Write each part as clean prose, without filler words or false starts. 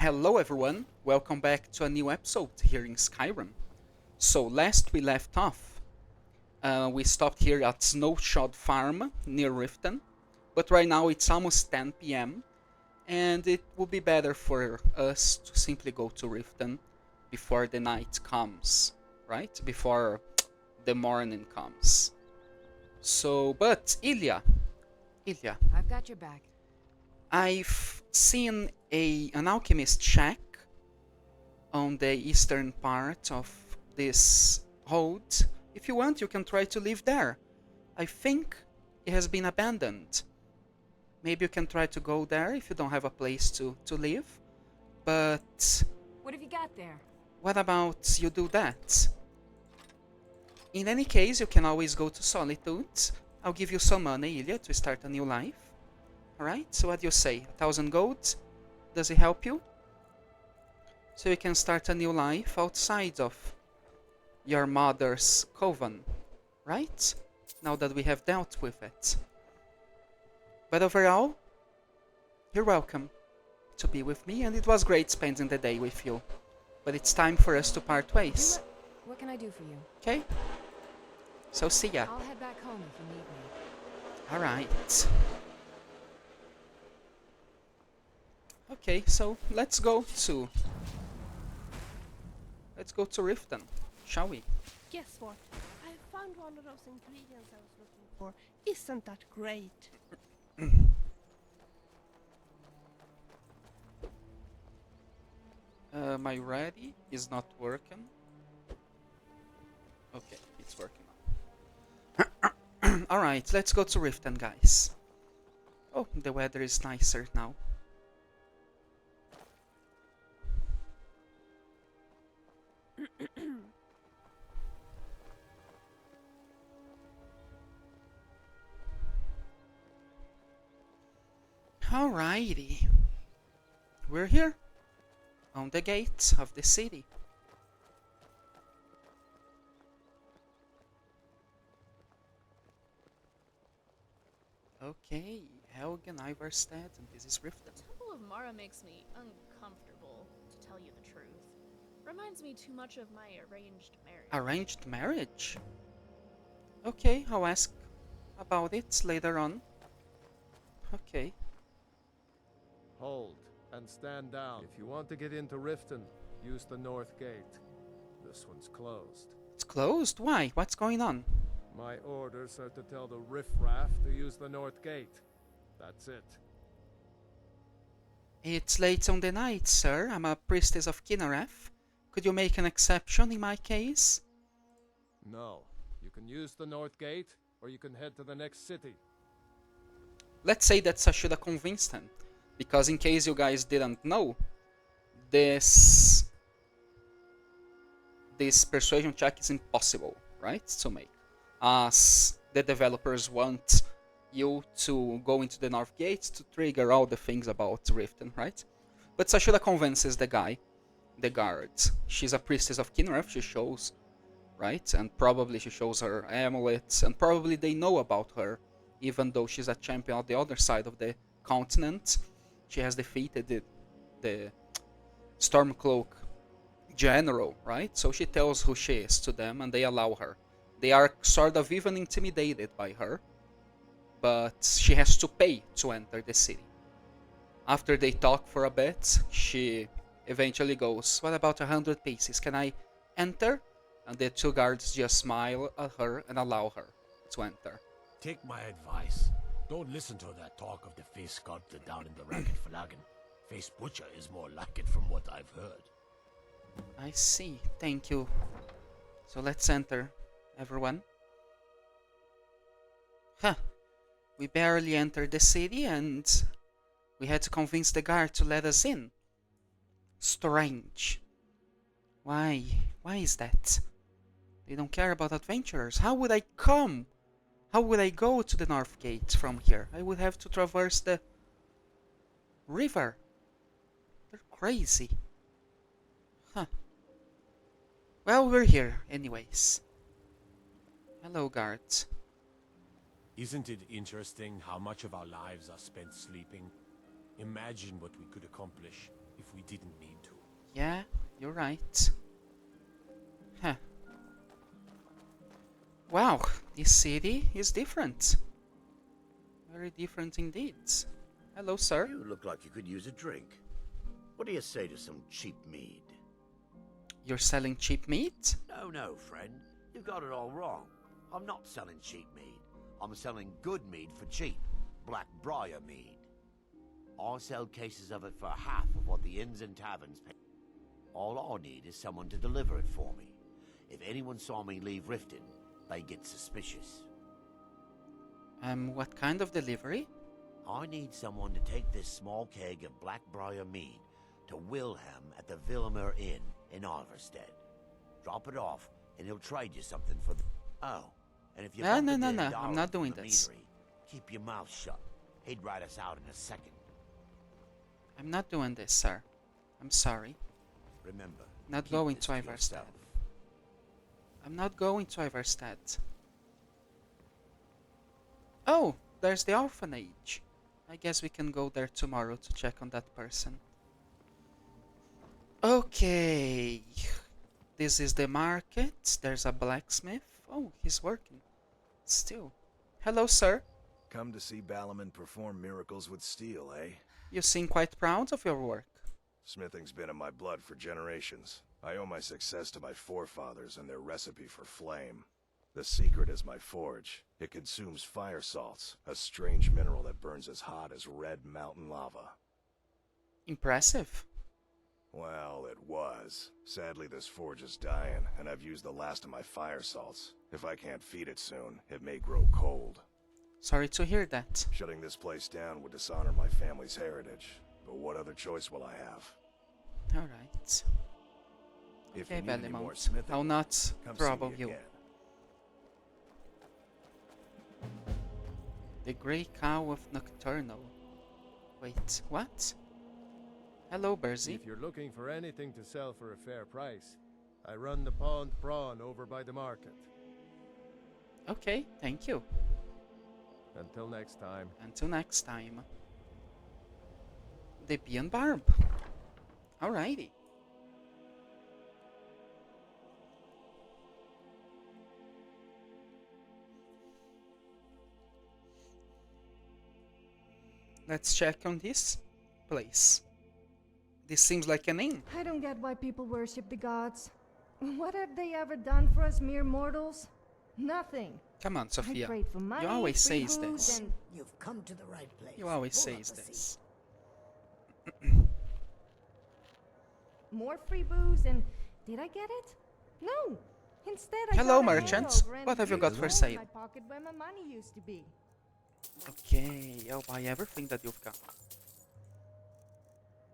Hello everyone, welcome back to a new episode here in Skyrim. So last we left off, we stopped here at Snowshot Farm near Riften, but right now it's almost 10 p.m. and it would be better for us to simply go to Riften before the night comes, right? Before the morning comes. So, but Ilya, I've got your back. I've seen an alchemist shack on the eastern part of this hold. If you want, you can try to live there. I think it has been abandoned. Maybe you can try to go there if you don't have a place to live. But What have you got there? what about you do that? In any case, you can always go to Solitude. I'll give you some money, Ilya, to start a new life. Alright, so what do you say? 1,000 gold? Does it help you? So you can start a new life outside of your mother's coven, right? Now that we have dealt with it. But overall, you're welcome to be with me, and it was great spending the day with you. But it's time for us to part ways. What can I do for you? Okay? So see ya. I'll head back home if you need me. Alright. Okay, so let's go to Riften, shall we? Guess what? I found one of those ingredients I was looking for. Isn't that great? My ready is not working. Okay, it's working now. Alright, let's go to Riften, guys. Oh, the weather is nicer now. Alrighty. We're here on the gates of the city. Okay, Helgen, Ivarstead, and this is Riften. The Temple of Mara makes me uncomfortable, to tell you the truth. Reminds me too much of my arranged marriage. Arranged marriage? Okay, I'll ask about it later on. Okay. Hold and stand down. If you want to get into Riften, use the north gate. This one's closed. It's closed? Why? What's going on? My orders are to tell the riffraff to use the north gate. That's it. It's late on the night, sir. I'm a priestess of Kinnereth. Could you make an exception in my case? No. You can use the north gate, or you can head to the next city. Let's say that I should have convinced him. Because in case you guys didn't know, this persuasion check is impossible, right, to make. As the developers want you to go into the North Gate to trigger all the things about Riften, right? But Sashura convinces the guy, the guard. She's a priestess of Kinnereth, she shows, right? And probably she shows her amulets, and probably they know about her, even though she's a champion on the other side of the continent. She has defeated the Stormcloak general, right? So she tells who she is to them, and they allow her. They are sort of even intimidated by her, but she has to pay to enter the city. After they talk for a bit, she eventually goes, "What about 100 pieces? Can I enter?" And the two guards just smile at her and allow her to enter. Take my advice. Don't listen to that talk of the face sculptor down in the Ragged Flagon. Face Butcher is more like it from what I've heard. I see. Thank you. So let's enter, everyone. Huh. We barely entered the city and we had to convince the guard to let us in. Strange. Why? Why is that? They don't care about adventurers. How would I come? How would I go to the North Gate from here? I would have to traverse the river. They're crazy. Huh. Well, we're here, anyways. Hello, guards. Isn't it interesting how much of our lives are spent sleeping? Imagine what we could accomplish if we didn't mean to. Yeah, you're right. Huh. Wow, this city is different. Very different indeed. Hello, sir. You look like you could use a drink. What do you say to some cheap mead? You're selling cheap meat? No, friend. You got it all wrong. I'm not selling cheap mead. I'm selling good mead for cheap. Black Briar mead. I sell cases of it for half of what the inns and taverns pay. All I need is someone to deliver it for me. If anyone saw me leave Riften, they get suspicious. What kind of delivery? I need someone to take this small keg of Blackbriar mead to Wilhelm at the Villamere Inn in Iverstead. Drop it off, and he'll trade you something for the... Oh, and if you No, bump no, into no, the no, I'm Darwin not from doing the this. meadery, keep your mouth shut. He'd write us out in a second. I'm not doing this, sir. I'm sorry. Remember, Not keep going this to to Iverstead. yourself. I'm not going to Iverstead. Oh, there's the orphanage. I guess we can go there tomorrow to check on that person. Okay. This is the market. There's a blacksmith. Oh, he's working. Still. Hello, sir. Come to see Balaman perform miracles with steel, eh? You seem quite proud of your work. Smithing's been in my blood for generations. I owe my success to my forefathers and their recipe for flame. The secret is my forge. It consumes fire salts, a strange mineral that burns as hot as red mountain lava. Impressive. Well, it was. Sadly, this forge is dying, and I've used the last of my fire salts. If I can't feed it soon, it may grow cold. Sorry to hear that. Shutting this place down would dishonor my family's heritage. But what other choice will I have? Alright. If Okay, you need any more Bellimont. smithing, I'll not come trouble see me you. again. The Grey Cow of Nocturnal. Wait, what? Hello, Bersy. If you're looking for anything to sell for a fair price, I run the Pond Prawn over by the market. Okay, thank you. Until next time. Until next time. The Bee and Barb. Alrighty. Let's check on this place. This seems like an inn. I don't get why people worship the gods. What have they ever done for us mere mortals? Nothing. Come on, I Sophia. prayed for money, You always free says booze, this. and You've come to the right place. You always Pull up says a seat. this. more free booze, and did I get it? No. Instead, I Hello, got a merchants. hangover and What have you got for gold in sale? my pocket where my money used to be. Okay, I'll buy everything that you've got.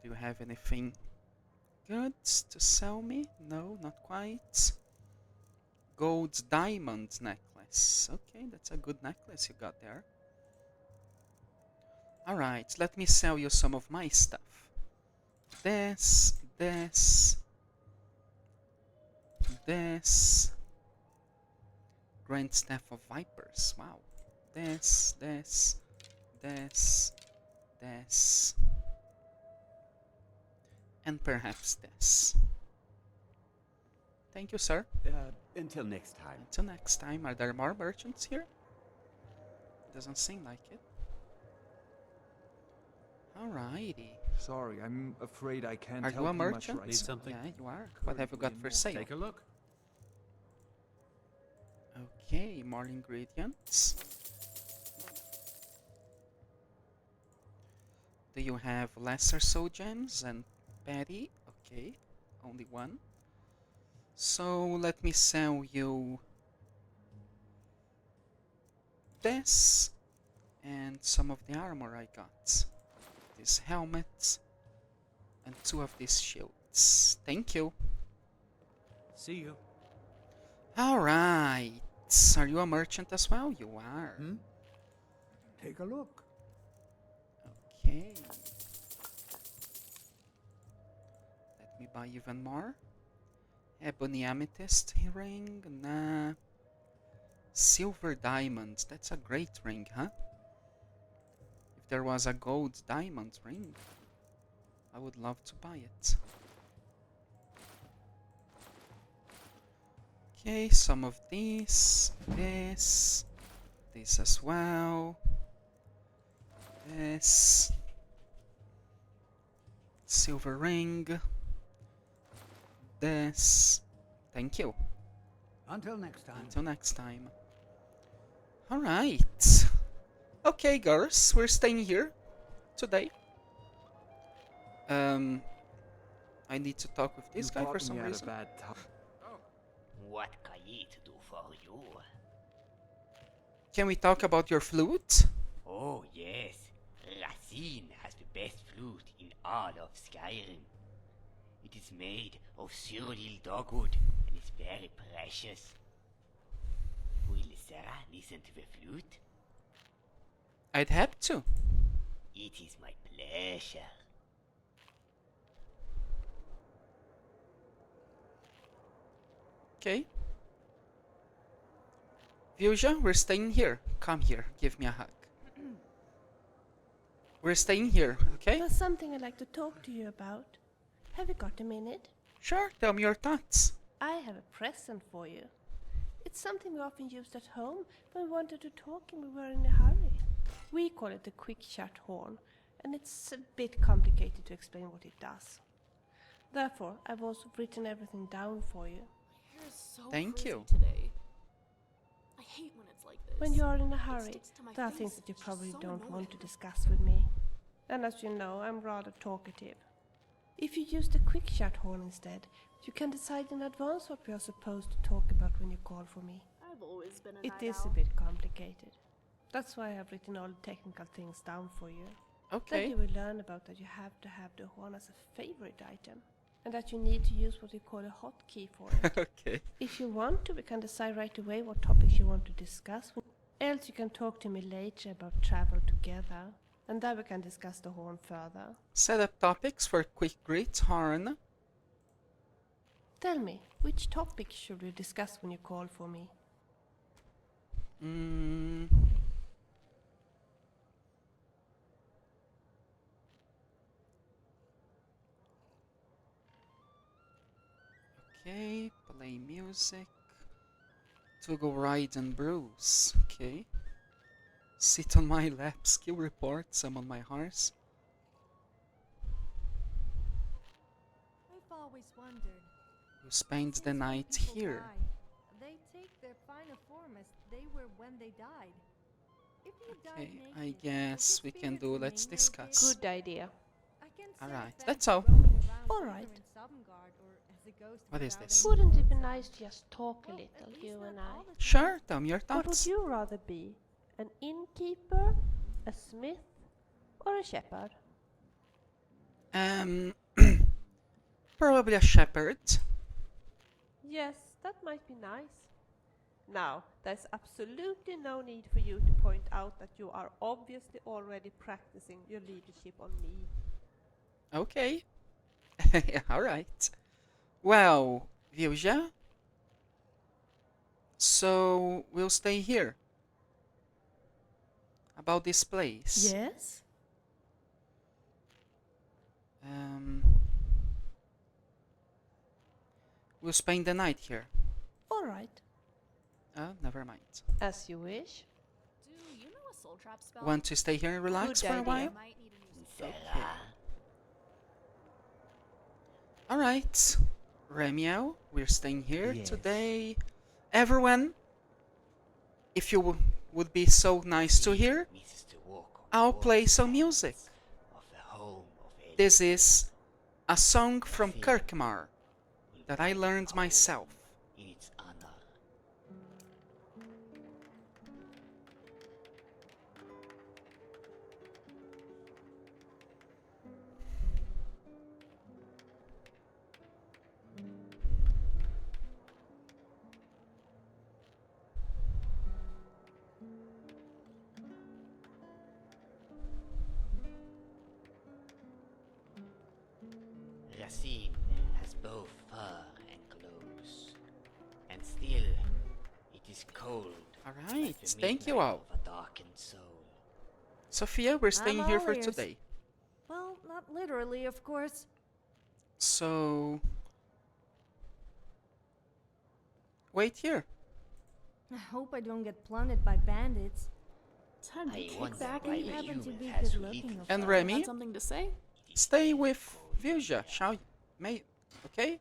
Do you have anything good to sell me? No, not quite. Gold diamond necklace. Okay, that's a good necklace you got there. Alright, let me sell you some of my stuff. This. Grand Staff of Vipers. Wow. This. And perhaps this. Thank you, sir. Until next time. Until next time. Are there more merchants here? Doesn't seem like it. Alrighty. Sorry, I'm afraid I can't Are help you a you much merchant? right Need something? Yeah, you are. What have you got for sale? Take a look. Okay, more ingredients. Do you have lesser soul gems and patty? Okay, only one. So let me sell you this and some of the armor I got. This helmet and 2 of these shields. Thank you. See you. Alright. Are you a merchant as well? You are. Take a look. Okay. Let me buy even more. Ebony amethyst ring. Nah. Silver diamond. That's a great ring, huh? If there was a gold diamond ring, I would love to buy it. Okay, some of these, this as well, this, silver ring, this, thank you. Until next time. Until next time. Alright. Okay, girls, we're staying here today. I need to talk with this guy for some reason. What can I do for you? Can we talk about your flute? Oh yes, Racine has the best flute in all of Skyrim. It is made of Cyrodiil dogwood and is very precious. Will Sarah listen to the flute? I'd have to. It is my pleasure. Okay. Vilja, we're staying here. Come here, give me a hug. We're staying here, okay? There's something I'd like to talk to you about. Have you got a minute? Sure, tell me your thoughts. I have a present for you. It's something we often used at home when we wanted to talk and we were in a hurry. We call it the quick shut horn, and it's a bit complicated to explain what it does. Therefore, I've also written everything down for you. My hair is so Thank frizzy you. Today. I hate when it's like this. When you are in a It hurry, sticks to my there are face. things that you It's just probably so don't annoying. want to discuss with me. And as you know, I'm rather talkative. If you use the quick shut horn instead, you can decide in advance what we are supposed to talk about when you call for me. I've always been a It night is a owl. bit complicated. That's why I have written all the technical things down for you. Then Okay. you will learn about that you have to have the horn as a favorite item, and that you need to use what we call a hotkey for it. Okay. If you want to, we can decide right away what topics you want to discuss. Else you can talk to me later about travel together, and then we can discuss the horn further. Set up topics for quick greet horn. Tell me, which topic should we discuss when you call for me? Okay, play music. To go ride and bruise. Okay. Sit on my lap, skill report, summon my horse. I've always wondered. You spend the Since when night people here. die, they take their final form as they were when they died. If you died Okay, naked, I would guess your we can spirit do let's remain naked? discuss. Good idea. I can Alright, sense that's that all. roaming around All either right. in Sovngarde or as a ghost What is without this? any Wouldn't it be sound. nice to just talk a Well, little, at least you not and all I? the time. Sure, tell me your What would thoughts. you rather be? An innkeeper, a smith, or a shepherd? Probably a shepherd. Yes, that might be nice. Now, there's absolutely no need for you to point out that you are obviously already practicing your leadership on me. Okay. Alright. Well, Vilja. So, we'll stay here. About this place. Yes? We'll spend the night here. All right. Never mind. As you wish. Do you know a soul trap spell? Want to stay here and relax Good for a idea. while? I might need a new soul Okay. Alright. Remiel, we're staying here Yes. today. Everyone, if you would be so nice to hear, Misses to walk on I'll the play some sands music. of the home of Elf. This is a song from Kirkmar that I learned myself. In its honor. Racine has both fur and clothes, and still it is cold. Alright, like the thank you midnight all. of a darkened soul. Sophia, we're staying I'm here all for ears. today. Well, not Not literally, of course. So... wait here. I hope I don't get plundered by bandits. Time to I kick wonder back why and the eat. happen to human be has so good-looking, little of And course. Remy, Got something to say? stay with Vilja, shall you? Okay?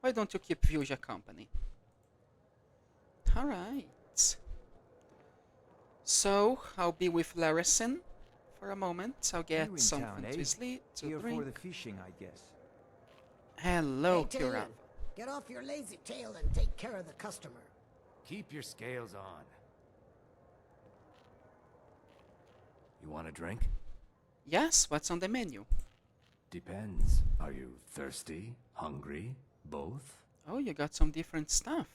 Why don't you keep Vilja company? Alright. So, I'll be with Larison for a moment. I'll You get in something town, to eh? sleep, to Here drink. for the fishing, I guess. Hello, Hey, Kira. Taylor, get off your lazy tail and take care of the customer. Keep your scales on. You want a drink? Yes, what's on the menu? Depends. Are you thirsty? Hungry? Both? Oh, you got some different stuff.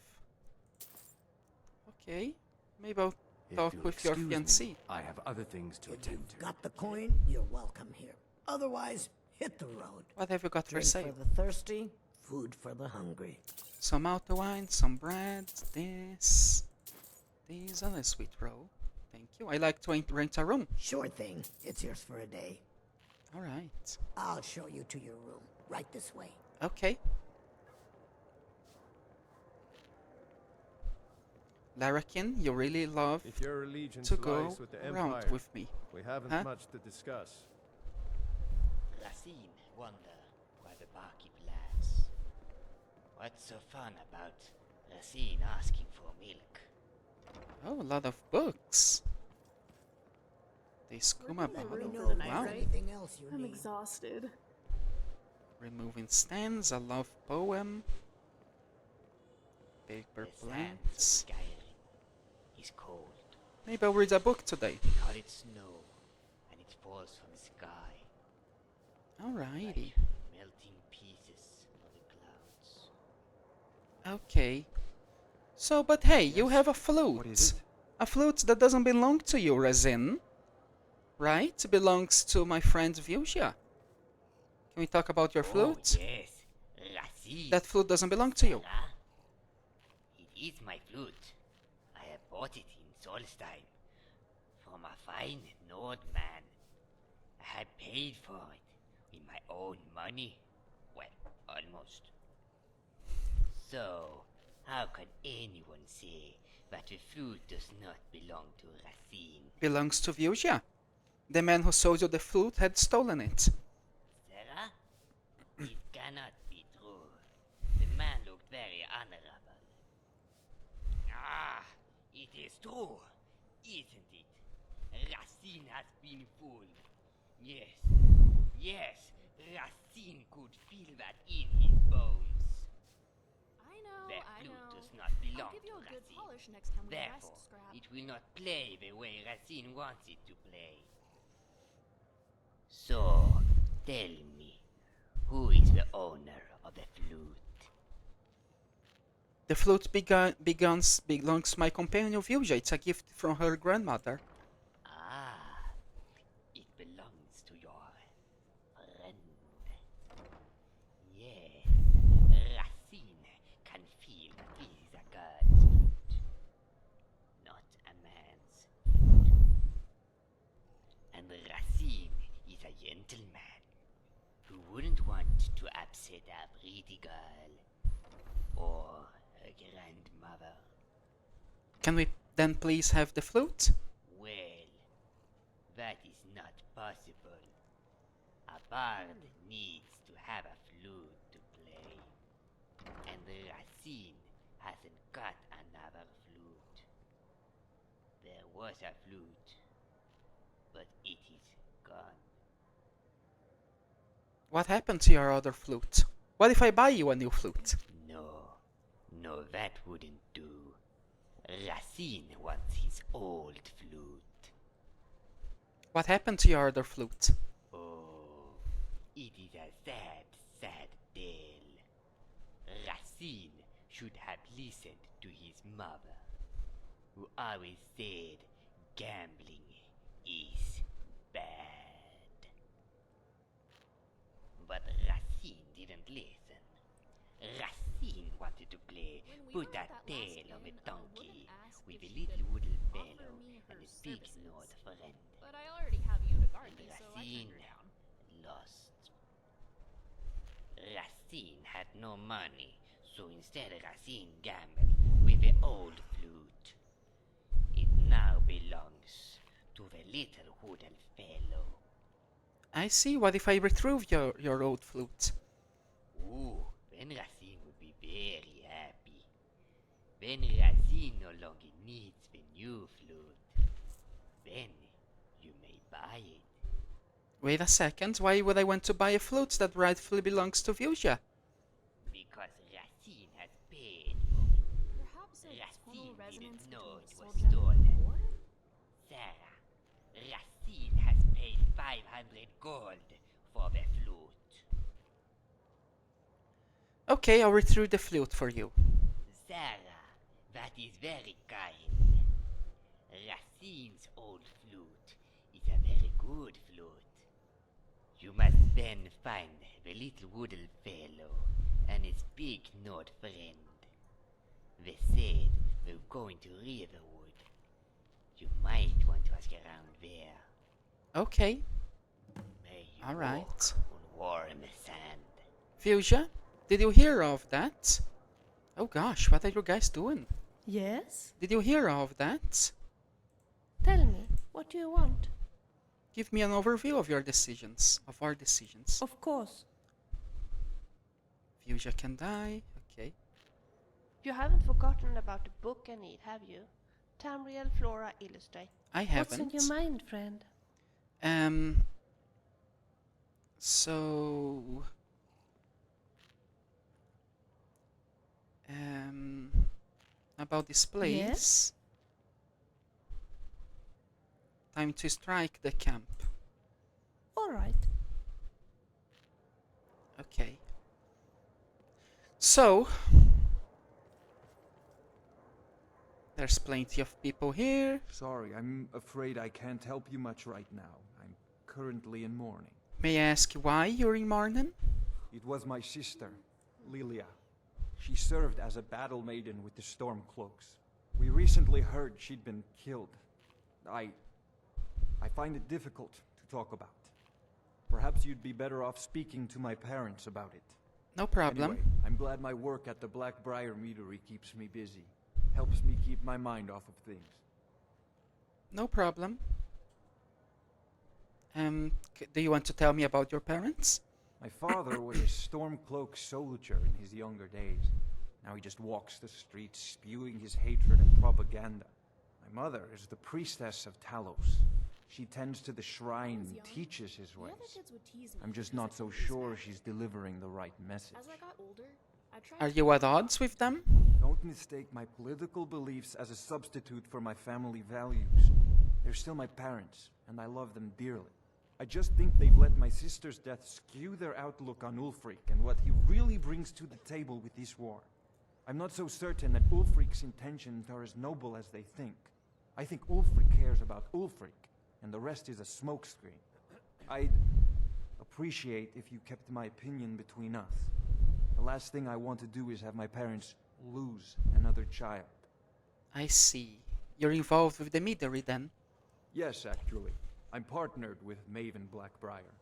Okay, maybe I'll If talk you'll with your excuse me, fiancée. I have other things to If attend you've to. got the coin, you're welcome here. Otherwise, hit the road. What have you got for Drink sale? for the thirsty, food for the hungry. Some auto wine, some bread, this on a sweet roll. Thank you. I like to rent a room. Sure thing. It's yours for a day. Alright. I'll show you to your room. Right this way. Okay. Larrakin, you really love If your allegiance to go lies with the around Empire, with me. we haven't Huh? much to discuss. Racine wonder why the barkeep laughs. What's so fun about Racine asking for milk? Oh, a lot of books. The skooma We're bottle. gonna know for the if night, Wow. there's right? anything else you I'm need. exhausted. Removing stands, a love poem. Paper The sands of plants. Skyrim is cold. Maybe I'll read a book today. Because it's snow and it falls from the sky. Alrighty. Like melting pieces of the clouds. Okay. So, but hey, you have a flute. What is it? A flute that doesn't belong to you, Razin. Right? It belongs to my friend Vilja. Can we talk about your flute? Oh, yes. Racine. That flute doesn't belong to you. Sarah? It is my flute. I have bought it in Solstheim from a fine Nordman. I had paid for it with my own money. Well, almost. So, how can anyone say that the flute does not belong to Racine? Belongs to Vilja. The man who sold you the flute had stolen it. Sarah? It cannot be true. The man looked very honorable. Ah, it is true, isn't it? Racine has been fooled. Yes, yes, Racine could feel that in his bones. I know, The I flute know. does not belong I'll give you to a good Racine. polish next time we Therefore, rest, Scrap. it will not play the way Racine wants it to play. So, tell me, who is the owner of the flute? The flute belongs to my companion Vilja. It's a gift from her grandmother. Ah, it belongs to your friend. Yes, Racine can feel that it is a god's flute, not a man's flute. And Racine is a gentleman who wouldn't want to upset a pretty girl or her grandmother. Can we then please have the flute? Well, that is not possible. A bard needs to have a flute to play. And Racine hasn't got another flute. There was a flute, but it is gone. What happened to your other flute? What if I buy you a new flute? No, that wouldn't do. Racine wants his old flute. What happened to your other flute? Oh, it is a sad, sad tale. Racine should have listened to his mother, who always said gambling is bad. But Racine didn't listen. Racine wanted to play put a tail on a donkey with a little wooden bellow and a big nose friend. But I already have you to guard And me, so I Racine turned her down. lost. Racine had no money, so instead Racine gambled with the old flute. It now belongs to the little wooden fellow. I see. What if I retrieve your old flute? Ooh, then Racine would be very happy. Then Racine no longer needs the new flute. Then you may buy it. Wait a second. Why would I want to buy a flute that rightfully belongs to Fuchsia? Because Racine has paid. Perhaps a total Racine resonance didn't know it between was Soldier stolen. and War? Sarah, Racine has paid 500 gold for the flute. Okay, I'll retrieve the flute for you. Sarah, that is very kind. Racine's old flute is a very good flute. You must then find the little wooden fellow and his big nod friend. They said they're going to Riverwood. You might want to ask around there. Okay. May you All right. walk on warm sand. Fuchsia, did you hear of that? Oh gosh, what are you guys doing? Yes? Did you hear of that? Tell me, what do you want? Give me an overview of your decisions, of our decisions. Of course. Fuchsia can die. Okay. You haven't forgotten about the book I need, have you? Tamriel Flora Illustrate. I haven't. What's in your mind, friend? So... about this place. Yes? Time to strike the camp. All right. Okay. So... there's plenty of people here. Sorry, I'm afraid I can't help you much right now. I'm currently in mourning. May I ask why you're in mourning? It was my sister, Lilia. She served as a battle maiden with the Stormcloaks. We recently heard she'd been killed. I find it difficult to talk about. Perhaps you'd be better off speaking to my parents about it. No problem. Anyway, I'm glad my work at the Blackbriar Meadery keeps me busy. Helps me keep my mind off of things. No problem. Do you want to tell me about your parents? My father was a Stormcloak soldier in his younger days. Now he just walks the streets spewing his hatred and propaganda. My mother is the priestess of Talos. She tends to the shrine and teaches his ways. I'm just not so sure she's delivering the right message. As I got older, I tried Are you at odds with them? Don't mistake my political beliefs as a substitute for my family values. They're still my parents, and I love them dearly. I just think they've let my sister's death skew their outlook on Ulfric and what he really brings to the table with this war. I'm not so certain that Ulfric's intentions are as noble as they think. I think Ulfric cares about Ulfric, and the rest is a smokescreen. I'd appreciate if you kept my opinion between us. The last thing I want to do is have my parents lose another child. I see. You're involved with the Meadery then? Yes, actually. I'm partnered with Maven Blackbriar.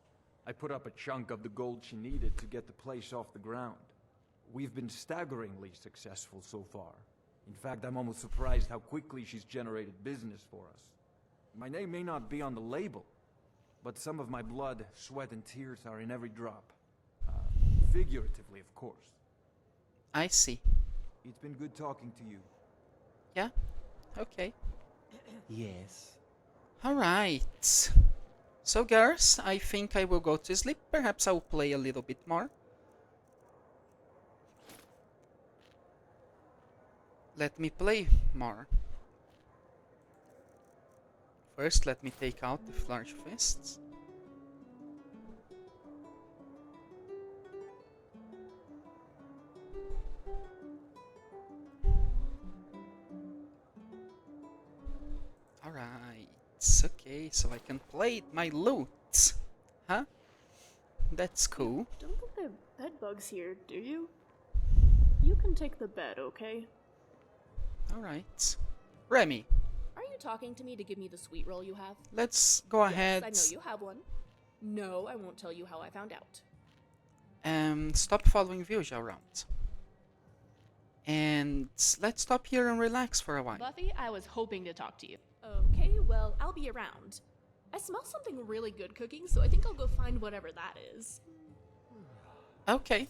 I put up a chunk of the gold she needed to get the place off the ground. We've been staggeringly successful so far. In fact, I'm almost surprised how quickly she's generated business for us. My name may not be on the label, but some of my blood, sweat, and tears are in every drop. Figuratively, of course. I see. It's been good talking to you. Yeah? Okay. Yes. Alright. So girls, I think I will go to sleep. Perhaps I'll play a little bit more. Let me play more. First, let me take out the Flourish Fists. Alright. Okay, so I can play my lute. Huh? That's cool. Don't think there are bed bugs here, do you? You can take the bed, okay? Alright. Remy, Are you talking to me to give me the sweet roll you have? let's go ahead. Yes, I know you have one. No, I won't tell you how I found out. Stop following Vilja around. And let's stop here and relax for a while. Buffy, I was hoping to talk to you. Okay, well, I'll be around. I smell something really good cooking, so I think I'll go find whatever that is. Okay.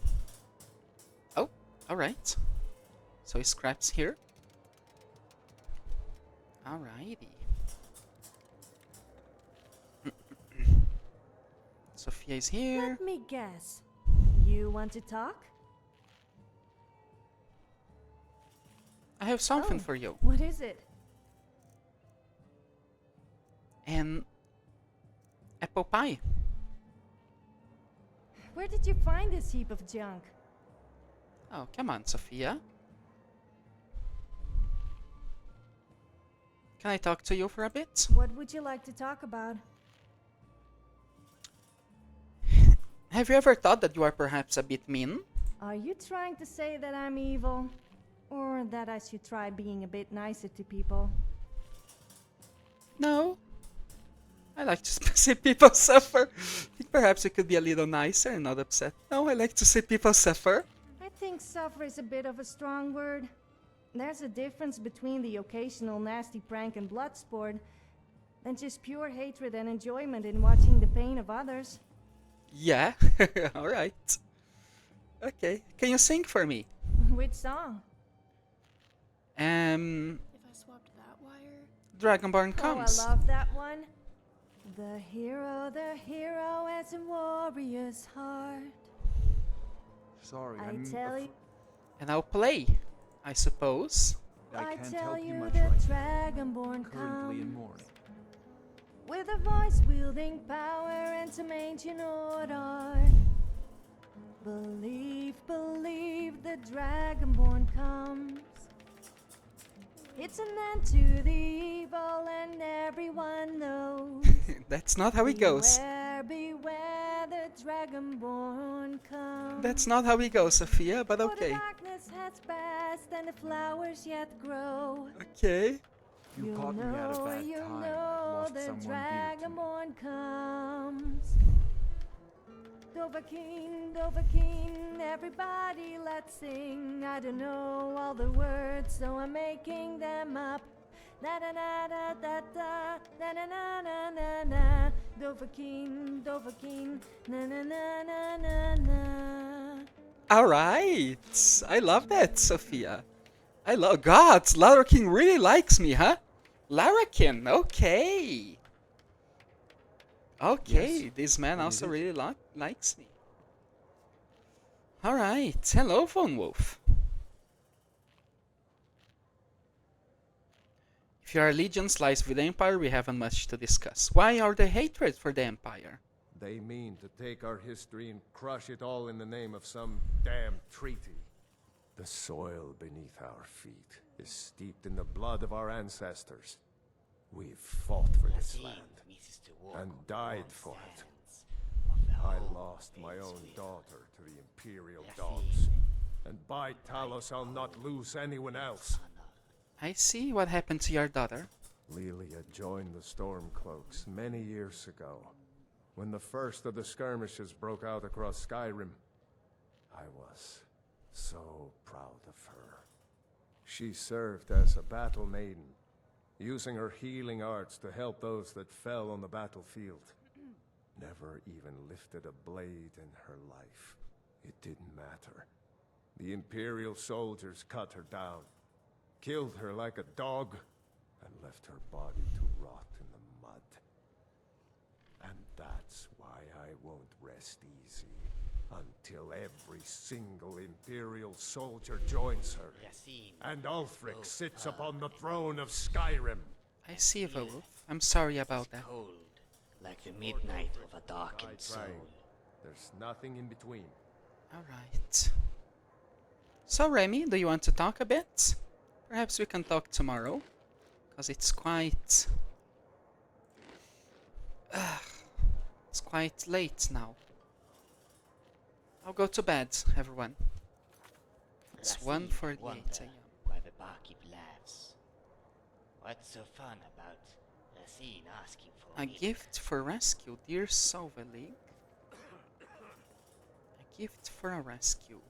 Oh, alright. So scraps here. Alrighty. Sophia is here. Let me guess. You want to talk? I have something for you. What is it? An apple pie. Where did you find this heap of junk? Oh, come on, Sophia. Can I talk to you for a bit? What would you like to talk about? Have you ever thought that you are perhaps a bit mean? Are you trying to say that I'm evil? Or that I should try being a bit nicer to people? No. I like to see people suffer. I think perhaps you could be a little nicer and not upset. No, I like to see people suffer. I think suffer is a bit of a strong word. There's a difference between the occasional nasty prank and blood sport than just pure hatred and enjoyment in watching the pain of others. Yeah, alright. Okay, can you sing for me? Which song? If I swapped that wire... Dragonborn Comes. Oh, I love that one. The hero has a warrior's heart. Sorry, I tell you. And I'll play, I suppose. I can't tell help you you much the right Dragonborn currently in comes. mourning. With a voice wielding power and some ancient order. Believe, the Dragonborn comes. It's an end to the evil and everyone knows. That's not how it goes. Beware, the Dragonborn comes. That's not how it goes, Sophia, but For the okay. darkness has passed and the flowers yet grow. Okay. You caught me at a bad time. I lost The someone dear to me. Dragonborn comes. Dovahkiin, everybody let's sing. I don't know all the words, so I'm making them up. Na na na da da da, na na na na na na. Dovahkiin, na na na na na na. Alright. I love that, Sophia. I love God, Larrakin really likes me, huh? Larrakin, okay. Okay, Yes. this man What also is it? really likes me. Alright, hello, Von Wolf. If your allegiance lies with the Empire, we haven't much to discuss. Why are the hatred for the Empire? They mean to take our history and crush it all in the name of some damn treaty. The soil beneath our feet is steeped in the blood of our ancestors. We've fought for this land and died for it. I lost my own daughter to the Imperial dogs, and by Talos I'll not lose anyone else. I see what happened to your daughter. Lilia joined the Stormcloaks many years ago, when the first of the skirmishes broke out across Skyrim. I was so proud of her. She served as a battle maiden, using her healing arts to help those that fell on the battlefield. Never even lifted a blade in her life. It didn't matter. The Imperial soldiers cut her down, killed her like a dog, and left her body to rot in the mud. And that's why I won't rest easy until every single Imperial soldier joins her, and Ulfric sits upon the throne of Skyrim. I see, Wolf. I'm sorry about that. Cold, like the midnight of a darkened soul. There's nothing in between. Alright. So, Remy, do you want to talk a bit? Perhaps we can talk tomorrow, because it's quite late now. I'll go to bed, everyone. It's 1:48 a.m. Why the barkeep laughs. What's so fun about seen asking for A milk. gift for rescue, dear Sovelig. A gift for a rescue.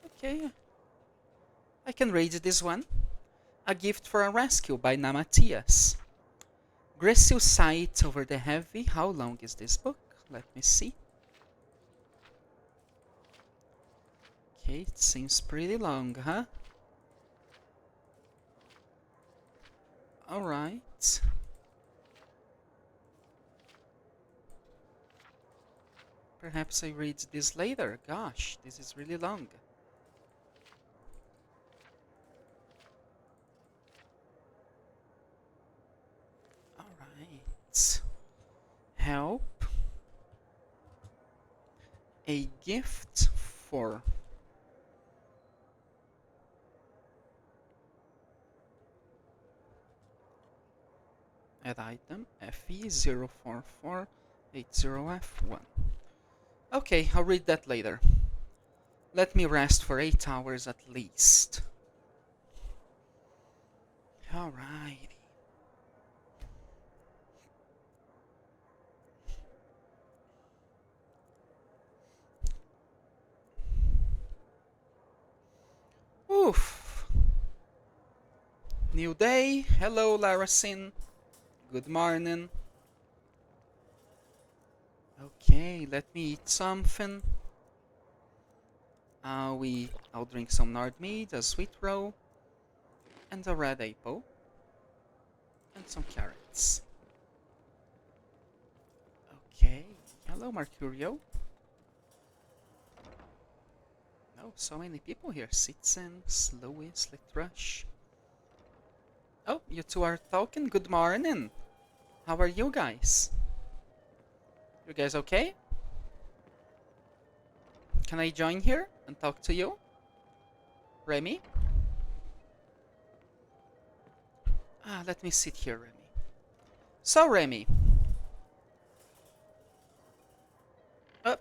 Okay. I can read this one. A gift for a rescue by Namatias. Gristle sight over the heavy. How long is this book? Let me see. Okay, it seems pretty long, huh? Alright. Perhaps I read this later. Gosh, this is really long. Alright. Help. A gift for add item FE04480F1. Okay, I'll read that later. Let me rest for 8 hours at least. Alrighty. Oof. New day. Hello, Larasin. Good morning. Okay, let me eat something. I'll drink some Nard mead, a sweet roll, and a red apple, and some carrots. Okay, hello, Mercurio. Oh, so many people here. Citizens, Louis, Litrush. Oh, you two are talking. Good morning. How are you guys? You guys okay? Can I join here and talk to you? Remy? Let me sit here, Remy. So, Remy. I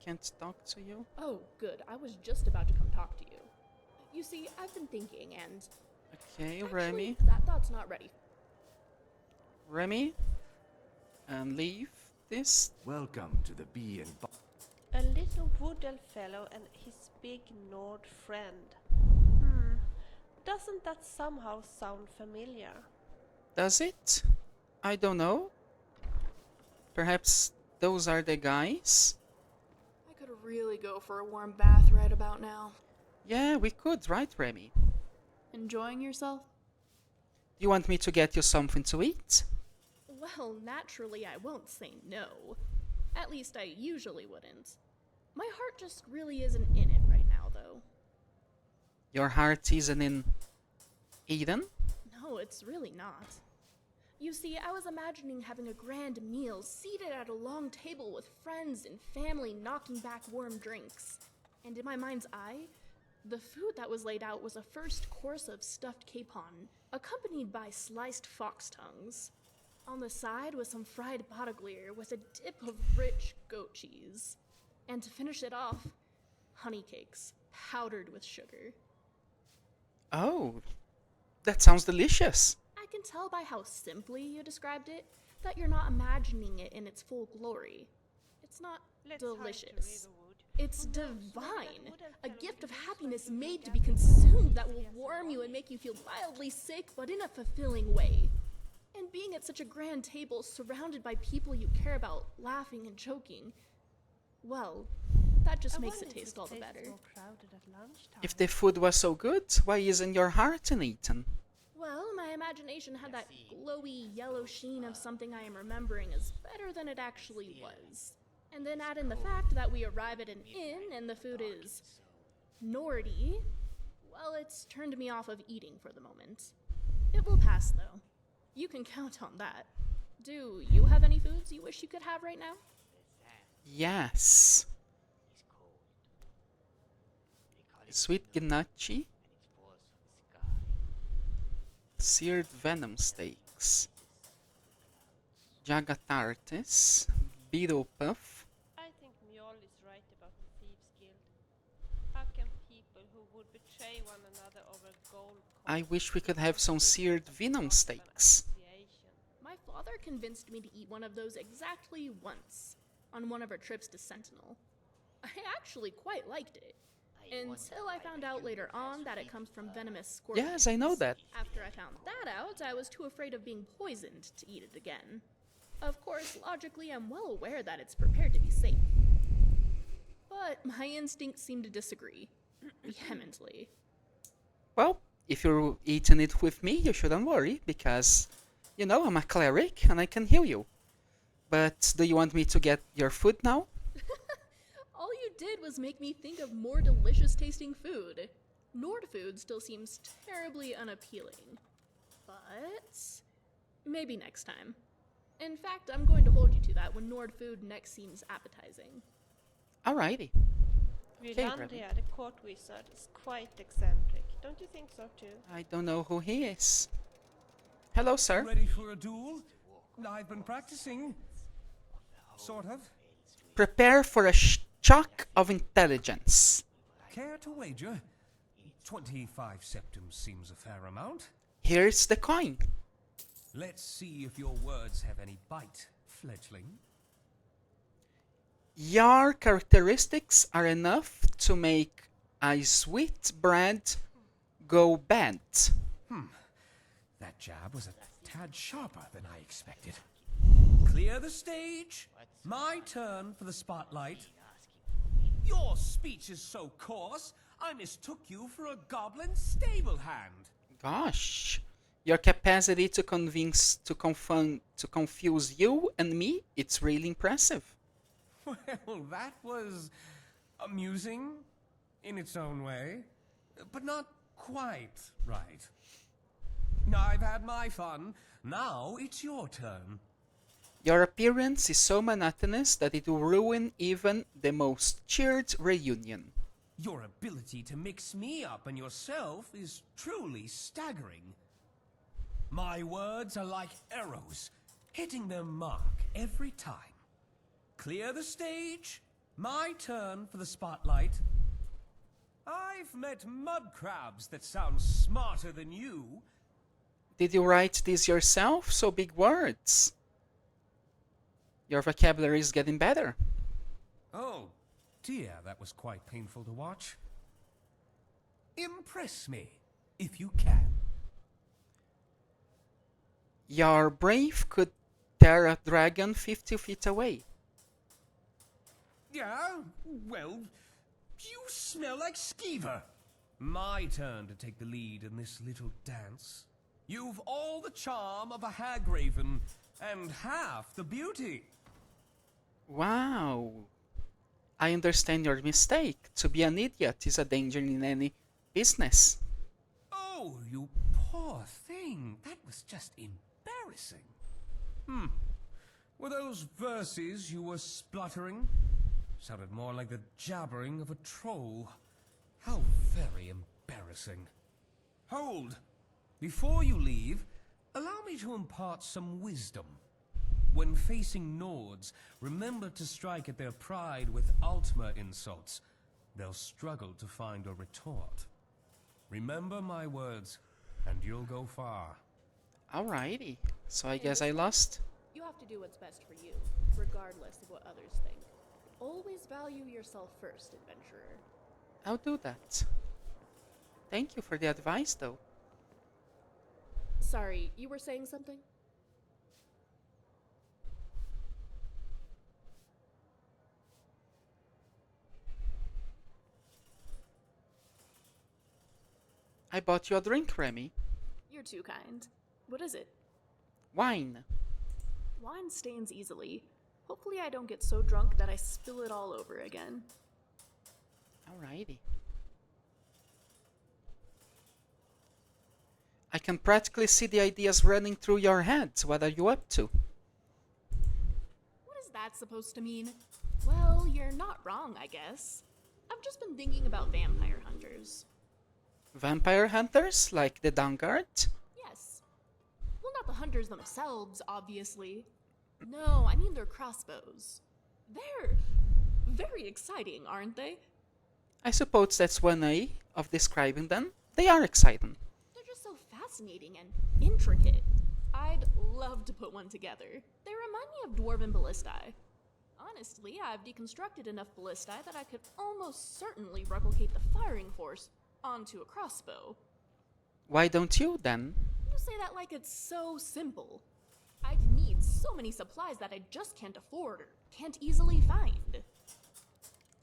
can't talk to you. Oh, good. I was just about to come talk to you. You see, I've been thinking and... Okay, actually, Remy. that thought's not ready. Remy? And leave this. Welcome to the Bee and A little wood elf fellow and his big Nord friend. Doesn't that somehow sound familiar? Does it? I don't know. Perhaps those are the guys? I could really go for a warm bath right about now. Yeah, we could, right, Remy? Enjoying yourself? You want me to get you something to eat? Well, naturally I won't say no. At least I usually wouldn't. My heart just really isn't in it right now, though. Your heart isn't in Eden? No, it's really not. You see, I was imagining having a grand meal, seated at a long table with friends and family knocking back warm drinks. And in my mind's eye, the food that was laid out was a first course of stuffed capon, accompanied by sliced fox tongues. On the side was some fried bottaglear with a dip of rich goat cheese. And to finish it off, honey cakes, powdered with sugar. Oh, that sounds delicious. I can tell by how simply you described it that you're not imagining it in its full glory. It's not delicious. It's divine. A gift of happiness made to be consumed that will warm you and make you feel mildly sick, but in a fulfilling way. And being at such a grand table, surrounded by people you care about, laughing and joking, well, that just makes it taste all the better. If the food was so good, why isn't your heart in Eden? Well, my imagination had that glowy yellow sheen of something I am remembering as better than it actually was. And then add in the fact that we arrive at an inn and the food is Nordy, well, it's turned me off of eating for the moment. It will pass, though. You can count on that. Do you have any foods you wish you could have right now? Yes. Sweet gnocchi. Seared venom steaks. Jagatartes. Beetle puff. I think Mjol is right about the Thieves' Guild. How can people who would betray one another over gold I wish we could have some seared venom steaks. My father convinced me to eat one of those exactly once, on one of our trips to Sentinel. I actually quite liked it, until I found out later on that it comes from venomous scorpions. Yes, I know that. After I found that out, I was too afraid of being poisoned to eat it again. Of course, logically, I'm well aware that it's prepared to be safe. But my instincts seem to disagree. Vehemently. Well, if you're eating it with me, you shouldn't worry, because, you know, I'm a cleric and I can heal you. But do you want me to get your food now? All you did was make me think of more delicious tasting food. Nord food still seems terribly unappealing. But maybe next time. In fact, I'm going to hold you to that when Nord food next seems appetizing. Alrighty. Rylandia, the court wizard, is quite eccentric. Don't you think so too? I don't know who he is. Hello, sir. Ready for a duel? I've been practicing. Sort of. Prepare for a shock of intelligence. Care to wager? 25 septums seems a fair amount. Here's the coin. Let's see if your words have any bite, fledgling. Your characteristics are enough to make a sweet bread go bad. That jab was a tad sharper than I expected. Clear the stage. My turn for the spotlight. Your speech is so coarse, I mistook you for a goblin stable hand. Gosh, your capacity to confuse you and me, it's really impressive. Well, that was amusing in its own way, but not quite right. I've had my fun. Now it's your turn. Your appearance is so monotonous that it will ruin even the most cheered reunion. Your ability to mix me up and yourself is truly staggering. My words are like arrows, hitting their mark every time. Clear the stage. My turn for the spotlight. I've met mud crabs that sound smarter than you. Did you write this yourself? So big words. Your vocabulary is getting better. Oh, dear, that was quite painful to watch. Impress me, if you can. Your brave could tear a dragon 50 feet away. Yeah, well, you smell like skeever. My turn to take the lead in this little dance. You've all the charm of a hagraven and half the beauty. Wow. I understand your mistake. To be an idiot is a danger in any business. Oh, you poor thing. That was just embarrassing. Were those verses you were spluttering? Sounded more like the jabbering of a troll. How very embarrassing. Hold! Before you leave, allow me to impart some wisdom. When facing Nords, remember to strike at their pride with Altmer insults. They'll struggle to find a retort. Remember my words, and you'll go far. Alrighty. So I guess I lost. You have to do what's best for you, regardless of what others think. Always value yourself first, adventurer. I'll do that. Thank you for the advice, though. Sorry, you were saying something? I bought you a drink, Remy. You're too kind. What is it? Wine. Wine stains easily. Hopefully I don't get so drunk that I spill it all over again. Alrighty. I can practically see the ideas running through your head. What are you up to? What is that supposed to mean? Well, you're not wrong, I guess. I've just been thinking about vampire hunters. Vampire hunters? Like the Dawnguard? Yes. Well, not the hunters themselves, obviously. No, I mean their crossbows. They're very exciting, aren't they? I suppose that's one way of describing them. They are exciting. They're just so fascinating and intricate. I'd love to put one together. They remind me of dwarven ballistae. Honestly, I've deconstructed enough ballistae that I could almost certainly replicate the firing force onto a crossbow. Why don't you, then? You say that like it's so simple. I'd need so many supplies that I just can't afford or can't easily find.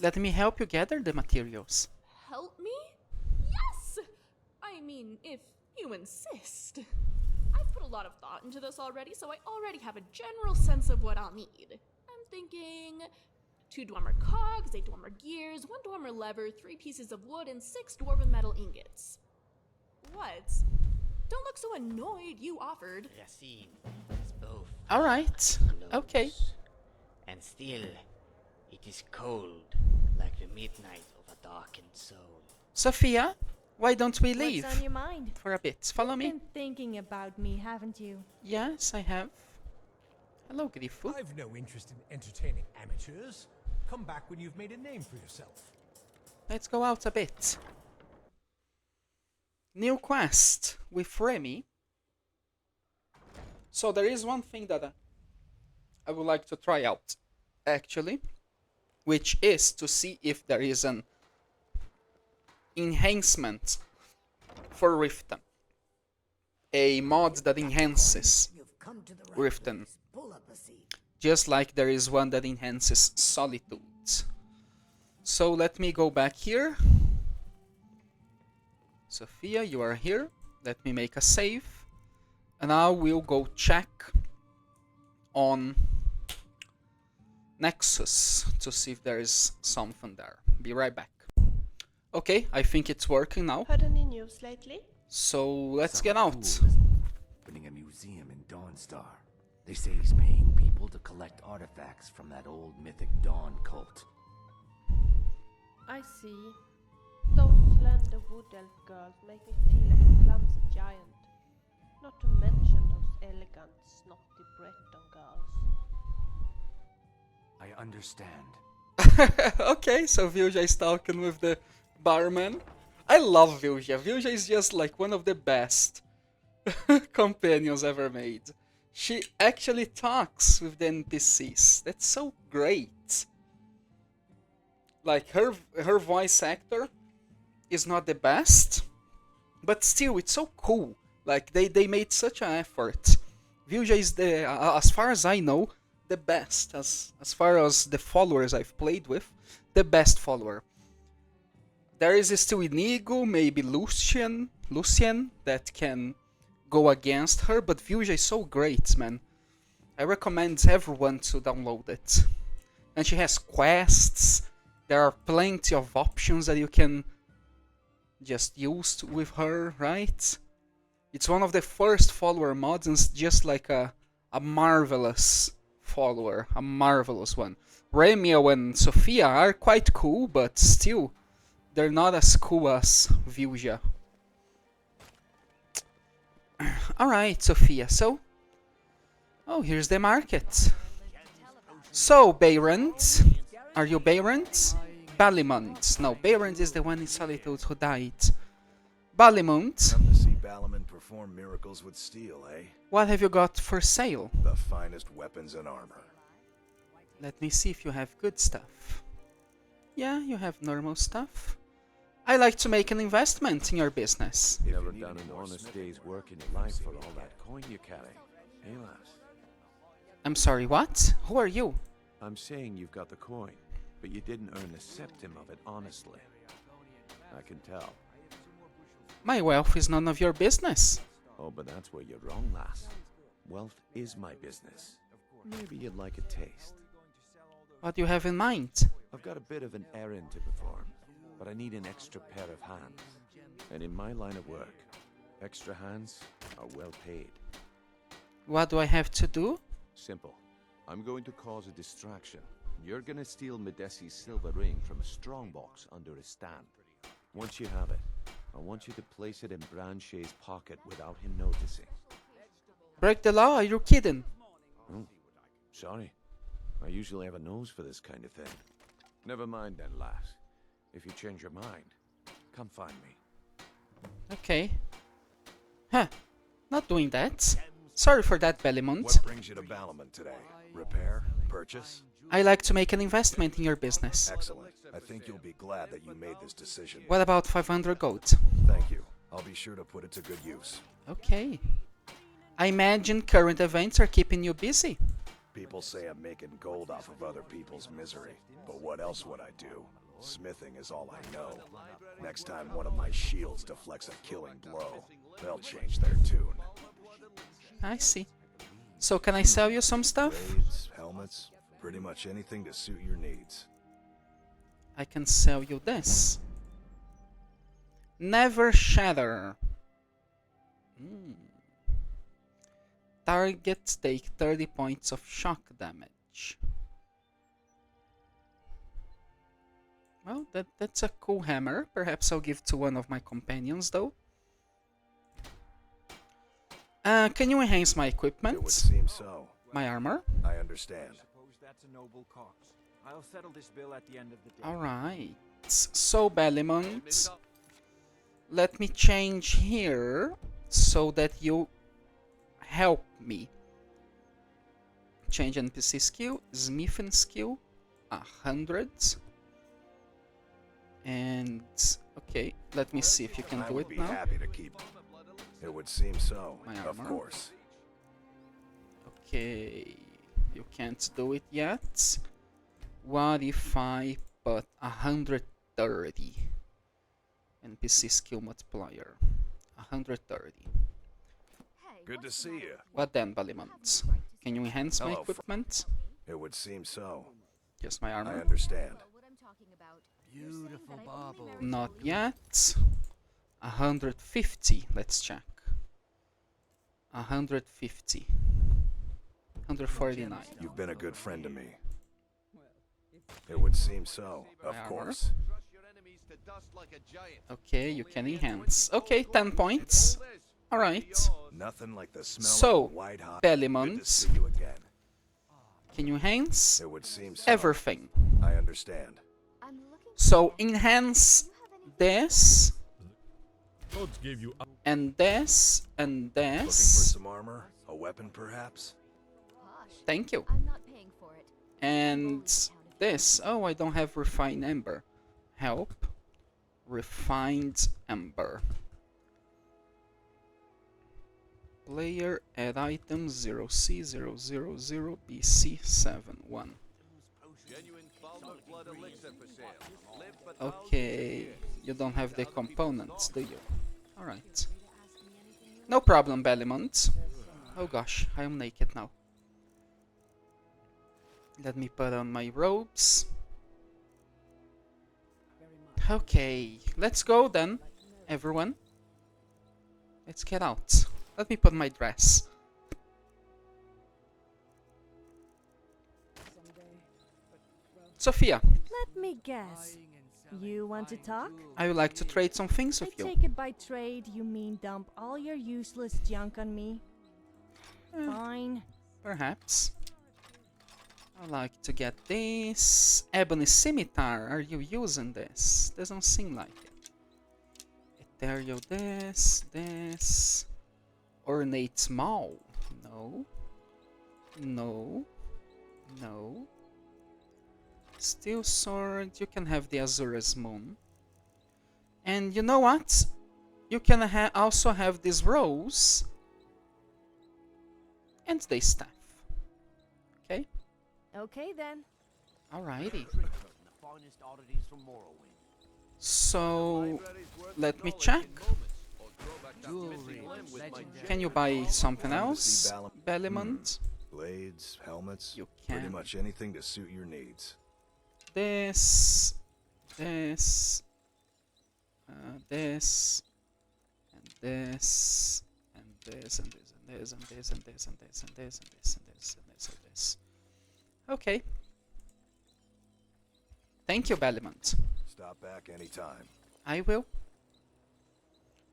Let me help you gather the materials. Help me? Yes! I mean, if you insist. I've put a lot of thought into this already, so I already have a general sense of what I'll need. I'm thinking 2 dwarmer cogs, 8 dwarmer gears, 1 dwarmer lever, 3 pieces of wood, and 6 dwarven metal ingots. What? Don't look so annoyed, you offered. Racine is both. Alright, okay. And still, it is cold, like the midnight of a darkened soul. Sophia, why don't we leave? What's on your mind? For a bit. Follow me. You've been thinking about me, haven't you? Yes, I have. Hello, Griffo. I've no interest in entertaining amateurs. Come back when you've made a name for yourself. Let's go out a bit. New quest with Remy. So there is one thing that I would like to try out, actually, which is to see if there is an enhancement for Riften. A mod that enhances Riften. Just like there is one that enhances Solitude. So let me go back here. Sophia, you are here. Let me make a save. And now we'll go check on Nexus to see if there is something there. Be right back. Okay, I think it's working now. Heard any news lately? So let's get out. Opening a museum in Dawnstar. They say he's paying people to collect artifacts from that old mythic Dawn cult. I see. Those slender wood elf girls make me feel like a clumsy giant. Not to mention those elegant, snotty Breton girls. I understand. Okay, so Vilja is talking with the barman. I love Vilja. Vilja is just like one of the best companions ever made. She actually talks with the NPCs. That's so great. Like her voice actor is not the best, but still it's so cool. Like they made such an effort. Vilja is the, as far as I know, the best. As far as the followers I've played with, the best follower. There is still Inigo, maybe Lucien that can go against her, but Vilja is so great, man. I recommend everyone to download it. And she has quests. There are plenty of options that you can just use with her, right? It's one of the first follower mods, and it's just like a marvelous follower, a marvelous one. Remio and Sophia are quite cool, but still, they're not as cool as Vilja. Alright, Sophia, so... Oh, here's the market. So, Beirant. Are you Beirant? Balimont. No, Beirant is the one in Solitude who died. Balimont. Come to see Balimont perform miracles with steel, eh? What have you got for sale? The finest weapons and armor. Let me see if you have good stuff. Yeah, you have normal stuff. I like to make an investment in your business. You've never done an honest day's work in your life for all that coin you carry. Hey, lass. I'm sorry, what? Who are you? I'm saying you've got the coin, but you didn't earn a septim of it honestly. I can tell. My wealth is none of your business. Oh, but that's where you're wrong, lass. Wealth is my business. Maybe you'd like a taste. What do you have in mind? I've got a bit of an errand to perform, but I need an extra pair of hands. And in my line of work, extra hands are well paid. What do I have to do? Simple. I'm going to cause a distraction. You're gonna steal Medesi's silver ring from a strongbox under a stand. Once you have it, I want you to place it in Branche's pocket without him noticing. Break the law? Are you kidding? Oh, sorry. I usually have a nose for this kind of thing. Never mind then, lass. If you change your mind, come find me. Okay. Huh. Not doing that. Sorry for that, Bellimont. What brings you to Balamon today? Repair? Purchase? I like to make an investment in your business. Excellent. I think you'll be glad that you made this decision. What about 500 gold? Thank you. I'll be sure to put it to good use. Okay. I imagine current events are keeping you busy. People say I'm making gold off of other people's misery, but what else would I do? Smithing is all I know. Next time one of my shields deflects a killing blow, they'll change their tune. I see. So can I sell you some stuff? Blades, helmets, pretty much anything to suit your needs. I can sell you this. Never shatter. Targets take 30 points of shock damage. Well, that's a cool hammer. Perhaps I'll give to one of my companions, though. Can you enhance my equipment? It would seem so. My armor? I understand. Suppose that's a noble cause. I'll settle this bill at the end of the day. Alright. So, Bellimont, let me change here so that you help me. Change NPC skill, smithing skill, 100. And okay, let me see if you can do it now. I would be happy to keep. It would seem so, My of armor. course. Okay, you can't do it yet. What if I put 130? NPC skill multiplier, 130. Good to see you. What then, Bellimont? Can you enhance my Hello, equipment? It would seem so. Just my I armor? understand. Beautiful bauble. Not yet. 150. Let's check. 150. 149. You've been a good friend to me. It would seem so, of My armor. course. Okay, you can enhance. Okay, 10 points. Alright. Nothing like the smell So, of a white hot. Bellimont, Good to see you again. can you enhance It would seem so. everything? I understand. So enhance this and this and Looking for this. some armor? A weapon, perhaps? Thank you. And this. Oh, I don't have refined ember. Help. Refined ember. Player add item 0C000BC71. Okay, you don't have the components, do you? Alright. No problem, Bellimont. Oh gosh, I am naked now. Let me put on my robes. Okay, let's go then, everyone. Let's get out. Let me put my dress. Sophia, Let me guess. You want to talk? I would like to trade some things I with you. take it by trade you mean dump all your useless junk on me. Fine. Perhaps. I'd like to get this. Ebony Scimitar, are you using this? Doesn't seem like it. Ethereal this. Ornate Maul. No. No. No. Steel Sword, you can have the Azura's Moon. And you know what? You can also have this rose. And the staff. Okay? Okay then. Alrighty. The finest oddities from Morrowind. So, let me check. Can you buy something else, Bellimont? Blades, helmets, You pretty can. much anything to suit your needs. This, this, this, and this, and this, and this, and this, and this, and this, and this, and this, and this, and this, and this, and this. Okay. Thank you, Bellimont. Stop back anytime. I will.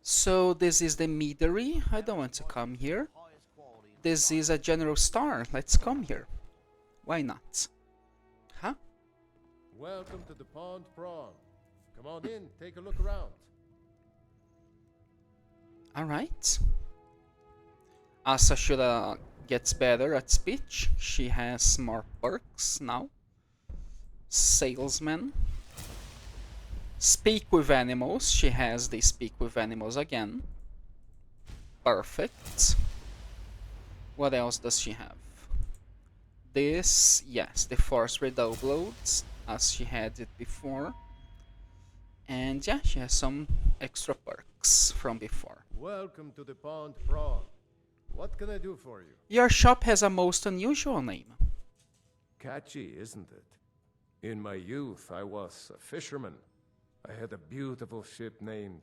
So this is the meadery. I don't want to come here. This is a general store. Let's come here. Why not? Huh? Welcome to the Pond Prawn. Come on in, take a look around. Alright. As Ashura gets better at speech, she has more perks now. Salesman. Speak with animals. She has the speak with animals again. Perfect. What else does she have? This, yes, the force redoubled, as she had it before. And yeah, she has some extra perks from before. Welcome to the Pond Prawn. What can I do for you? Your shop has a most unusual name. Catchy, isn't it? In my youth, I was a fisherman. I had a beautiful ship named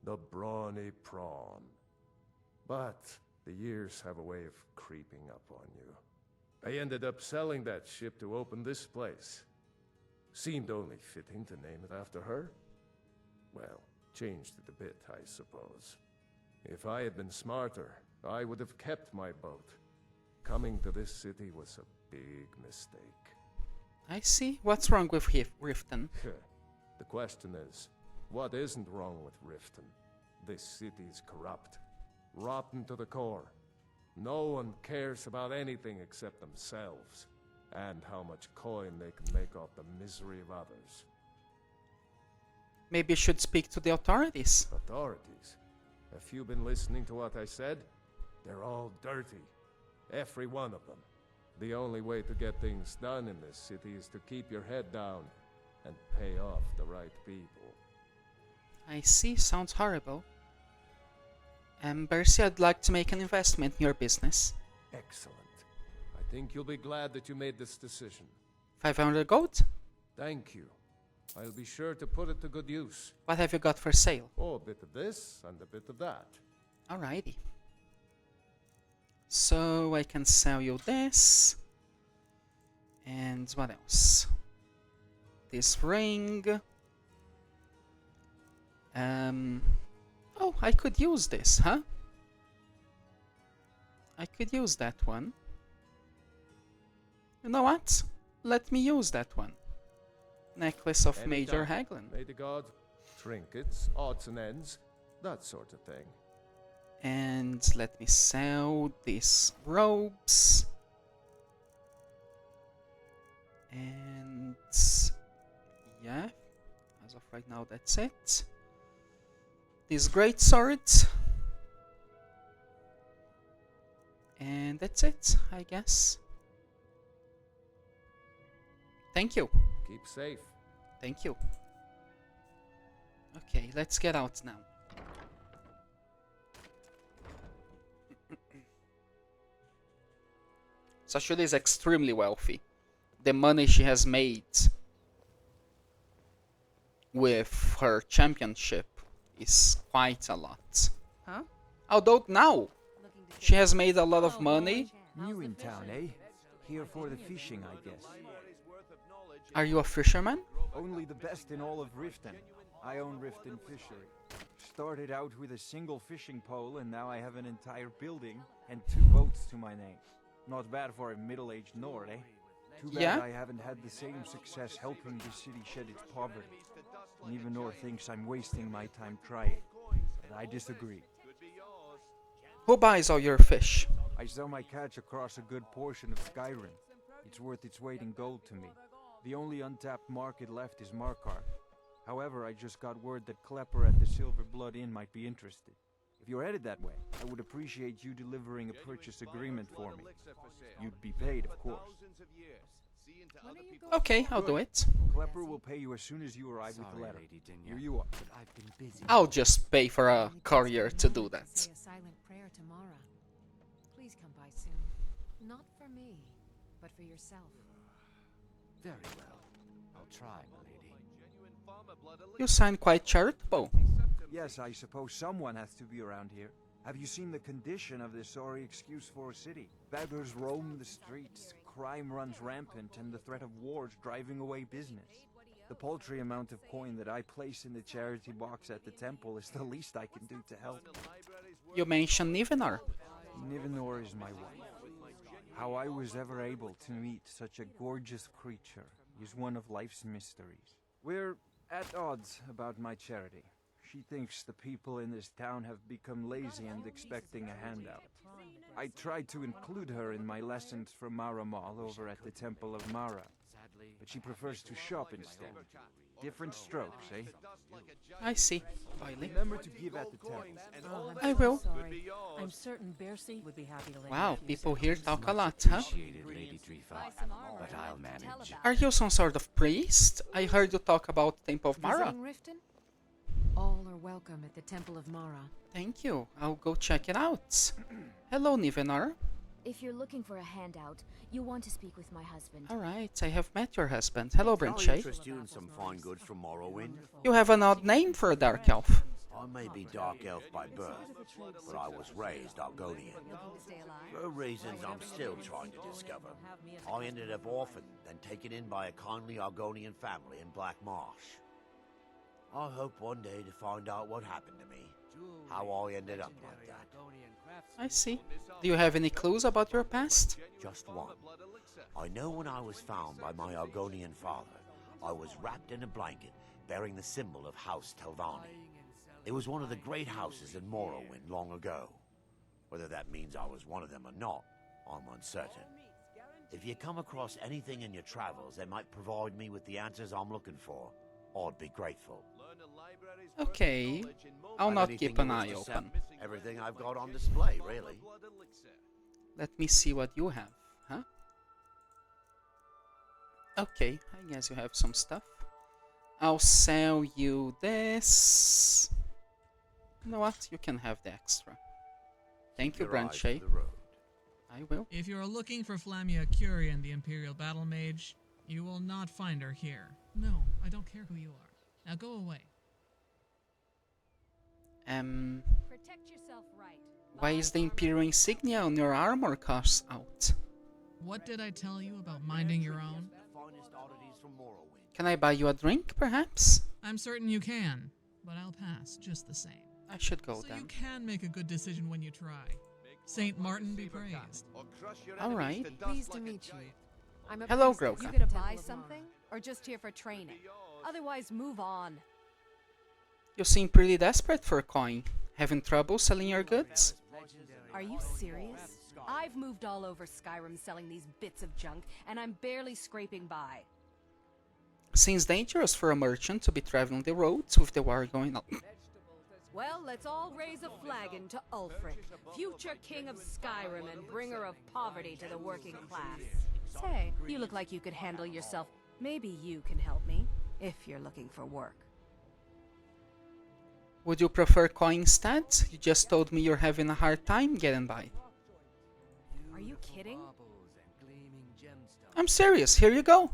the Brawny Prawn. But the years have a way of creeping up on you. I ended up selling that ship to open this place. Seemed only fitting to name it after her. Well, changed it a bit, I suppose. If I had been smarter, I would have kept my boat. Coming to this city was a big mistake. I see. What's wrong with Riften? The question is, what isn't wrong with Riften? This city's corrupt. Rotten to the core. No one cares about anything except themselves, and how much coin they can make off the misery of others. Maybe you should speak to the authorities. Authorities? Have you been listening to what I said? They're all dirty. Every one of them. The only way to get things done in this city is to keep your head down and pay off the right people. I see. Sounds horrible. Bercy, I'd like to make an investment in your business. Excellent. I think you'll be glad that you made this decision. 500 gold? Thank you. I'll be sure to put it to good use. What have you got for sale? Oh, a bit of this and a bit of that. Alrighty. So I can sell you this. And what else? This ring. Oh, I could use this, huh? I could use that one. You know what? Let me use that one. Necklace of Major Haglin. May the god, trinkets, odds and ends, that sort of thing. And let me sell these robes. And yeah, as of right now, that's it. This great sword. And that's it, I guess. Thank you. Keep safe. Thank you. Okay, let's get out now. Sashura is extremely wealthy. The money she has made with her championship is quite a lot. Huh? Although now she has made a lot of money. New in town, eh? Here for the fishing, I guess. Are you a fisherman? Only the best in all of Riften. I own Riften Fishery. Started out with a single fishing pole, and now I have an entire building and 2 boats to my name. Not bad for a middle-aged Nord, eh? Too bad I haven't had the same success helping the city shed its poverty. And even Nord thinks I'm wasting my time trying. But I disagree. Who buys all your fish? I sell my catch across a good portion of Skyrim. It's worth its weight in gold to me. The only untapped market left is Markarth. However, I just got word that Klepper at the Silver Blood Inn might be interested. If you're headed that way, I would appreciate you delivering a purchase agreement for me. You'd be paid, of course. Okay, I'll do it. Klepper will pay you as soon as you arrive with the letter. Here you are. I'll just pay for a courier to do that. Say a silent prayer to Mara. Please come by soon. Not for me, but for yourself. Very well. I'll try, my lady. You sound quite charitable. Yes, I suppose someone has to be around here. Have you seen the condition of this sorry excuse for a city? Beggars roam the streets, crime runs rampant, and the threat of wars driving away business. The paltry amount of coin that I place in the charity box at the temple is the least I can do to help. You mentioned Nivenor. Nivenor is my wife. How I was ever able to meet such a gorgeous creature is one of life's mysteries. We're at odds about my charity. She thinks the people in this town have become lazy and expecting a handout. I tried to include her in my lessons for Mara Mall over at the Temple of Mara, but she prefers to shop instead. Different strokes, eh? I see. Finally. Remember to give at the temple. I will. Sorry. I'm certain Bercy would be happy to lend Wow, a few people cents. here talk a lot, huh? Appreciated, Lady Drifa, but I'll manage. Are you some sort of priest? I heard you talk about Temple of Mara. Visiting Riften? All are welcome at the Temple of Mara. Thank you. I'll go check it out. Hello, Nivenar. If you're looking for a handout, you want to speak with my husband. Alright, I have met your husband. Hello, Can I Brinche. interest you in some fine goods from Morrowind? You have an odd name for a dark elf. I may be dark elf by birth, but I was raised Argonian. For reasons I'm still trying to discover, I ended up orphaned and taken in by a kindly Argonian family in Black Marsh. I hope one day to find out what happened to me, how I ended up like that. I see. Do you have any clues about your past? Just one. I know when I was found by my Argonian father, I was wrapped in a blanket bearing the symbol of House Telvanni. It was one of the great houses in Morrowind long ago. Whether that means I was one of them or not, I'm uncertain. If you come across anything in your travels that might provide me with the answers I'm looking for, I'd be grateful. Okay, I'll not keep an eye open. Everything I've got on display, really. Let me see what you have, huh? Okay, I guess you have some stuff. I'll sell you this. You know what? You can have the extra. Thank you, Branche. I will. If you are looking for Flamia Curian, the Imperial Battle Mage, you will not find her here. No, I don't care who you are. Now go away. Protect yourself right. Why is the Imperial insignia on your armor cast out? What did I tell you about minding your own? Can I buy you a drink, perhaps? I'm certain you can, but I'll pass just the same. I should go So then. you can make a good decision when you try. Saint Martin be praised. Alright. Pleased to meet you. I'm a Hello, priest. Groka. You gonna buy something? Or just here for training? Otherwise, move on. You seem pretty desperate for a coin. Having trouble selling your goods? Are you serious? I've moved all over Skyrim selling these bits of junk, and I'm barely scraping by. Seems dangerous for a merchant to be traveling the roads with the war going on. Well, let's all raise a flagon to Ulfric, future king of Skyrim and bringer of poverty to the working class. Say, you look like you could handle yourself. Maybe you can help me, if you're looking for work. Would you prefer coin instead? You just told me you're having a hard time getting by. Are you kidding? I'm serious, here you go.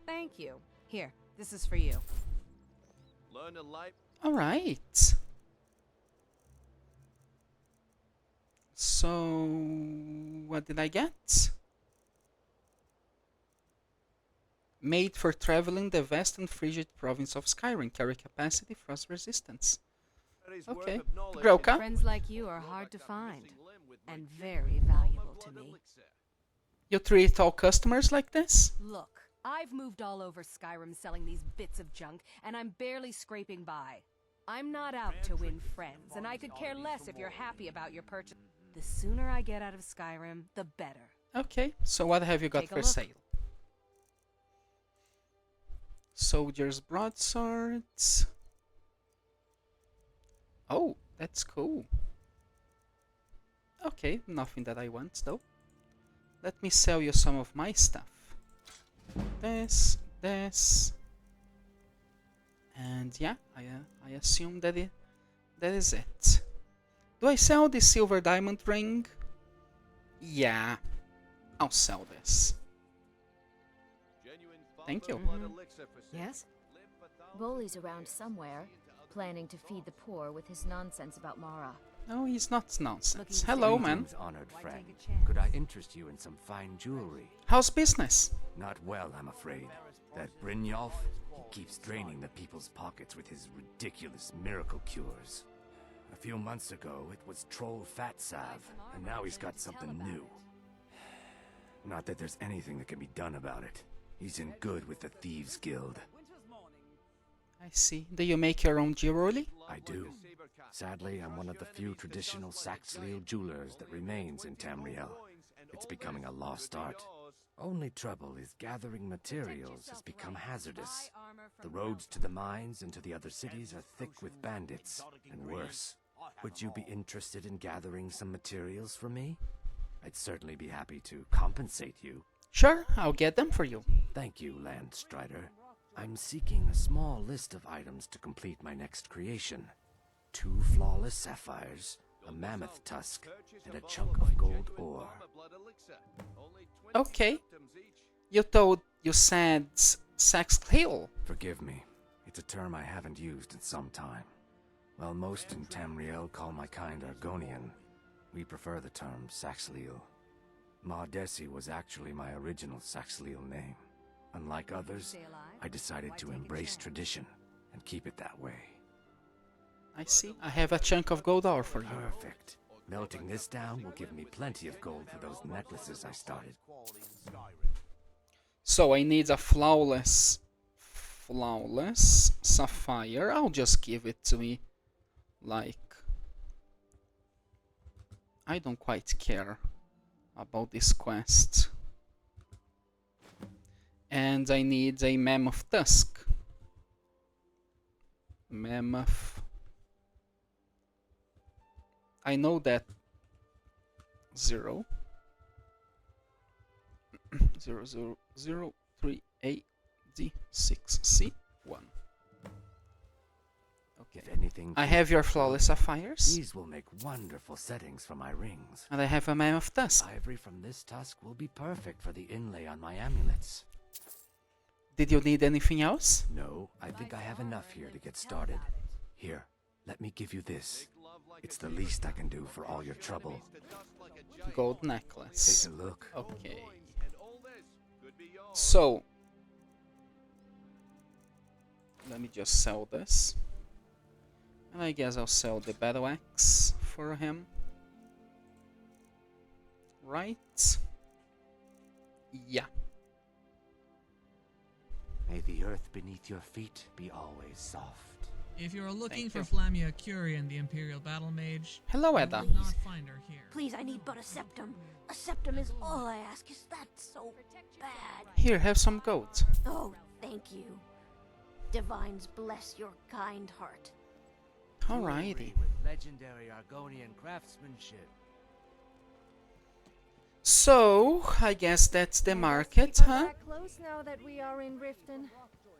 Thank you. Here, this is for you. Alright. So, what did I get? Made for traveling the vast and frigid province of Skyrim. Carry capacity, frost resistance. Okay. Groka? Friends like you are hard to find, and very valuable to me. You treat all customers like this? Look, I've moved all over Skyrim selling these bits of junk, and I'm barely scraping by. I'm not out to win friends, and I could care less if you're happy about your purchase. The sooner I get out of Skyrim, the better. Okay, so what have you got Take a for look. sale? Soldier's broadswords. Oh, that's cool. Okay, nothing that I want though. Let me sell you some of my stuff. This, and yeah, I assume that is it. Do I sell this silver diamond ring? Yeah, I'll sell this. Thank you. Yes? Bolly's around somewhere, planning to feed the poor with his nonsense about Mara. No, he's not nonsense. Hello, man. Greetings, honored friend. Could I interest you in some fine jewelry? How's business? Not well, I'm afraid. That Brynjolf, he keeps draining the people's pockets with his ridiculous miracle cures. A few months ago, it was troll fat salve, and now he's got something new. Not that there's anything that can be done about it. He's in good with the Thieves' Guild. I see. Do you make your own jewelry? I do. Sadly, I'm one of the few traditional Saxhleel jewelers that remains in Tamriel. It's becoming a lost art. Only trouble is gathering materials has become hazardous. The roads to the mines and to the other cities are thick with bandits, and worse. Would you be interested in gathering some materials for me? I'd certainly be happy to compensate you. Sure, I'll get them for you. Thank you, Landstrider. I'm seeking a small list of items to complete my next creation. 2 flawless sapphires, a mammoth tusk, and a chunk of gold ore. Okay. You said Saxhleel. Forgive me. It's a term I haven't used in some time. While most in Tamriel call my kind Argonian, we prefer the term Saxhleel. Maudesi was actually my original Saxhleel name. Unlike others, I decided to embrace tradition and keep it that way. I see. I have a chunk of gold ore for you. Perfect. Melting this down will give me plenty of gold for those necklaces I started. So I need a flawless sapphire. I'll just give it to me. Like, I don't quite care about this quest. And I need a mammoth tusk. Mammoth. I know that 0 0 0 0 3 A D 6 C 1. Okay. If anything, I have your flawless sapphires. These will make wonderful settings for my rings. And I have a mammoth tusk. Ivory from this tusk will be perfect for the inlay on my amulets. Did you need anything else? No, I think I have enough here to get started. Here, let me give you this. It's the least I can do for all your trouble. Gold necklace. Take a look. Okay. So, let me just sell this. And I guess I'll sell the battle axe for him. Right? Yeah. May the earth beneath your feet be always soft. If you're looking Thank for you. Flamia Curian, the Imperial Battle Mage, Hello, you Edda. will not find her here. Please, I need but a septum. A septum is all I ask. Is that so bad? Here, have some gold. Oh, thank you. Divines bless your kind heart. Alrighty. With legendary Argonian craftsmanship. So, I guess that's the market, Keep our huh? back close now that we are in Riften.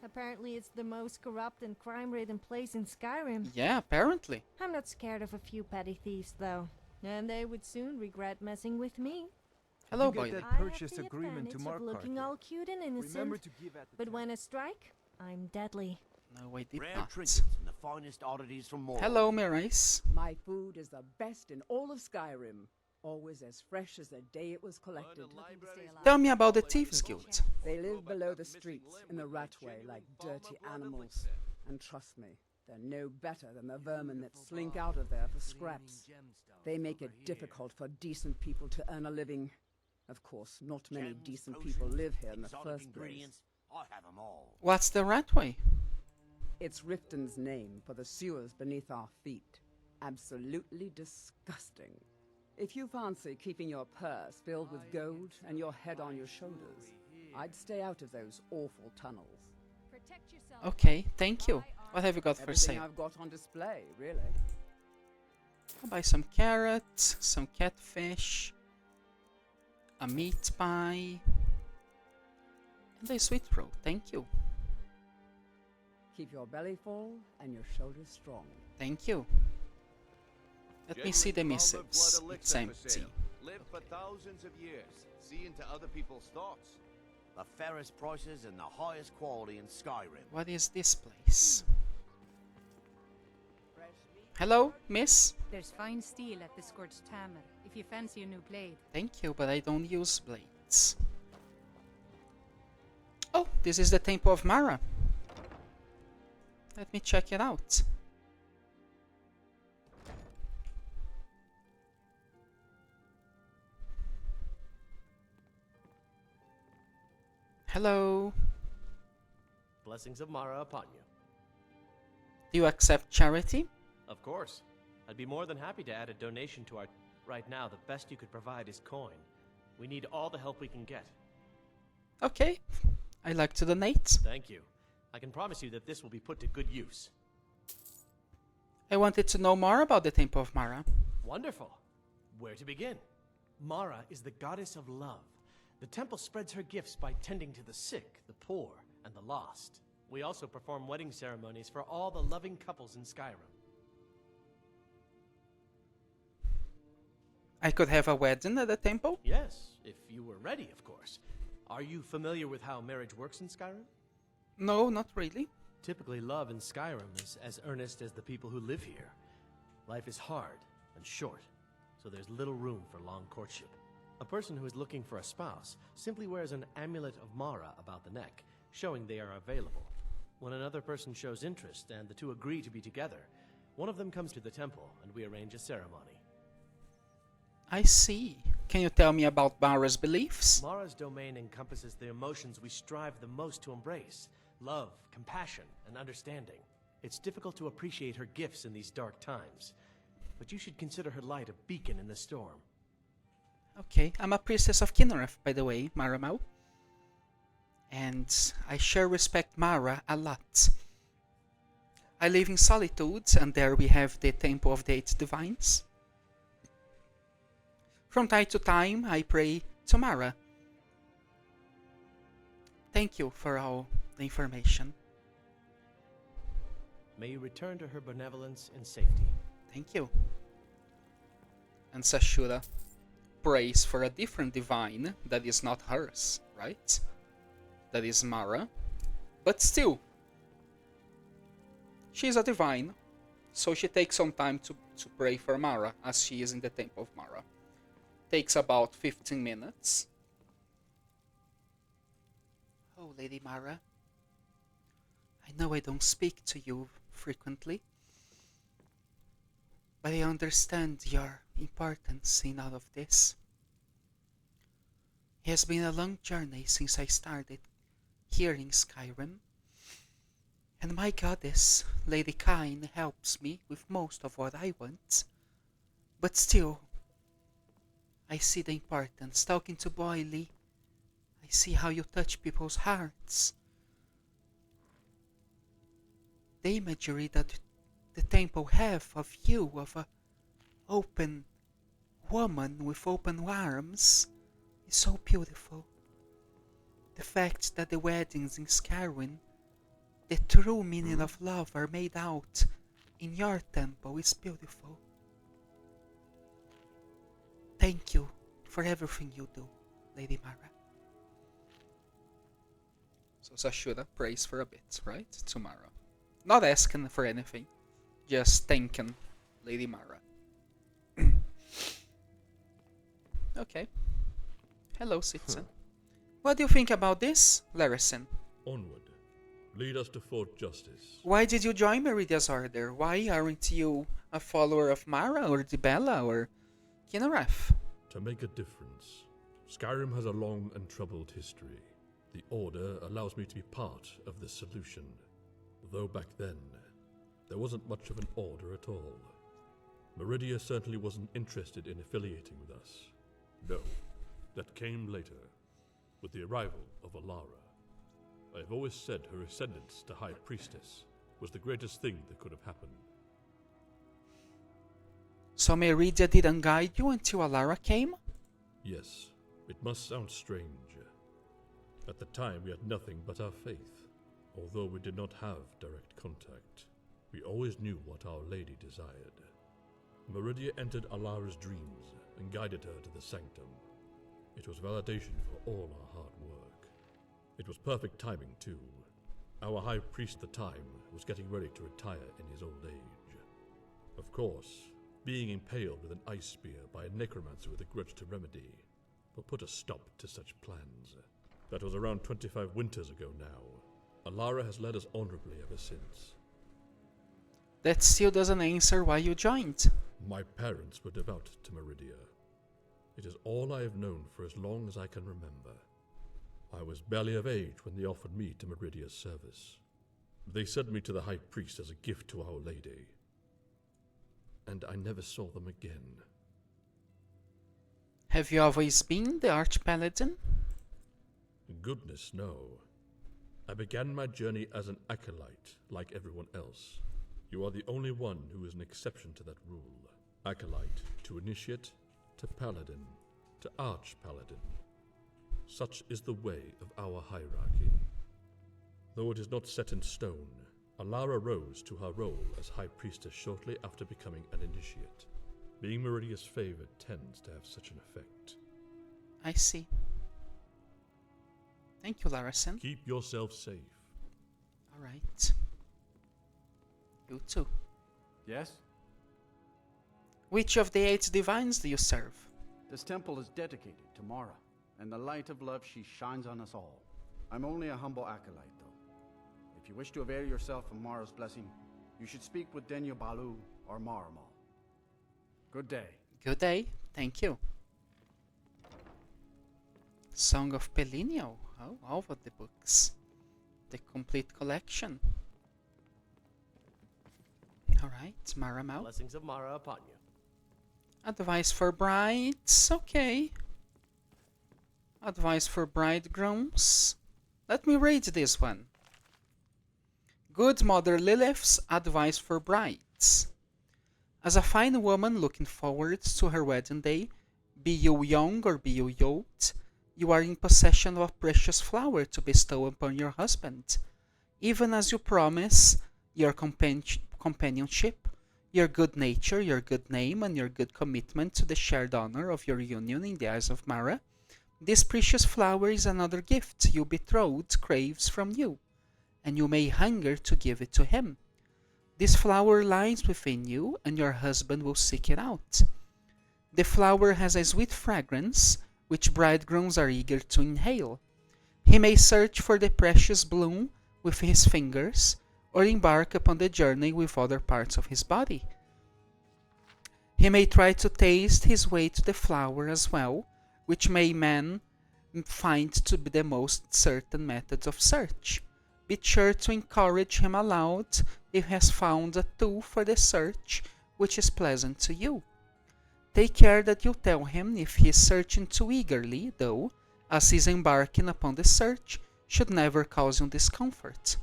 Apparently it's the most corrupt and crime-ridden place in Skyrim. Yeah, apparently. I'm not scared of a few petty thieves, though. And they would soon regret messing with me. Hello, You get boy. that I have purchase the agreement to advantage Mark of looking Carter. all cute and innocent. Remember to give at the But when I strike, I'm deadly. No, I did Rare not. trinkets and the finest oddities from Mordor. Hello, Mirais. My food is the best in all of Skyrim. Always as fresh as the day it was collected. Tell me about the Thieves Guild. They live below the streets in the ratway like dirty animals. And trust me, they're no better than the vermin that slink out of there for scraps. They make it difficult for decent people to earn a living. Of course, not many decent people live here in the first place. I have them all. What's the Ratway? It's Riften's name for the sewers beneath our feet. Absolutely disgusting. If you fancy keeping your purse filled with gold and your head on your shoulders, I'd stay out of those awful tunnels. Okay, thank you. What have you got for Everything sale? I've got on display, really. I'll buy some carrots, some catfish, a meat pie, and a sweet roll. Thank you. Keep your belly full and your shoulders strong. Thank you. Let me see the missives. It's empty. Live for thousands of years. See into other people's thoughts. The fairest prices and the highest quality in Skyrim. What is this place? Hello, miss? There's fine steel at the Scorched Hammer, if you fancy a new blade. Thank you, but I don't use blades. Oh, this is the Temple of Mara. Let me check it out. Hello. Blessings of Mara upon you. Do you accept charity? Of course. I'd be more than happy to add a donation to our... Right now, the best you could provide is coin. We need all the help we can get. Okay, I like to donate. Thank you. I can promise you that this will be put to good use. I wanted to know more about the Temple of Mara. Wonderful. Where to begin? Mara is the goddess of love. The temple spreads her gifts by tending to the sick, the poor, and the lost. We also perform wedding ceremonies for all the loving couples in Skyrim. I could have a wedding at the temple? Yes, if you were ready, of course. Are you familiar with how marriage works in Skyrim? No, not really. Typically, love in Skyrim is as earnest as the people who live here. Life is hard and short, so there's little room for long courtship. A person who is looking for a spouse simply wears an amulet of Mara about the neck, showing they are available. When another person shows interest and the two agree to be together, one of them comes to the temple and we arrange a ceremony. I see. Can you tell me about Mara's beliefs? Mara's domain encompasses the emotions we strive the most to embrace: love, compassion, and understanding. It's difficult to appreciate her gifts in these dark times, but you should consider her light a beacon in the storm. Okay, I'm a priestess of Kinnereth, by the way, Maramau. And I sure respect Mara a lot. I live in Solitude, and there we have the Temple of the Eight Divines. From time to time, I pray to Mara. Thank you for all the information. May you return to her benevolence and safety. Thank you. And Sashura prays for a different divine that is not hers, right? That is Mara. But still, she is a divine, so she takes some time to pray for Mara as she is in the Temple of Mara. Takes about 15 minutes. Oh, Lady Mara, I know I don't speak to you frequently, but I understand your importance in all of this. It has been a long journey since I started here in Skyrim, and my goddess, Lady Kine, helps me with most of what I want, but still, I see the importance. Talking to Boily, I see how you touch people's hearts. The imagery that the temple have of you, of a open woman with open arms, is so beautiful. The fact that the weddings in Skyrim, the true meaning of love, are made out in your temple is beautiful. Thank you for everything you do, Lady Mara. So Sashura prays for a bit, right? To Mara. Not asking for anything, just thanking Lady Mara. Okay. Hello, citizen. What do you think about this, Larison? Onward. Lead us to Fort Justice. Why did you join Meridia's order? Why aren't you a follower of Mara or Dibella or Kinnereth? To make a difference. Skyrim has a long and troubled history. The Order allows me to be part of the solution. Though back then, there wasn't much of an Order at all. Meridia certainly wasn't interested in affiliating with us. No, that came later, with the arrival of Alara. I have always said her ascendance to High Priestess was the greatest thing that could have happened. So Meridia didn't guide you until Alara came? Yes, it must sound strange. At the time we had nothing but our faith. Although we did not have direct contact, we always knew what Our Lady desired. Meridia entered Alara's dreams and guided her to the sanctum. It was validation for all our hard work. It was perfect timing too. Our High Priest at the time was getting ready to retire in his old age. Of course, being impaled with an ice spear by a necromancer with a grudge to remedy will put a stop to such plans. That was around 25 winters ago now. Alara has led us honorably ever since. That still doesn't answer why you joined. My parents were devout to Meridia. It is all I have known for as long as I can remember. I was barely of age when they offered me to Meridia's service. They sent me to the High Priest as a gift to Our Lady. And I never saw them again. Have you always been the Archpaladin? Goodness, no. I began my journey as an acolyte, like everyone else. You are the only one who is an exception to that rule. Acolyte to initiate, to paladin, to archpaladin. Such is the way of our hierarchy. Though it is not set in stone, Alara rose to her role as High Priestess shortly after becoming an initiate. Being Meridia's favorite tends to have such an effect. I see. Thank you, Larison. Keep yourself safe. Alright. You too. Yes? Which of the 8 divines do you serve? This temple is dedicated to Mara, and the light of love she shines on us all. I'm only a humble acolyte, though. If you wish to avail yourself of Mara's blessing, you should speak with Denya Balu or Maramal. Good day. Good day. Thank you. Song of Pelinio. Oh, all of the books. The complete collection. Alright, Mara Mal. Blessings of Mara upon you. Advice for brides. Okay. Advice for bridegrooms. Let me read this one. Good Mother Lilith's advice for brides. As a fine woman looking forward to her wedding day, be you young or be you old, you are in possession of a precious flower to bestow upon your husband, even as you promise your companionship, your good nature, your good name, and your good commitment to the shared honor of your union in the eyes of Mara. This precious flower is another gift your betrothed craves from you, and you may hunger to give it to him. This flower lies within you, and your husband will seek it out. The flower has a sweet fragrance, which bridegrooms are eager to inhale. He may search for the precious bloom with his fingers, or embark upon the journey with other parts of his body. He may try to taste his way to the flower as well, which may man find to be the most certain method of search. Be sure to encourage him aloud if he has found a tool for the search which is pleasant to you. Take care that you tell him if he is searching too eagerly, though, as he is embarking upon the search, should never cause you discomfort.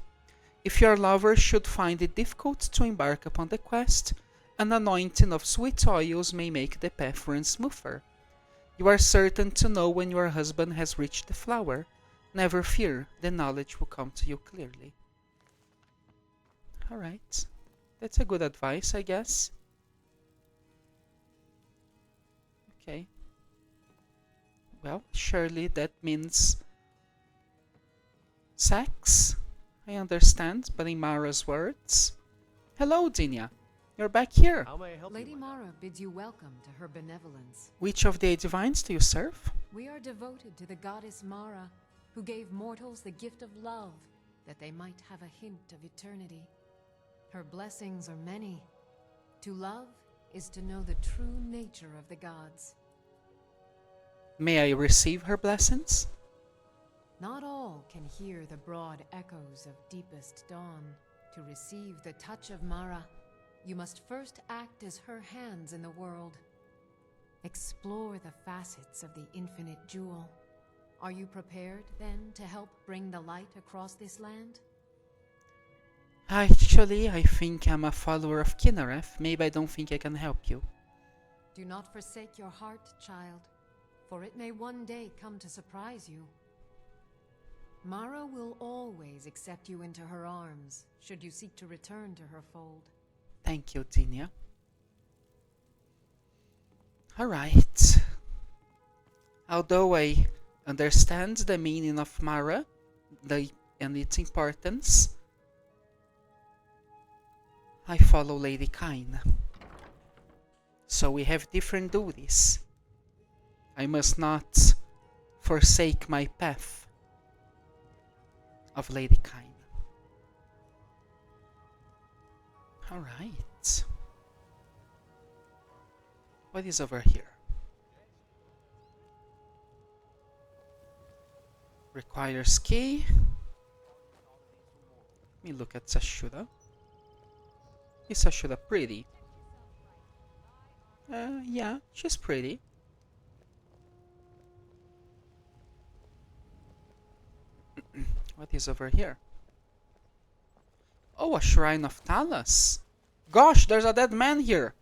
If your lover should find it difficult to embark upon the quest, an anointing of sweet oils may make the path run smoother. You are certain to know when your husband has reached the flower. Never fear, the knowledge will come to you clearly. Alright, that's a good advice, I guess. Okay. Well, surely that means sex, I understand, but in Mara's words. Hello, Dinia. You're back here. How may I help Lady you? Mara bids you welcome to her benevolence. Which of the 8 divines do you serve? We are devoted to the goddess Mara, who gave mortals the gift of love, that they might have a hint of eternity. Her blessings are many. To love is to know the true nature of the gods. May I receive her blessings? Not all can hear the broad echoes of deepest dawn. To receive the touch of Mara, you must first act as her hands in the world. Explore the facets of the infinite jewel. Are you prepared, then, to help bring the light across this land? Actually, I think I'm a follower of Kinnereth. Maybe I don't think I can help you. Do not forsake your heart, child, for it may one day come to surprise you. Mara will always accept you into her arms, should you seek to return to her fold. Thank you, Dinia. Alright. Although I understand the meaning of Mara and its importance, I follow Lady Kine. So we have different duties. I must not forsake my path of Lady Kine. Alright. What is over here? Requires key. Let me look at Sashura. Is Sashura pretty? Yeah, she's pretty. What is over here? Oh, a shrine of Talos. Gosh, there's a dead man here.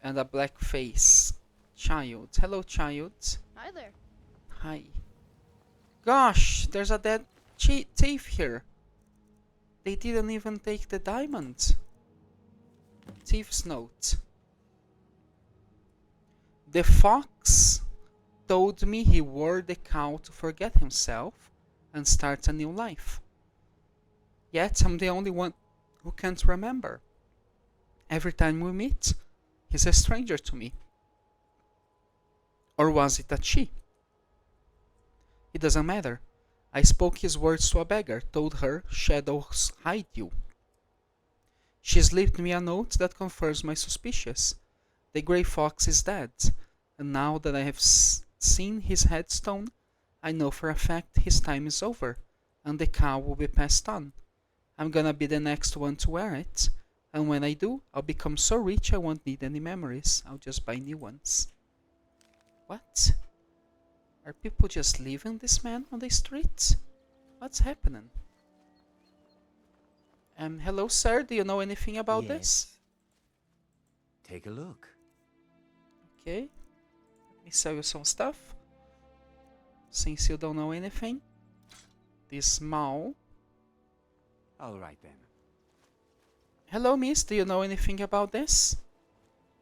And a black face. Child. Hello, child. Hi there. Hi. Gosh, there's a dead thief here. They didn't even take the diamond. Thief's note. The fox told me he wore the cow to forget himself and start a new life. Yet I'm the only one who can't remember. Every time we meet, he's a stranger to me. Or was it a she? It doesn't matter. I spoke his words to a beggar, told her shadows hide you. She slipped me a note that confirms my suspicions. The grey fox is dead, and now that I have seen his headstone, I know for a fact his time is over, and the cow will be passed on. I'm gonna be the next one to wear it, and when I do, I'll become so rich I won't need any memories. I'll just buy new ones. What? Are people just leaving this man on the street? What's happening? Hello, sir. Do you know anything about this? Take a look. Okay. Let me sell you some stuff. Since you don't know anything. This mall. All right then. Hello, miss. Do you know anything about this?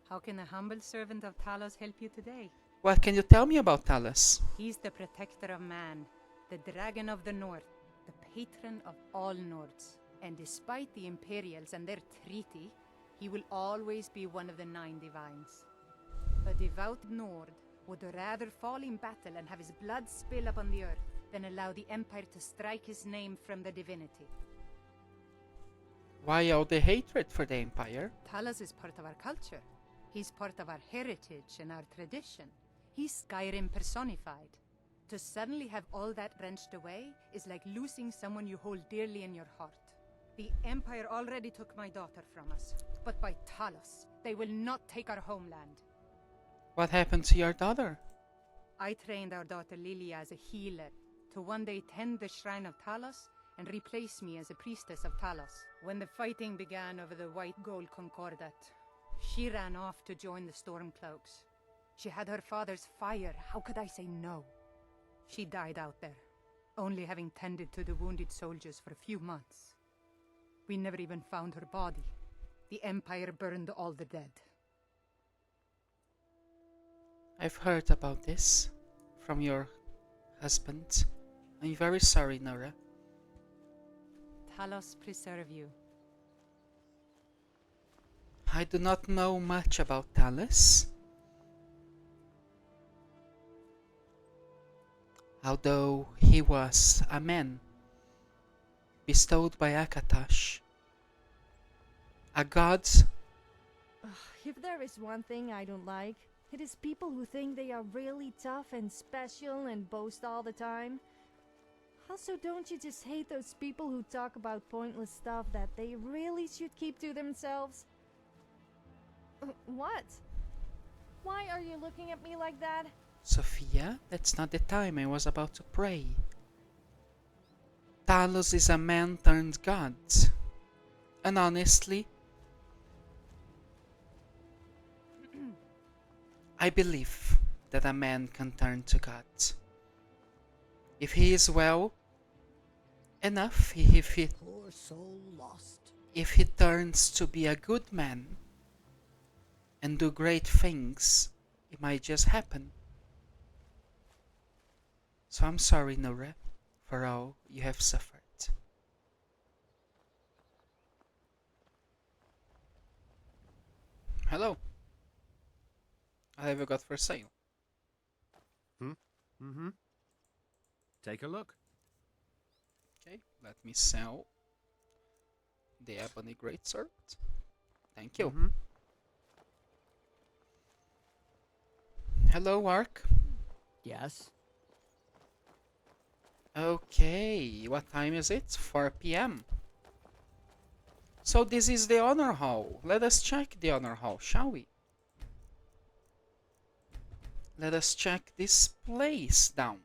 How can a humble servant of Talos help you today? What can you tell me about Talos? He's the protector of man, the dragon of the north, the patron of all Nords. And despite the Imperials and their treaty, he will always be one of the 9 divines. A devout Nord would rather fall in battle and have his blood spill upon the earth than allow the Empire to strike his name from the divinity. Why all the hatred for the Empire? Talos is part of our culture. He's part of our heritage and our tradition. He's Skyrim personified. To suddenly have all that wrenched away is like losing someone you hold dearly in your heart. The Empire already took my daughter from us, but by Talos, they will not take our homeland. What happened to your daughter? I trained our daughter Lilia as a healer to one day tend the shrine of Talos and replace me as a priestess of Talos. When the fighting began over the white gold concordat, she ran off to join the Stormcloaks. She had her father's fire. How could I say no? She died out there, only having tended to the wounded soldiers for a few months. We never even found her body. The Empire burned all the dead. I've heard about this from your husband. I'm very sorry, Nora. Talos preserve you. I do not know much about Talos. Although he was a man bestowed by Akatash, a god. If there is one thing I don't like, it is people who think they are really tough and special and boast all the time. Also, don't you just hate those people who talk about pointless stuff that they really should keep to themselves? What? Why are you looking at me like that? Sophia, that's not the time. I was about to pray. Talos is a man turned god. And honestly, I believe that a man can turn to God. If he is well enough, Poor soul lost. if he turns to be a good man and do great things, it might just happen. So I'm sorry, Nora, for all you have suffered. Hello. What have you got for sale? Mm-hmm. Take a look. Okay, let me sell the ebony greatsword. Thank you. Hello, Ark. Yes. Okay, what time is it? 4 p.m. So this is the honor hall. Let us check the honor hall, shall we? Let us check this place down.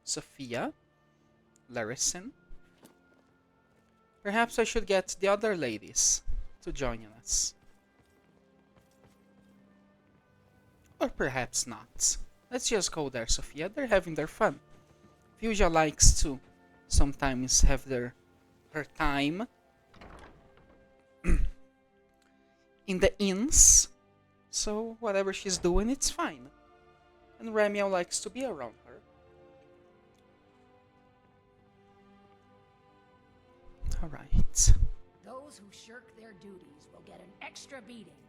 Sophia, Larison. Perhaps I should get the other ladies to join us. Or perhaps not. Let's just go there, Sophia. They're having their fun. Fuchsia likes to sometimes have her time in the inns. So whatever she's doing, it's fine. And Ramiel likes to be around her. Alright. Those who shirk their duties will get an extra beating.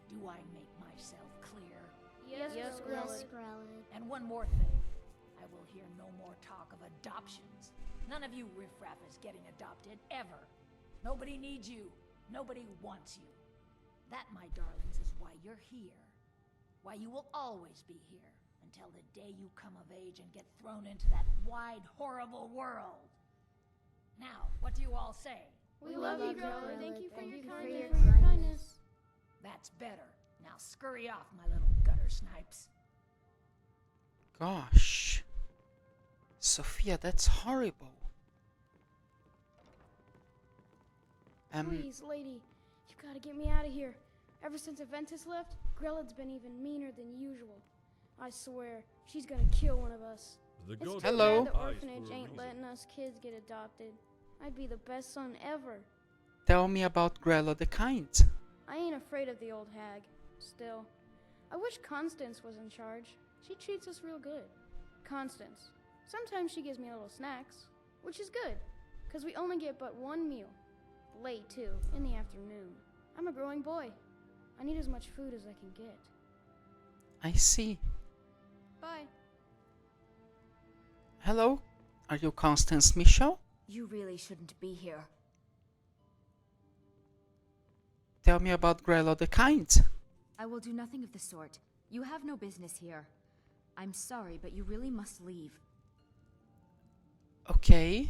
Do I make myself clear? Yes, Grelod. And one more thing. I will hear no more talk of adoptions. None of you riffraff is getting adopted, ever. Nobody needs you. Nobody wants you. That, my darlings, is why you're here. Why you will always be here. Until the day you come of age and get thrown into that wide, horrible world. Now, what do you all say? We love you, Grelod. Thank you for your kindness. That's better. Now scurry off, my little gutter snipes. Gosh. Sophia, that's horrible. Please, lady, you gotta get me out of here. Ever since Aventus left, Grelod's been even meaner than usual. I swear, she's gonna kill one of us. It's too bad the orphanage ain't letting us kids get adopted. I'd be the best son ever. Tell me about Grella the Kind. I ain't afraid of the old hag. Still, I wish Constance was in charge. She treats us real good. Constance. Sometimes she gives me little snacks, which is good, because we only get but one meal. Late, too, in the afternoon. I'm a growing boy. I need as much food as I can get. I see. Bye. Hello? Are you Constance Michel? You really shouldn't be here. Tell me about Grella the Kind. I will do nothing of the sort. You have no business here. I'm sorry, but you really must leave. Okay.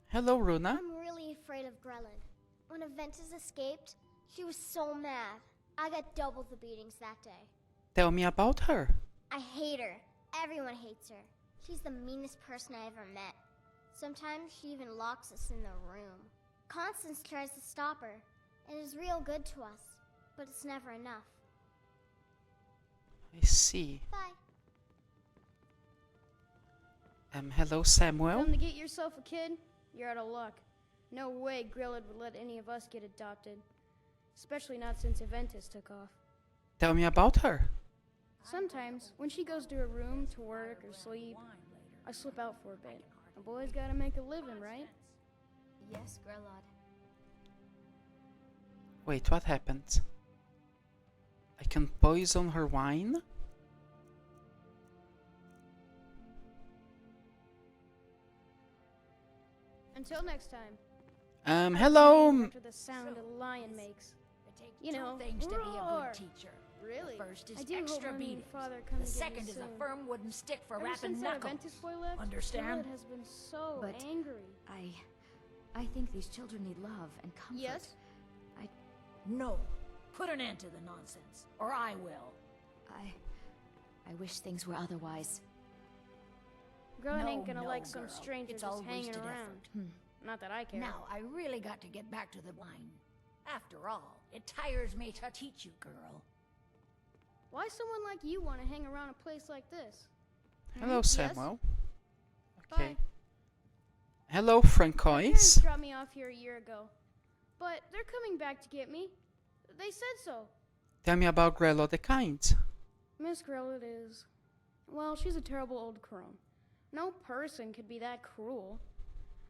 Hello, Runa. I'm really afraid of Grelod. When Aventus escaped, she was so mad. I got double the beatings that day. Tell me about her. I hate her. Everyone hates her. She's the meanest person I ever met. Sometimes she even locks us in the room. Constance tries to stop her, and is real good to us, but it's never enough. I see. Bye. Hello, Samuel. Come to get yourself a kid? You're out of luck. No way Grelod would let any of us get adopted. Especially not since Aventus took off. Tell me about her. Sometimes, when she goes to her room to work or sleep, I slip out for a bit. A boy's gotta make a living, right? Yes, Grelod. Wait, what happened? I can poison her wine? Until next time. Hello. After the sound a lion makes. You know, things to be a good teacher. Really? The first is I do extra hope beatings. Father The comes second is a firm wooden stick for Ever rapping since that knuckles. Aventus boy left, Understand? Grelod has been so But angry. I think these children need love and comfort. Yes? No. Put an end to the nonsense, or I will. I wish things were otherwise. Grelod ain't gonna no, like some girl. stranger It's just all hanging wasted around. effort. Not that I care. Now, I really got to get back to the wine. After all, it tires me to teach you, girl. Why someone like you want to hang around a place like this? Hello, Yes? Samuel. Okay. Bye. Hello, My Francois. parents dropped me off here a year ago, but they're coming back to get me. They said so. Tell me about Grella the Kind. Miss Grelod is... Well, she's a terrible old crone. No person could be that cruel.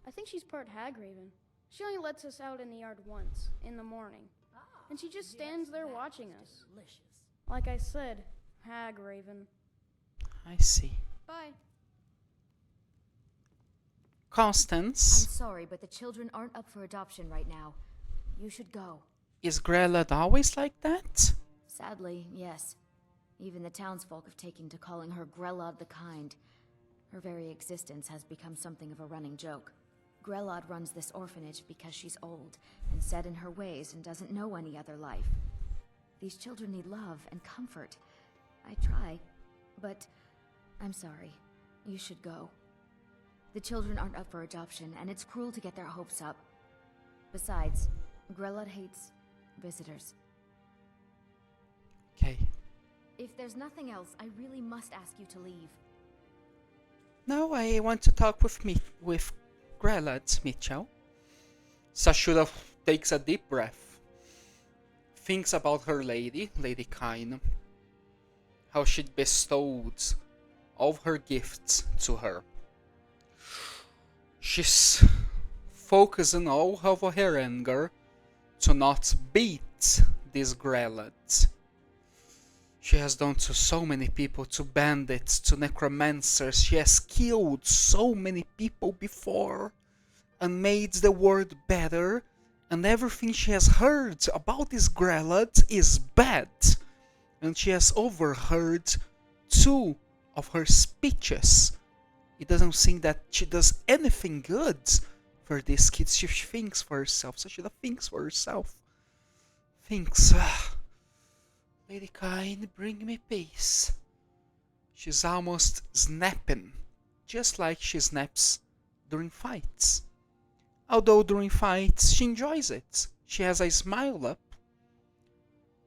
I think she's part Hagraven. She only lets us out in the yard once, in the morning. And she just stands there watching us. Delicious. Like I said, Hagraven. I see. Bye. Constance. I'm sorry, but the children aren't up for adoption right now. You should go. Is Grella always like that? Sadly, yes. Even the townsfolk have taken to calling her Grella the Kind. Her very existence has become something of a running joke. Grelod runs this orphanage because she's old and set in her ways and doesn't know any other life. These children need love and comfort. I try, but I'm sorry. You should go. The children aren't up for adoption, and it's cruel to get their hopes up. Besides, Grelod hates visitors. Okay. If there's nothing else, I really must ask you to leave. No, I want to talk with Grelod, Mitchell. Sashura takes a deep breath. Thinks about her lady, Lady Kain. How she'd bestowed all of her gifts to her. She's focusing all of her anger to not beat this Grelod. She has done to so many people, to bandits, to necromancers. She has killed so many people before and made the world better, and everything she has heard about this Grelod is bad. And she has overheard 2 of her speeches. It doesn't seem that she does anything good for these kids. She thinks for herself, so she thinks for herself. Thinks, Lady Kain, bring me peace. She's almost snapping, just like she snaps during fights. Although during fights she enjoys it. She has a smile up.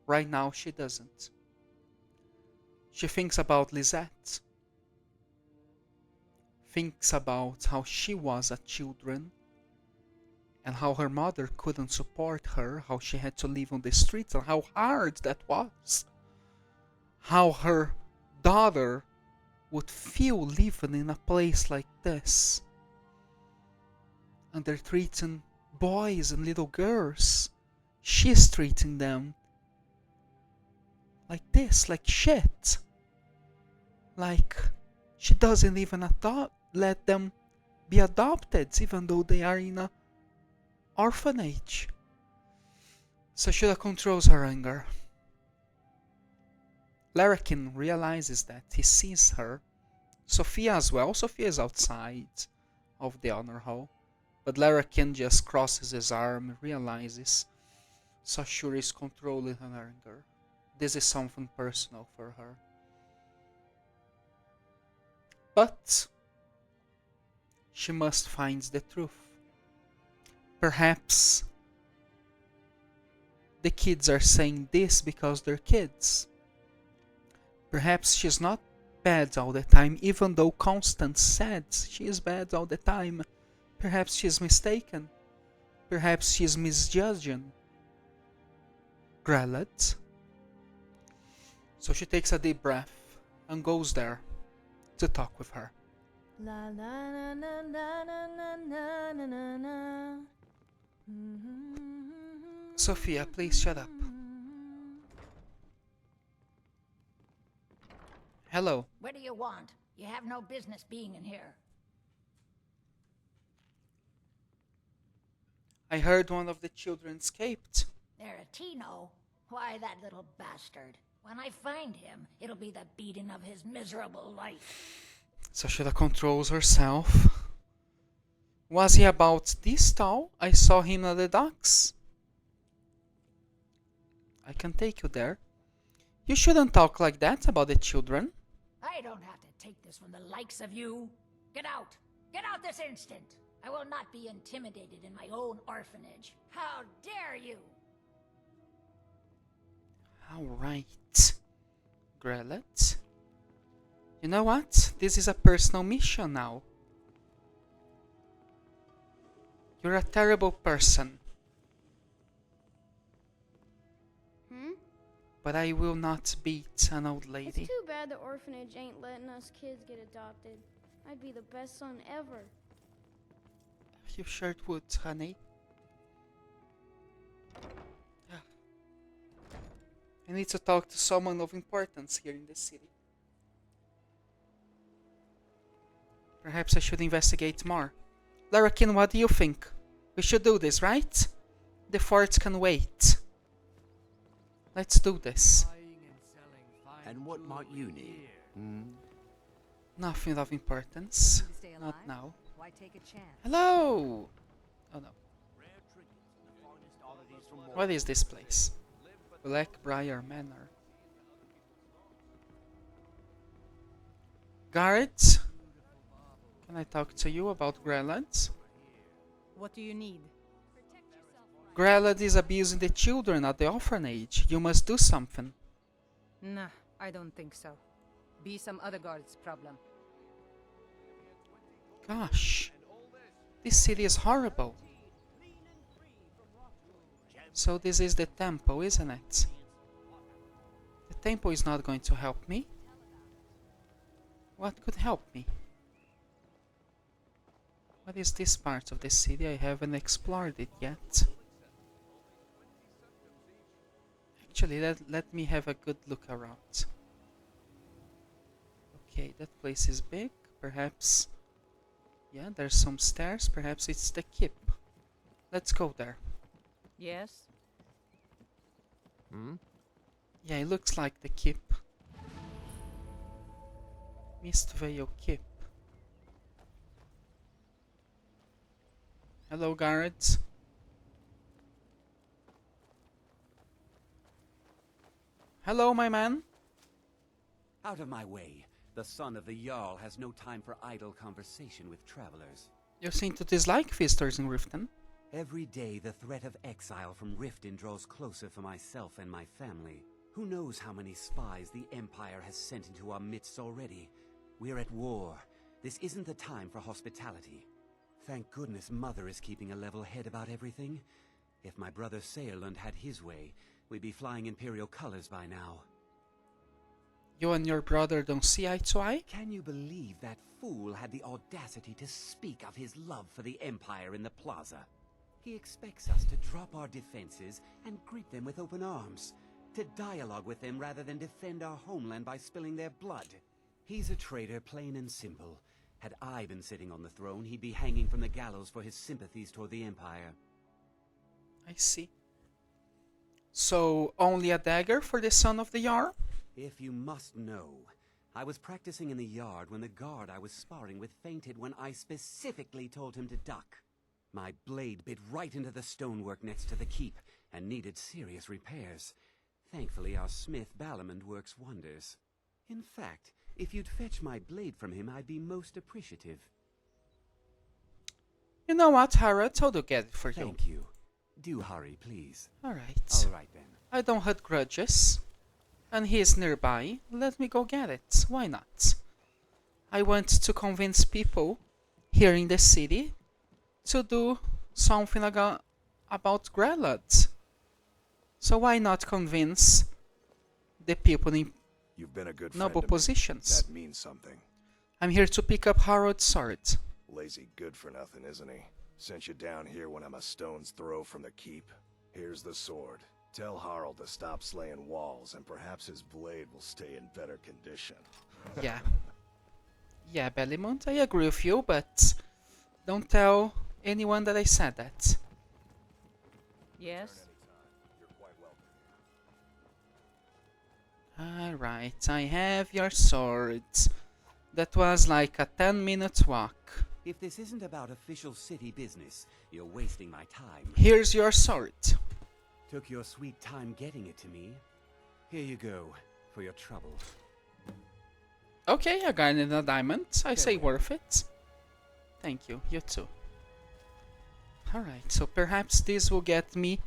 Right now she doesn't. She thinks about Lisette. Thinks about how she was a children and how her mother couldn't support her, how she had to live on the streets and how hard that was. How her daughter would feel living in a place like this. And they're treating boys and little girls. She's treating them like this, like shit. Like she doesn't even let them be adopted, even though they are in a orphanage. Sashura controls her anger. Larrakin realizes that. He sees her. Sophia as well. Sophia is outside of the honor hall. But Larrakin just crosses his arm, realizes Sashura is controlling her anger. This is something personal for her. But she must find the truth. Perhaps the kids are saying this because they're kids. Perhaps she's not bad all the time, even though Constance said she is bad all the time. Perhaps she's mistaken. Perhaps she's misjudging Grelod. So she takes a deep breath and goes there to talk with her. La la na na na na na na na na. Sophia, please shut up. Hello. What do you want? You have no business being in here. I heard one of the children escaped. Tino? Why, that little bastard. When I find him, it'll be the beating of his miserable life. Sashura controls herself. Was he about this tall? I saw him at the docks. I can take you there. You shouldn't talk like that about the children. I don't have to take this from the likes of you. Get out! Get out this instant! I will not be intimidated in my own orphanage. How dare you! Alright. Grelod. You know what? This is a personal mission now. You're a terrible person. But I will not beat an old lady. It's too bad the orphanage ain't letting us kids get adopted. I'd be the best son ever. You sure it would, honey. I need to talk to someone of importance here in the city. Perhaps I should investigate more. Larrakin, what do you think? We should do this, right? The fort can wait. Let's do this. And what might you need? Nothing of importance. Not now. Why take a chance? Hello! Oh no. What is this place? Blackbriar Manor. Guards? Can I talk to you about Grelad? What do you need? Grelad is abusing the children at the orphanage. You must do something. Nah, I don't think so. Be some other guard's problem. Gosh. This city is horrible. So this is the temple, isn't it? The temple is not going to help me. What could help me? What is this part of the city? I haven't explored it yet. Actually, let me have a good look around. Okay, that place is big. Perhaps... yeah, there's some stairs. Perhaps it's the keep. Let's go there. Yes? Hmm? Yeah, it looks like the keep. Mistvale Keep. Hello, guards. Hello, my man. Out of my way. The son of the Jarl has no time for idle conversation with travelers. You seem to dislike visitors in Riften. Every day the threat of exile from Riften draws closer for myself and my family. Who knows how many spies the Empire has sent into our midst already? We're at war. This isn't the time for hospitality. Thank goodness Mother is keeping a level head about everything. If my brother Saerlund had his way, we'd be flying Imperial colors by now. You and your brother don't see eye to eye? Can you believe that fool had the audacity to speak of his love for the Empire in the plaza? He expects us to drop our defenses and greet them with open arms, to dialogue with them rather than defend our homeland by spilling their blood. He's a traitor, plain and simple. Had I been sitting on the throne, he'd be hanging from the gallows for his sympathies toward the Empire. I see. So, only a dagger for the son of the Jarl? If you must know, I was practicing in the yard when the guard I was sparring with fainted when I specifically told him to duck. My blade bit right into the stonework next to the keep and needed serious repairs. Thankfully, our smith Balamond works wonders. In fact, if you'd fetch my blade from him, I'd be most appreciative. You know what, Harrod? I'll do get it for you. Thank you. Do hurry, please. Alright. All right, then. I don't hold grudges. And he is nearby. Let me go get it. Why not? I want to convince people here in the city to do something about Grelad. So why not convince the people in You've been a good friend noble to me. positions? That means something. I'm here to pick up Harrod's sword. Lazy good for nothing, isn't he? Sent you down here when I'm a stone's throw from the keep. Here's the sword. Tell Harald to stop slaying walls, and perhaps his blade will stay in better condition. Yeah. Yeah, Bellimont, I agree with you, but don't tell anyone that I said that. Yes? Alright, I have your sword. That was like a 10-minute walk. If this isn't about official city business, you're wasting my time. Here's your sword. Took your sweet time getting it to me. Here you go, for your trouble. Okay, a garnet and a diamond. I say worth it. Thank you, you too. Alright, so perhaps this will get me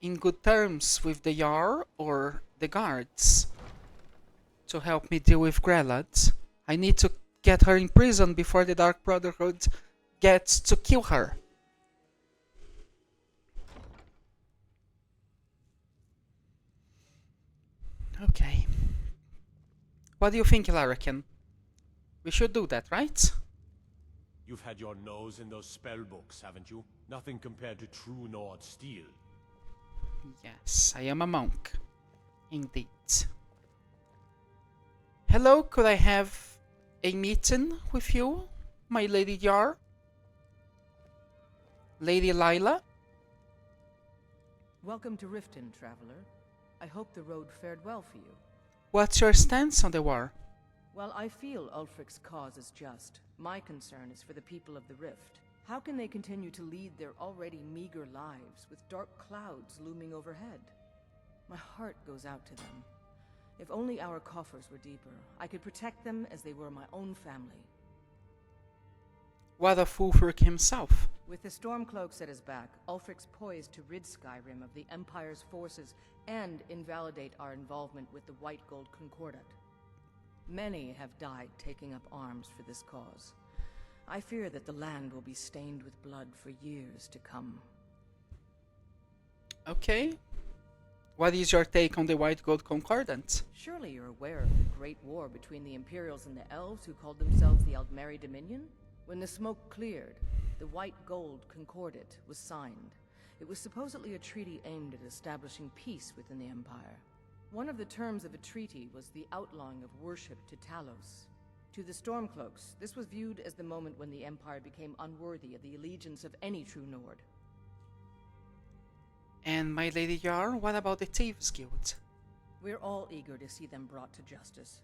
in good terms with the Jarl or the guards to help me deal with Grelad. I need to get her in prison before the Dark Brotherhood gets to kill her. Okay. What do you think, Larrikin? We should do that, right? You've had your nose in those spell books, haven't you? Nothing compared to true Nord steel. Yes, I am a monk. Indeed. Hello, could I have a meeting with you, my Lady Jarl? Lady Lila? Welcome to Riften, traveler. I hope the road fared well for you. What's your stance on the war? While I feel Ulfric's cause is just, My concern is for the people of the Rift. How can they continue to lead their already meager lives with dark clouds looming overhead? My heart goes out to them. If only our coffers were deeper, I could protect them as they were my own family. What of Ulfric himself? With the Stormcloaks at his back, Ulfric's poised to rid Skyrim of the Empire's forces and invalidate our involvement with the White Gold Concordat. Many have died taking up arms for this cause. I fear that the land will be stained with blood for years to come. Okay. What is your take on the White Gold Concordant? Surely you're aware of the Great War between the Imperials and the Elves who called themselves the Aldmeri Dominion? When the smoke cleared, the White Gold Concordat was signed. It was supposedly a treaty aimed at establishing peace within the Empire. One of the terms of a treaty was the outlawing of worship to Talos. To the Stormcloaks, this was viewed as the moment when the Empire became unworthy of the allegiance of any true Nord. And my Lady Jarl, what about the Thieves Guild? We're all eager to see them brought to justice.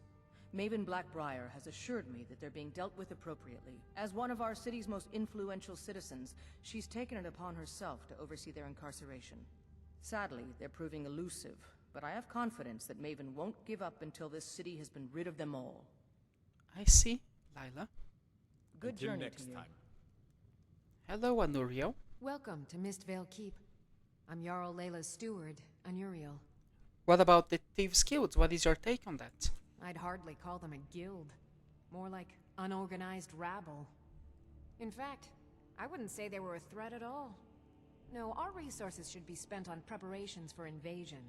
Maven Blackbriar has assured me that they're being dealt with appropriately. As one of our city's most influential citizens, she's taken it upon herself to oversee their incarceration. Sadly, they're proving elusive, but I have confidence that Maven won't give up until this city has been rid of them all. I see, Lila. Good Until journey next to you. time. Hello, Anuriel. Welcome to Mistvale Keep. I'm Jarl Layla's steward, Anuriel. What about the Thieves Guild? What is your take on that? I'd hardly call them a guild. More like unorganized rabble. In fact, I wouldn't say they were a threat at all. No, our resources should be spent on preparations for invasion.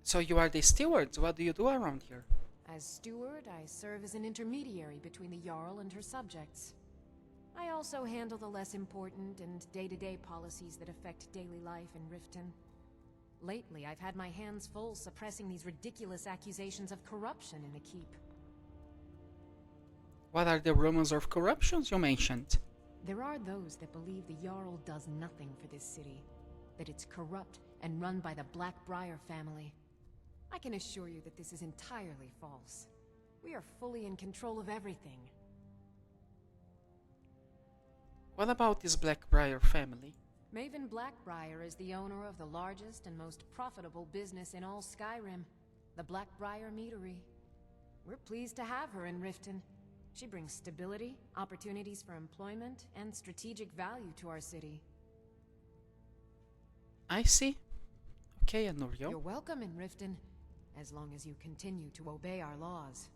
So you are the steward. What do you do around here? As steward, I serve as an intermediary between the Jarl and her subjects. I also handle the less important and day-to-day policies that affect daily life in Riften. Lately, I've had my hands full suppressing these ridiculous accusations of corruption in the keep. What are the rumors of corruptions you mentioned? There are those that believe the Jarl does nothing for this city, that it's corrupt and run by the Blackbriar family. I can assure you that this is entirely false. We are fully in control of everything. What about this Blackbriar family? Maven Blackbriar is the owner of the largest and most profitable business in all Skyrim, the Blackbriar Meadery. We're pleased to have her in Riften. She brings stability, opportunities for employment, and strategic value to our city. I see. Okay, Anuriel. You're welcome in Riften, as long as you continue to obey our laws.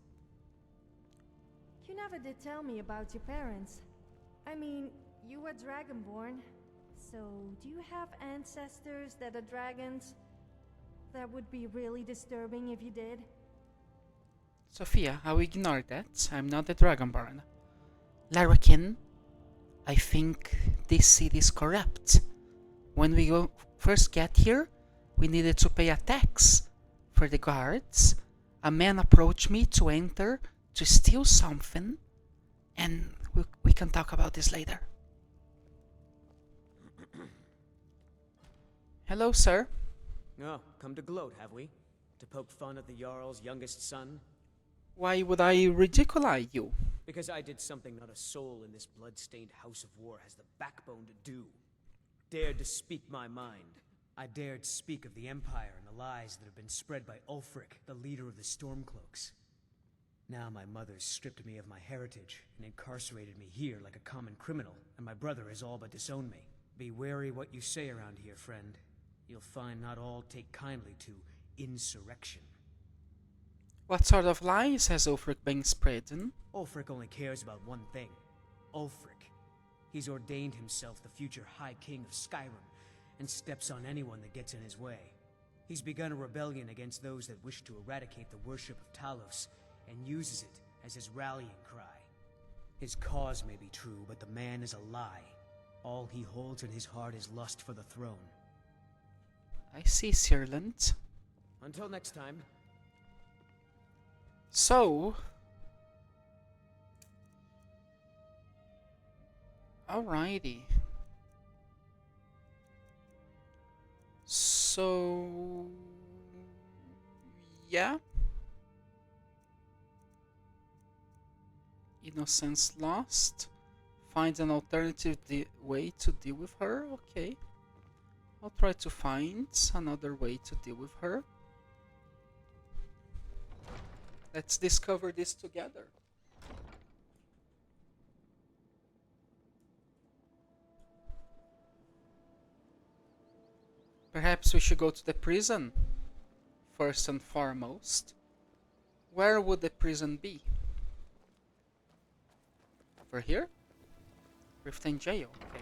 You never did tell me about your parents. I mean, you were Dragonborn. So, do you have ancestors that are dragons? That would be really disturbing if you did. Sophia, I'll ignore that. I'm not a Dragonborn. Larrikin, I think this city is corrupt. When we first get here, we needed to pay a tax for the guards. A man approached me to enter to steal something, and we can talk about this later. Hello, sir. Oh, come to gloat, have we? To poke fun at the Jarl's youngest son? Why would I ridiculize you? Because I did something not a soul in this blood-stained house of war has the backbone to do. Dared to speak my mind. I dared speak of the Empire and the lies that have been spread by Ulfric, the leader of the Stormcloaks. Now my mother's stripped me of my heritage and incarcerated me here like a common criminal, and my brother has all but disowned me. Be wary what you say around here, friend. You'll find not all take kindly to insurrection. What sort of lies has Ulfric been spreading? Ulfric only cares about one thing. Ulfric. He's ordained himself the future High King of Skyrim, and steps on anyone that gets in his way. He's begun a rebellion against those that wish to eradicate the worship of Talos, and uses it as his rallying cry. His cause may be true, but the man is a lie. All he holds in his heart is lust for the throne. I see, Sirland. Until next time. So... Alrighty. So... Yeah? Innocence lost. Find an alternative way to deal with her. Okay. I'll try to find another way to deal with her. Let's discover this together. Perhaps we should go to the prison, first and foremost. Where would the prison be? Over here? Riften Jail, okay.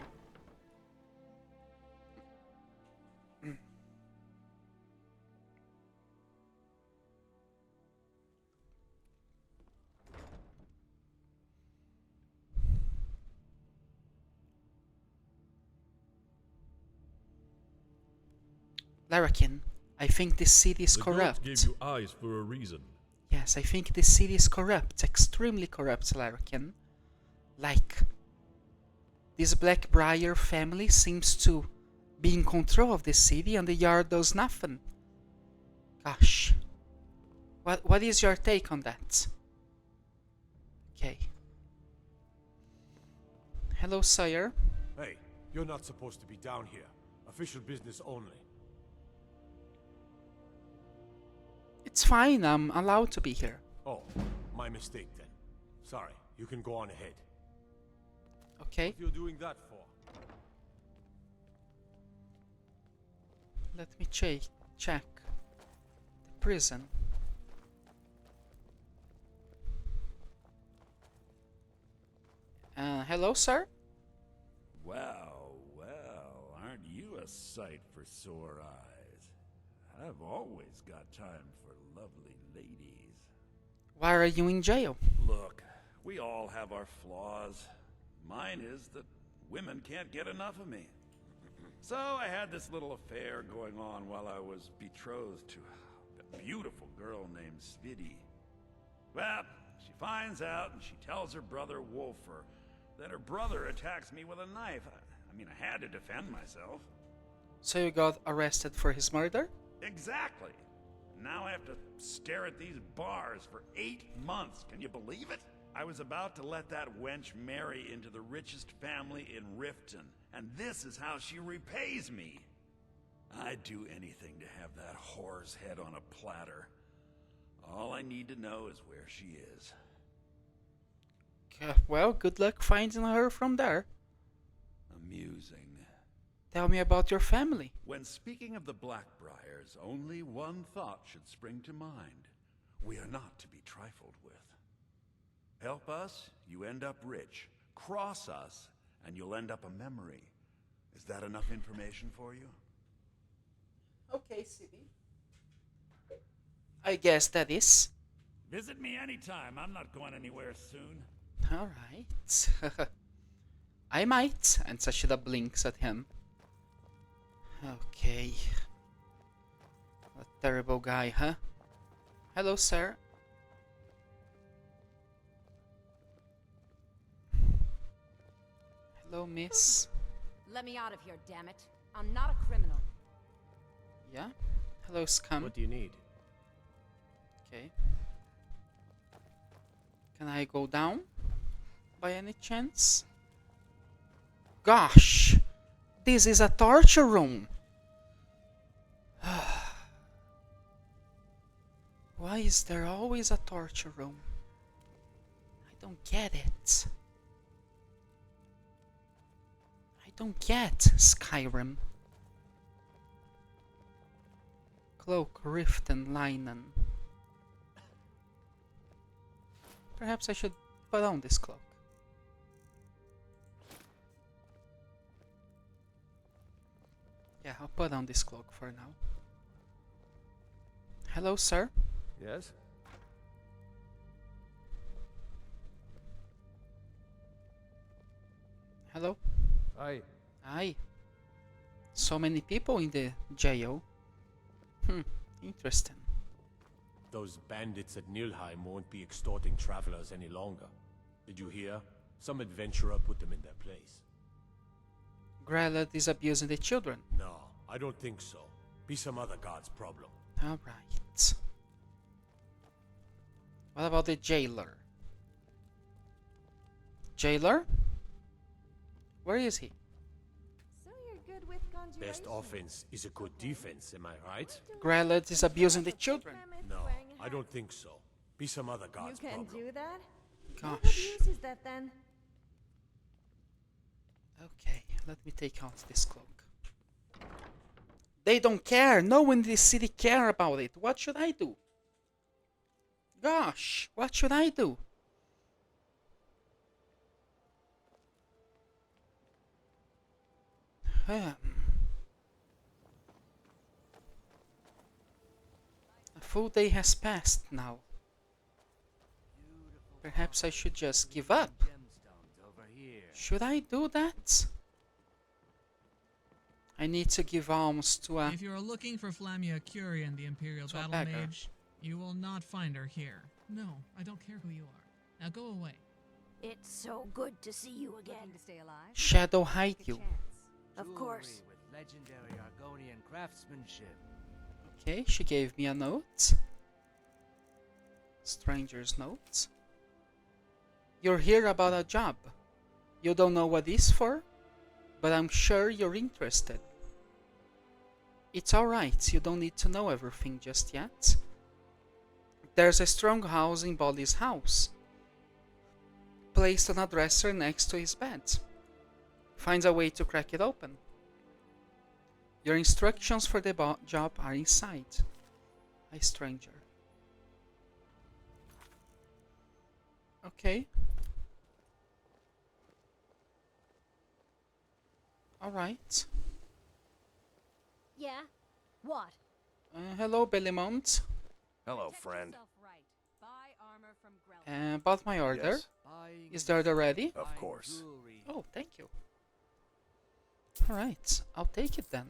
Larrakin, I think this city is corrupt. The gods gave you eyes for a reason. Yes, I think this city is corrupt, extremely corrupt, Larrakin. Like, this Blackbriar family seems to be in control of the city and the Yard does nothing. Gosh. What is your take on that? Okay. Hello, sire. Hey, you're not supposed to be down here. Official business only. It's fine, I'm allowed to be here. Oh, my mistake then. Sorry, you can go on ahead. Okay. What are you doing that for? Let me check the prison. Hello, sir? Well, aren't you a sight for sore eyes? I've always got time for lovely ladies. Why are you in jail? Look, we all have our flaws. Mine is that women can't get enough of me. So I had this little affair going on while I was betrothed to a beautiful girl named Svidi. Well, she finds out and she tells her brother Wolfer that her brother attacks me with a knife. I mean, I had to defend myself. So you got arrested for his murder? Exactly. Now I have to stare at these bars for 8 months. Can you believe it? I was about to let that wench marry into the richest family in Riften, and this is how she repays me. I'd do anything to have that whore's head on a platter. All I need to know is where she is. Well, good luck finding her from there. Amusing. Tell me about your family. When speaking of the Blackbriars, only one thought should spring to mind. We are not to be trifled with. Help us, you end up rich. Cross us, and you'll end up a memory. Is that enough information for you? Okay, Sidi. I guess that is. Visit me anytime. I'm not going anywhere soon. Alright. I might. And Sashida blinks at him. Okay. A terrible guy, huh? Hello, sir. Hello, miss. Let me out of here, damn it. I'm not a criminal. Yeah? Hello, scum. What do you need? Okay. Can I go down? By any chance? Gosh! This is a torture room! Why is there always a torture room? I don't get it. I don't get Skyrim. Cloak, rift, and linen. Perhaps I should put on this cloak. Yeah, I'll put on this cloak for now. Hello, sir. Yes? Hello? Aye. Aye. So many people in the jail. Interesting. Those bandits at Nilheim won't be extorting travelers any longer. Did you hear? Some adventurer put them in their place. Grelad is abusing the children. No, I don't think so. Be some other god's problem. Alright. What about the jailer? Jailer? Where is he? So you're good with conjuration. Best offense is a good defense, am I right? Grelad is abusing the children. No, I don't think so. Be some other god's You can problem. do that? Gosh. What use is that then? Okay, let me take out this cloak. They don't care. No one in this city care about it. What should I do? Gosh, what should I do? A full day has passed now. Perhaps I should just give up. Should I do that? I need to give alms to a... If you are looking for Flamia Curie, the Imperial To a Battle beggar. Mage, you will not find her here. No, I don't care who you are. Now go away. It's so good to see you again. To stay alive? Shadow hide you. Of course. With legendary Argonian craftsmanship. Okay, she gave me a note. Stranger's note. You're here about a job. You don't know what it's for, but I'm sure you're interested. It's alright, you don't need to know everything just yet. There's a strong house in Bolly's house, placed on a dresser next to his bed. Find a way to crack it open. Your instructions for the job are inside. A stranger. Okay. Alright. Yeah? What? Hello, Bellimont. Hello, friend. About my order. Yes. Is the order ready? Of course. Oh, thank you. Alright, I'll take it then.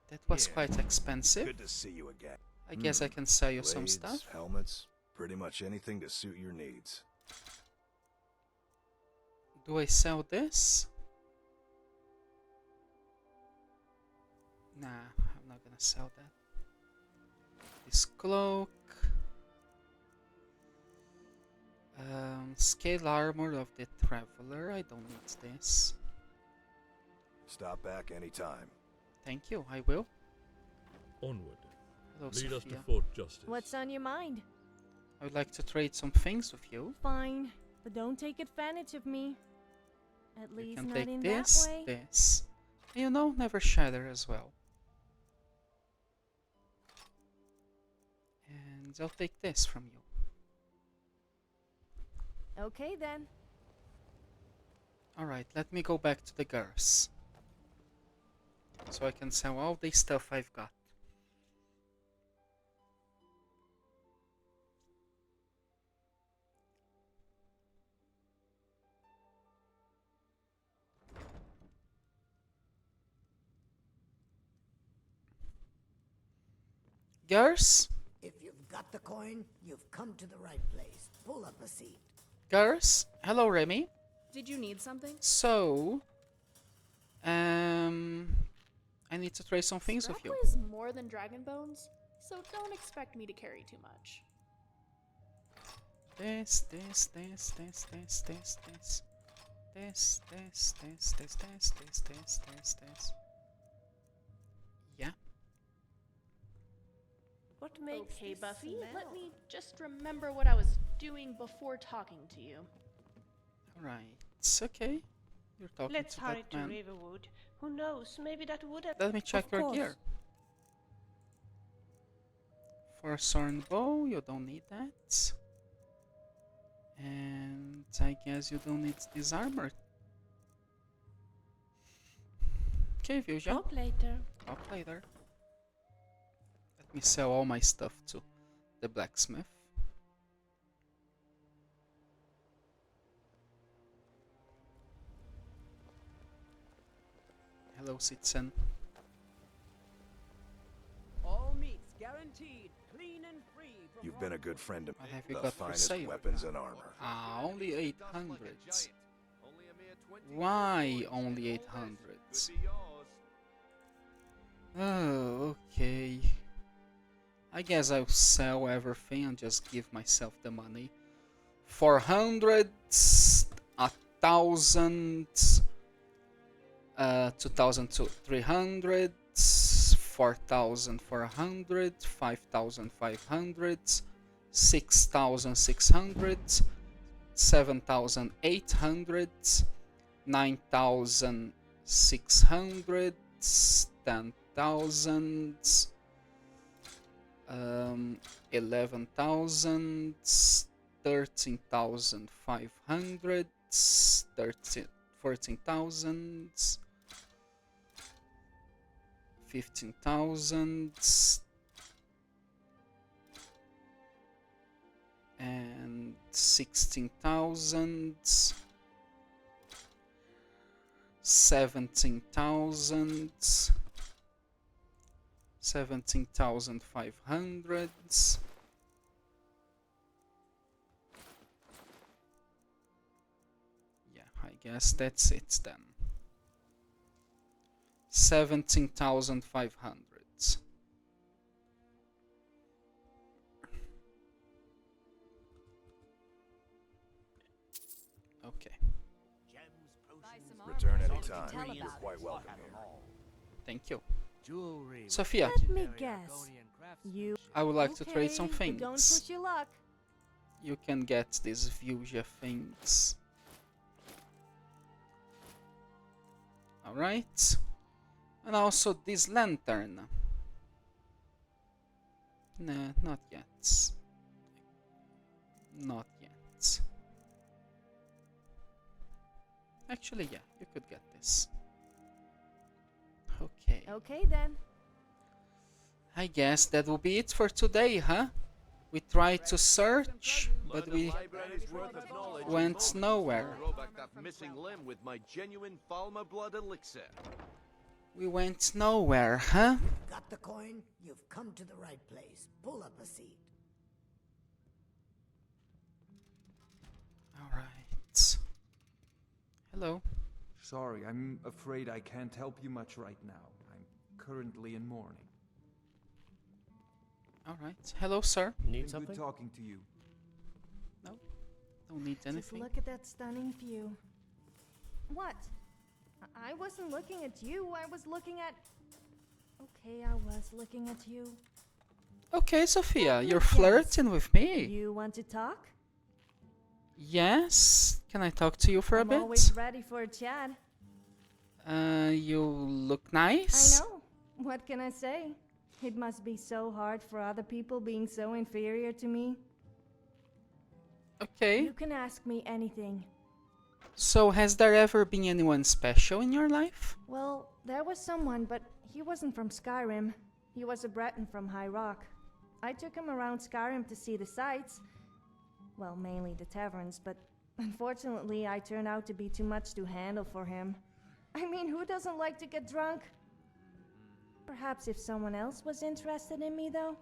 That was quite expensive. Good to see you again. I guess I can sell you some Blades, stuff. helmets, pretty much anything to suit your needs. Do I sell this? Nah, I'm not gonna sell that. This cloak. Scale armor of the traveler. I don't need this. Stop back anytime. Thank you, I will. Onward. Hello, Lead us to Sophia. Fort Justice. What's on your mind? I would like to trade some things with you. Fine, but don't take advantage of me. At You least can not take in this, that way. this. You know, never shatter as well. And I'll take this from you. Okay then. Alright, let me go back to the girls. So I can sell all the stuff I've got. Girls? If you've got the coin, you've come to the right place. Pull up a seat. Girls? Hello, Remy. Did you need something? So, I need to trade some things with you. Scrap weighs more than dragon bones, so don't expect me to carry too much. This. Yeah. What makes okay, Buffy, let me just remember what I was doing before talking to you. Alright. It's okay. You're talking Let's to hurry that to man. Riverwood. Who knows? Maybe that would have. Let me check your gear. For a sword and bow, you don't need that. And I guess you don't need this armor. Okay, Fusion. Talk later. Talk later. Let me sell all my stuff to the blacksmith. Hello, citizen. All meats guaranteed, clean and free from You've been a good friend to What me. have you The got for finest sale? weapons and armor. Ah, only 800. Why only 800? Oh, okay. I guess I'll sell everything and just give myself the money 400, 1,000, 2,300, 4,400, 5,500, 6,600, 7,800, 9,600, 10,000, 11,000, 13,500, 14,000, 15,000, and 16,000, 17,000, 17,500. Yeah, I guess that's it then. 17,500. Okay. Return anytime. You're quite welcome here. Thank you. Jewelry. Sophia, Let me guess. You. I would like to trade some Okay, Go and things. push your luck. You can get these fuchsia things. Alright. And also this lantern. Nah, not yet. Not yet. Actually, yeah, you could get this. Okay. Okay then. I guess that will be it for today, huh? We tried to search, but we went nowhere. Grow back that missing limb with my genuine Falmer blood elixir. We went nowhere, huh? Got the coin? You've come to the right place. Pull up a seat. Alright. Hello. Sorry, I'm afraid I can't help you much right now. I'm currently in mourning. Alright. Hello, sir. Been good talking to you. No. Don't need Just anything. look at that stunning view. What? I wasn't looking at you. I was looking at. Okay, I was looking at you. Okay, Sophia, you're Yes. flirting with me. You want to talk? Yes. Can I talk to you for a I'm bit? always ready for a chat. You look nice. I know. What can I say? It must be so hard for other people being so inferior to me. Okay. You can ask me anything. So, has there ever been anyone special in your life? Well, there was someone, but he wasn't from Skyrim. He was a Breton from High Rock. I took him around Skyrim to see the sights. Well, mainly the taverns, but unfortunately I turned out to be too much to handle for him. I mean, who doesn't like to get drunk? Perhaps if someone else was interested in me, though?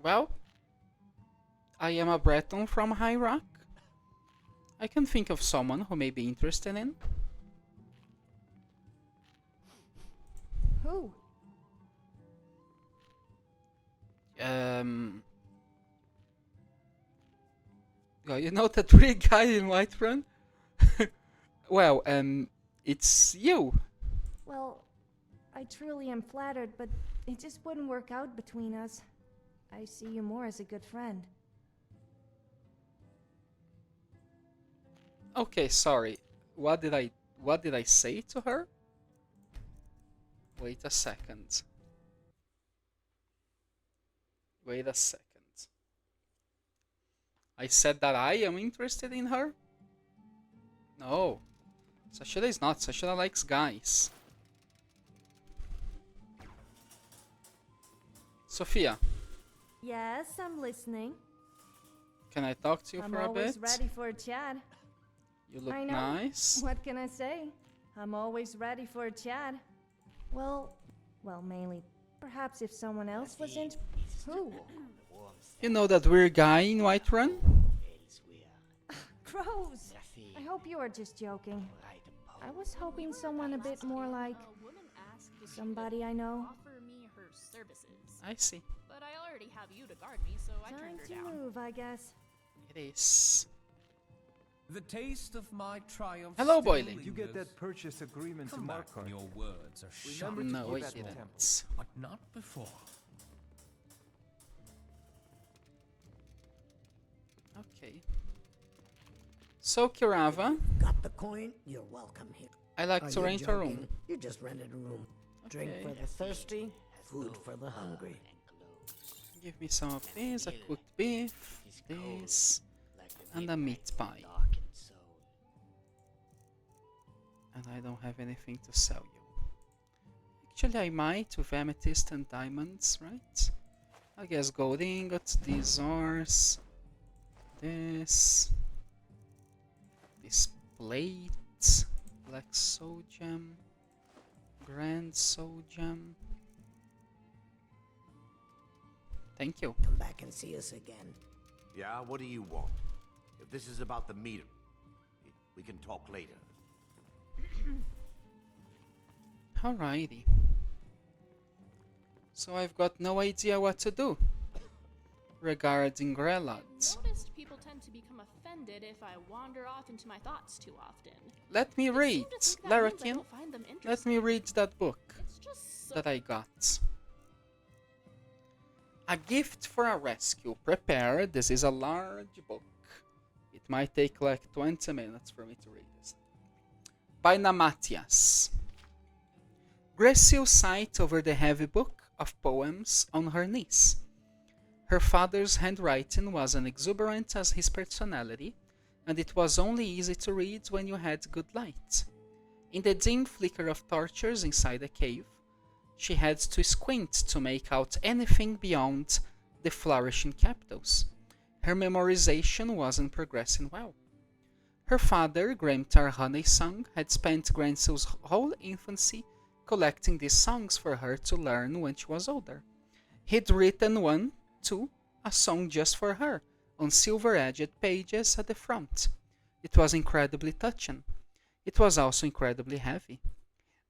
Well, I am a Breton from High Rock. I can think of someone who may be interested in. Who? Oh, you know that weird guy in Whiterun? Well, it's you. Well, I truly am flattered, but it just wouldn't work out between us. I see you more as a good friend. Okay, sorry. What did I say to her? Wait a second. Wait a second. I said that I am interested in her? No. Sashida is not. Sashida likes guys. Sophia, Yes, I'm listening. can I talk to you I'm for a always bit? ready for a chat. You look I know. nice. What can I say? I'm always ready for a chat. Well, mainly. Perhaps if someone else was in. Who? You know that weird guy in Whiterun? Gross! I hope you are just joking. I was hoping someone a bit more like somebody I know. Offer me her services. I see. But I already have you to guard me, so I Time turned her to down. move, I guess. It is. The taste of my triumph. Hello, still Boiling. lingers. You get that purchase agreement to Come back Markarth. when your words are sharp. Remember to No, keep I at the didn't. temple. But not before. Okay. So, Kirava, Got the coin? You're welcome here. I like Are to you rent a joking? room. You just rented a room. Drink Okay. for the thirsty, food for the hungry. Give me some of this, a cooked beef, this, and a meat pie. And I don't have anything to sell you. Actually, I might with amethyst and diamonds, right? I guess gold ingots, these ores, this plate, black soul gem, grand soul gem. Thank you. Come back and see us again. Yeah, what do you want? If this is about the meter, we can talk later. Alrighty. So I've got no idea what to do regarding Grelad. Noticed people tend to become offended if I wander off into my thoughts too often. Let me read, Seem to think that means I Larrakin. don't find them Let me read that book It's just so that I got. A gift for a rescue. Prepare. This is a large book. It might take like 20 minutes for me to read this. By Namatias. Gracie sighed over the heavy book of poems on her knees. Her father's handwriting was as exuberant as his personality, and it was only easy to read when you had good light. In the dim flicker of torches inside the cave, she had to squint to make out anything beyond the flourishing capitals. Her memorization wasn't progressing well. Her father, Grimtar Honeysong, had spent Gransel's whole infancy collecting these songs for her to learn when she was older. He'd written one, too, a song just for her, on silver-edged pages at the front. It was incredibly touching. It was also incredibly heavy.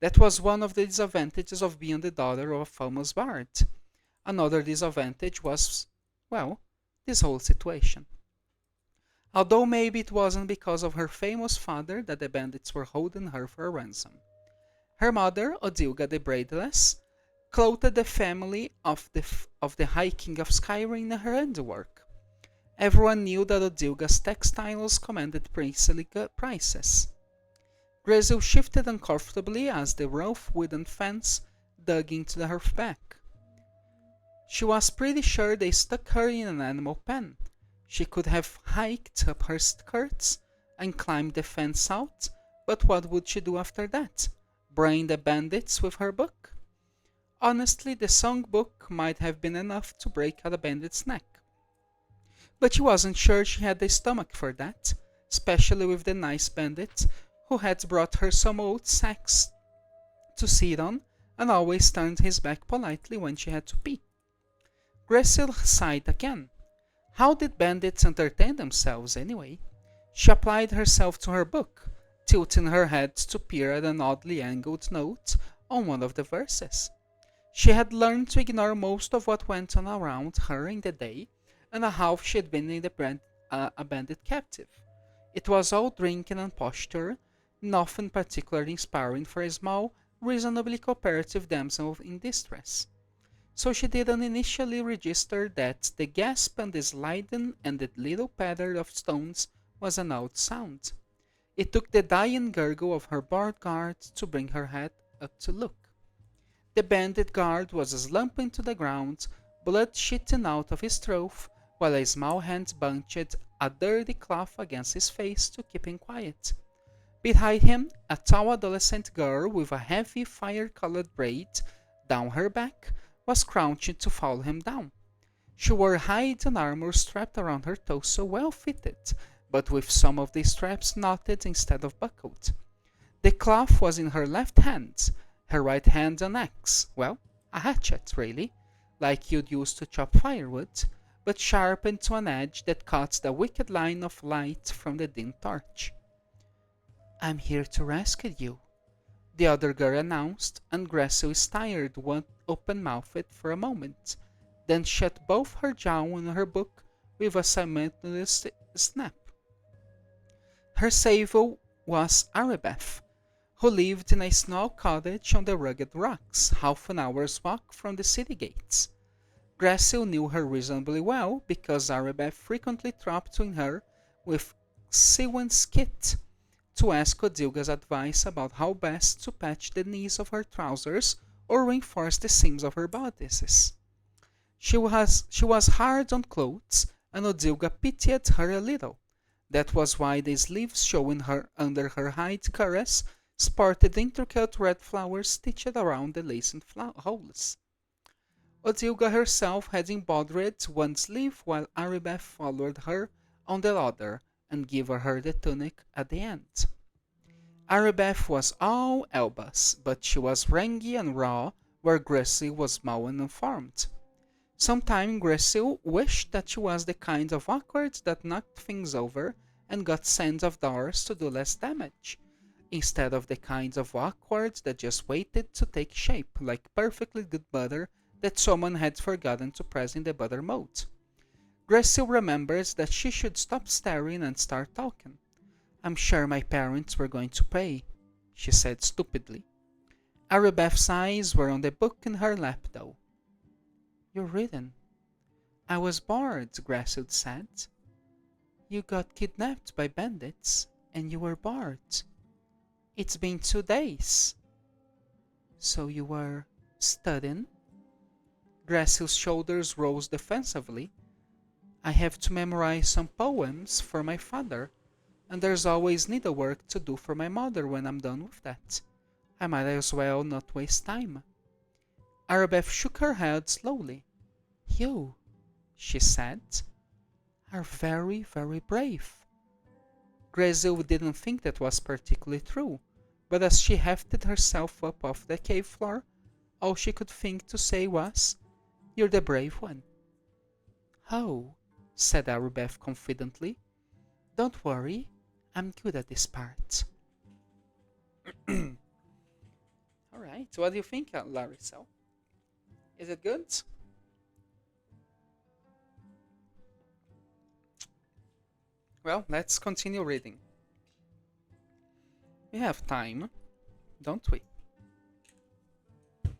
That was one of the disadvantages of being the daughter of a famous bard. Another disadvantage was, well, this whole situation. Although maybe it wasn't because of her famous father that the bandits were holding her for a ransom. Her mother, Odilga the Braidless, clothed the family of the High King of Skyrim in her handiwork. Everyone knew that Odilga's textiles commanded princely prices. Grazel shifted uncomfortably as the rough wooden fence dug into her back. She was pretty sure they stuck her in an animal pen. She could have hiked up her skirts and climbed the fence out, but what would she do after that? Brain the bandits with her book? Honestly, the songbook might have been enough to break a bandit's neck. But she wasn't sure she had the stomach for that, especially with the nice bandit who had brought her some old sacks to sit on and always turned his back politely when she had to pee. Gracie sighed again. How did bandits entertain themselves anyway? She applied herself to her book, tilting her head to peer at an oddly angled note on one of the verses. She had learned to ignore most of what went on around her in the day and how she had been in a bandit captive. It was all drinking and posture, nothing particularly inspiring for a small, reasonably cooperative damsel in distress. So she didn't initially register that the gasp and the sliding and the little patter of stones was an odd sound. It took the dying gurgle of her board guard to bring her head up to look. The bandit guard was slumping to the ground, blood shooting out of his throat, while a small hand bunched a dirty cloth against his face to keep him quiet. Behind him, a tall adolescent girl with a heavy fire-colored braid down her back was crouching to follow him down. She wore hide armor strapped around her torso, well fitted, but with some of the straps knotted instead of buckled. The cloth was in her left hand, her right hand an axe, well, a hatchet really, like you'd use to chop firewood, but sharpened to an edge that cut the wicked line of light from the dim torch. "I'm here to rescue you," the other girl announced, and Gracie stared open-mouthed for a moment, then shut both her jaw and her book with a simultaneous snap. Her sable was Arabeth, who lived in a small cottage on the rugged rocks, half an hour's walk from the city gates. Gracil knew her reasonably well because Arabeth frequently dropped in her with Siwan's kit to ask Odilga's advice about how best to patch the knees of her trousers or reinforce the seams of her bodices. She was hard on clothes, and Odilga pitied her a little. That was why the sleeves showing her under her hide cuirass sported intricate red flowers stitched around the lacing holes. Odilga herself had embroidered one sleeve while Arabeth followed her on the other and gave her the tunic at the end. Arabeth was all elbows, but she was rangy and raw where Gracil was small and unformed. Sometimes Gracil wished that she was the kind of awkward that knocked things over and got sent off doors to do less damage, instead of the kind of awkward that just waited to take shape like perfectly good butter that someone had forgotten to press in the butter mode. Gracil remembers that she should stop staring and start talking. "I'm sure my parents were going to pay," she said stupidly. Arabeth's eyes were on the book in her lap, though. "You're reading." "I was bored," Gracil said. "You got kidnapped by bandits, and you were bored." "It's been 2 days." "So you were studying?" Gracil's shoulders rose defensively. "I have to memorize some poems for my father, and there's always needlework to do for my mother when I'm done with that. I might as well not waste time." Arabeth shook her head slowly. "You," she said, "are very, very brave." Gracil didn't think that was particularly true, but as she hefted herself up off the cave floor, all she could think to say was, "You're the brave one." "Oh," said Arabeth confidently, "don't worry, I'm good at this part." Alright, what do you think, Larissa? Is it good? Well, let's continue reading. We have time, don't we? Do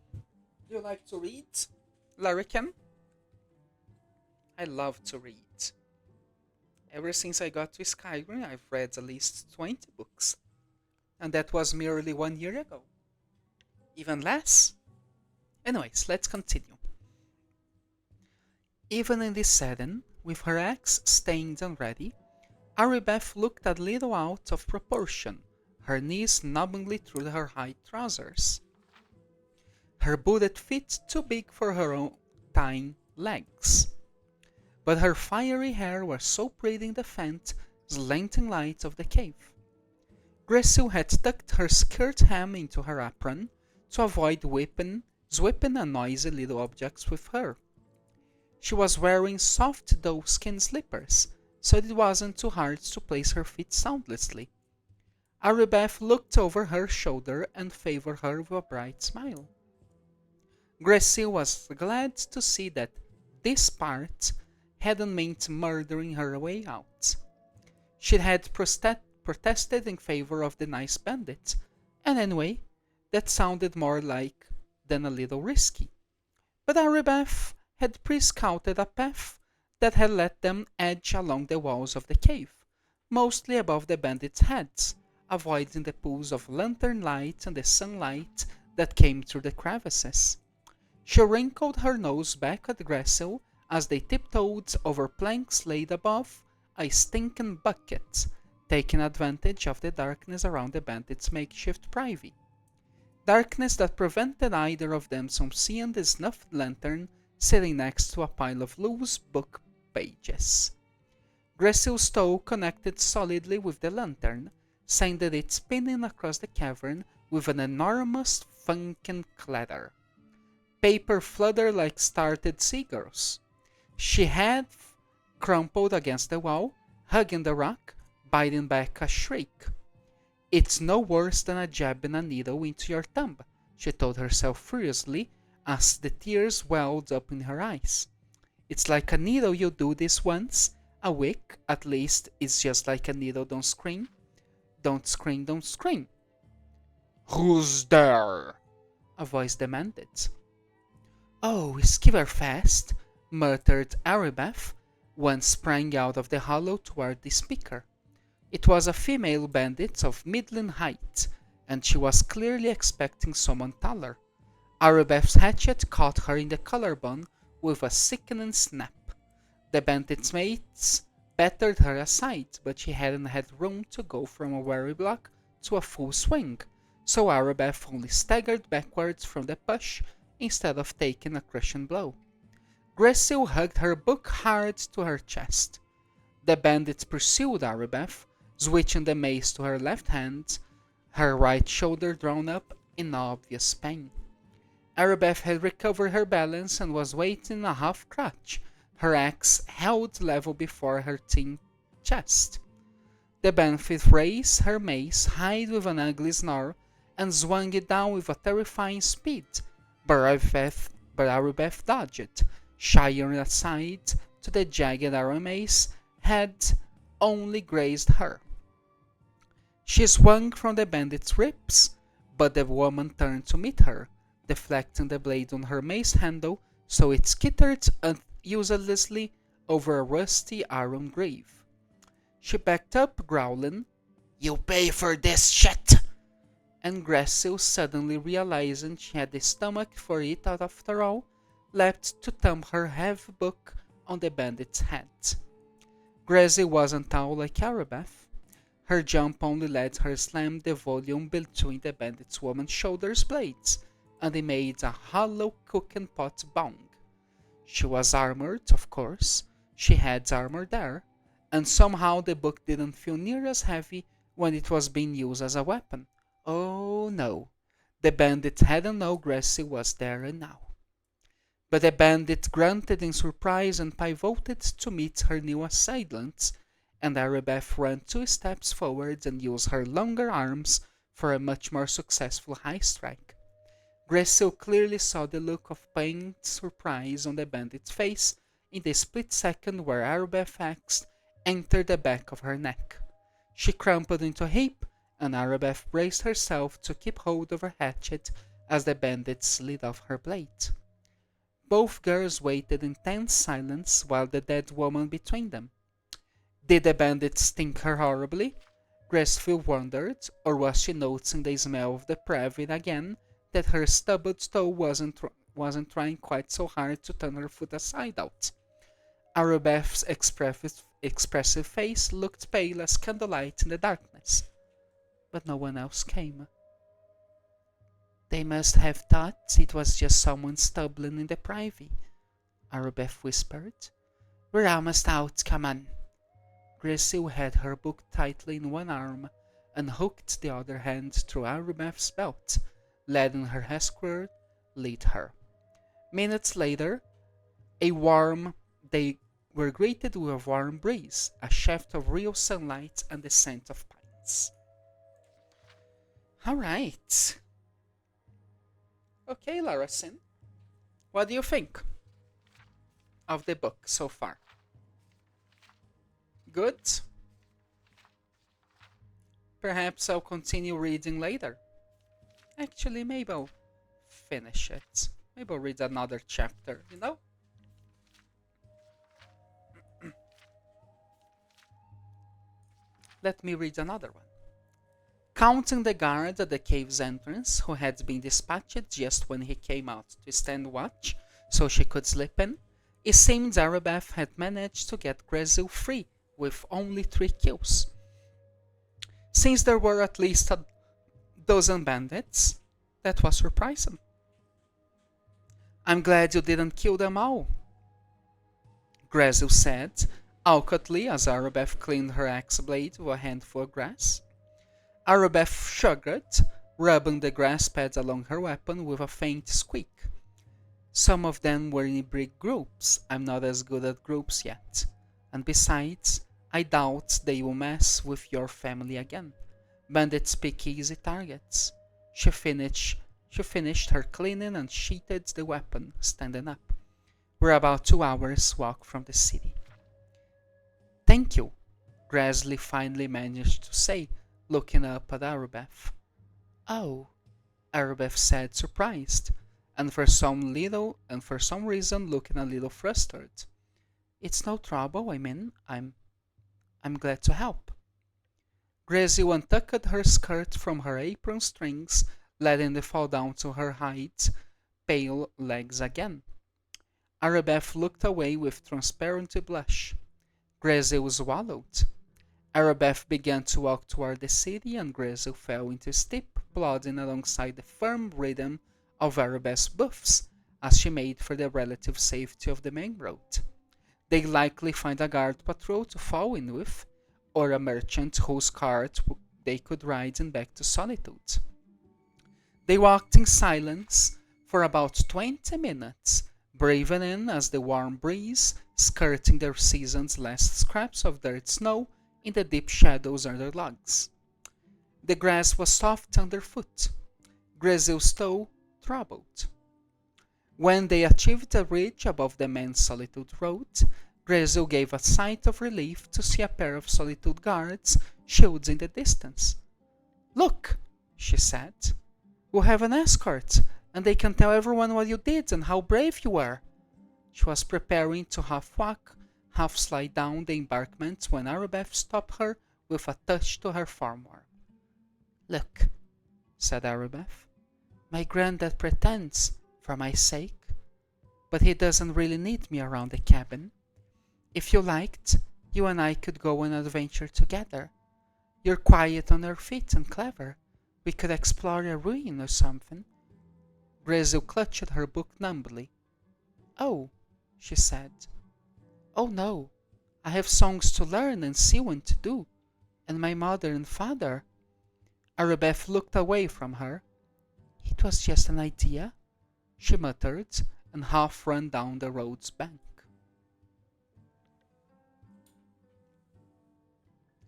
you like to read, Larrican? I love to read. Ever since I got to Skyrim, I've read at least 20 books. And that was merely 1 year ago. Even less? Anyways, let's continue. Even in this setting, with her axe stained and ready, Arabeth looked a little out of proportion, her knees knobbingly through her high trousers. Her booted feet too big for her own tiny legs. But her fiery hair was so pretty in the faint, slanting light of the cave. Gracil had tucked her skirt hem into her apron to avoid sweeping and noisy little objects with her. She was wearing soft doe-skin slippers, so it wasn't too hard to place her feet soundlessly. Arabeth looked over her shoulder and favored her with a bright smile. Gracil was glad to see that this part hadn't meant murdering her way out. She had protested in favor of the nice bandit, and anyway, that sounded more like than a little risky. But Arabeth had pre-scouted a path that had let them edge along the walls of the cave, mostly above the bandits' heads, avoiding the pools of lantern light and the sunlight that came through the crevices. She wrinkled her nose back at Gracil as they tiptoed over planks laid above a stinking bucket, taking advantage of the darkness around the bandits' makeshift privy. Darkness that prevented either of them from seeing the snuffed lantern sitting next to a pile of loose book pages. Gracil's toe connected solidly with the lantern, sending it spinning across the cavern with an enormous thunking clatter. Paper fluttered like startled seagulls. She had crumpled against the wall, hugging the rock, biting back a shriek. "It's no worse than a jabbing a needle into your thumb," she told herself furiously as the tears welled up in her eyes. It's like a needle. You do this once a week, at least it's just like a needle. Don't scream. Don't scream, don't scream. Who's there? A voice demanded. Oh, Skiverfast, muttered Aribeth. One sprang out of the hollow toward the speaker. It was a female bandit of middling height, and she was clearly expecting someone taller. Aribeth's hatchet caught her in the collarbone with a sickening snap. The bandit's mates battered her aside, but she hadn't had room to go from a wary block to a full swing, so Aribeth only staggered backwards from the push instead of taking a crushing blow. Gressil hugged her book hard to her chest. The bandit pursued Aribeth, switching the mace to her left hand, her right shoulder drawn up in obvious pain. Aribeth had recovered her balance and was waiting in a half crouch, her axe held level before her thin chest. The bandit raised her mace high with an ugly snarl and swung it down with a terrifying speed, but Aribeth dodged, shying aside to the jagged arrow mace had only grazed her. She swung from the bandit's ribs, but the woman turned to meet her, deflecting the blade on her mace handle so it skittered uselessly over a rusty iron grave. She backed up, growling, "You pay for this shit!" And Gressil, suddenly realizing she had the stomach for it after all, leapt to thump her heavy book on the bandit's head. Gressil wasn't tall like Aribeth. Her jump only let her slam the volume between the bandit's woman's shoulder blades, and it made a hollow cooking pot bong. She was armored, of course. She had armor there, and somehow the book didn't feel near as heavy when it was being used as a weapon. Oh no, the bandit hadn't known Gressil was there and now. But the bandit grunted in surprise and pivoted to meet her new assailants, and Aribeth ran 2 steps forward and used her longer arms for a much more successful high strike. Gressil clearly saw the look of pained surprise on the bandit's face in the split second where Aribeth's axe entered the back of her neck. She crumpled into a heap, and Aribeth braced herself to keep hold of her hatchet as the bandit slid off her blade. Both girls waited in tense silence while the dead woman between them. Did the bandit stink her horribly? Gressil wondered, or was she noticing the smell of depravity again, that her stubborn toe wasn't trying quite so hard to turn her foot aside out? Aribeth's expressive face looked pale as candlelight in the darkness, but no one else came. They must have thought it was just someone stumbling in the privy, Aribeth whispered. We're almost out, come on. Gressil had her book tightly in one arm and hooked the other hand through Aribeth's belt, letting her escort lead her. Minutes later, they were greeted with a warm breeze, a shaft of real sunlight, and the scent of pines. Alright. Okay, Laracin. What do you think of the book so far? Good? Perhaps I'll continue reading later. Actually, maybe I'll finish it. Maybe I'll read another chapter, you know? Let me read another one. Counting the guard at the cave's entrance, who had been dispatched just when he came out to stand watch so she could slip in, it seemed Aribeth had managed to get Gressil free with only 3 kills. Since there were at least a dozen bandits, that was surprising. I'm glad you didn't kill them all, Gressil said, awkwardly, as Aribeth cleaned her axe blade with a handful of grass. Aribeth shrugged, rubbing the grass pads along her weapon with a faint squeak. Some of them were in big groups. I'm not as good at groups yet. And besides, I doubt they will mess with your family again. Bandits pick easy targets. She finished her cleaning and sheathed the weapon, standing up. We're about 2 hours' walk from the city. Thank you, Grasley finally managed to say, looking up at Arabeth. Oh, Arabeth said, surprised, and for some reason looking a little frustrated. It's no trouble, I'm glad to help. Gracie untucked her skirt from her apron strings, letting it fall down to her pale legs again. Arabeth looked away with transparent blush. Gracie swallowed. Arabeth began to walk toward the city, and Gracie fell into steep plodding alongside the firm rhythm of Arabeth's boofs as she made for the relative safety of the main road. They'd likely find a guard patrol to fall in with, or a merchant whose cart they could ride in back to Solitude. They walked in silence for about 20 minutes, breathing in as the warm breeze skirting their season's last scraps of dirt snow in the deep shadows under logs. The grass was soft underfoot. Grizel's toe troubled. When they achieved a ridge above the main Solitude road, Grizel gave a sigh of relief to see a pair of Solitude guards, shields in the distance. Look, she said. We'll have an escort, and they can tell everyone what you did and how brave you were. She was preparing to half walk, half slide down the embankment when Arabeth stopped her with a touch to her forearm. Look, said Arabeth, my granddad pretends, for my sake, but he doesn't really need me around the cabin. If you liked, you and I could go on an adventure together. You're quiet on your feet and clever. We could explore a ruin or something. Grizel clutched her book numbly. Oh, she said. Oh no, I have songs to learn and sewing to do, and my mother and father. Arabeth looked away from her. It was just an idea, she muttered, and half ran down the road's bank.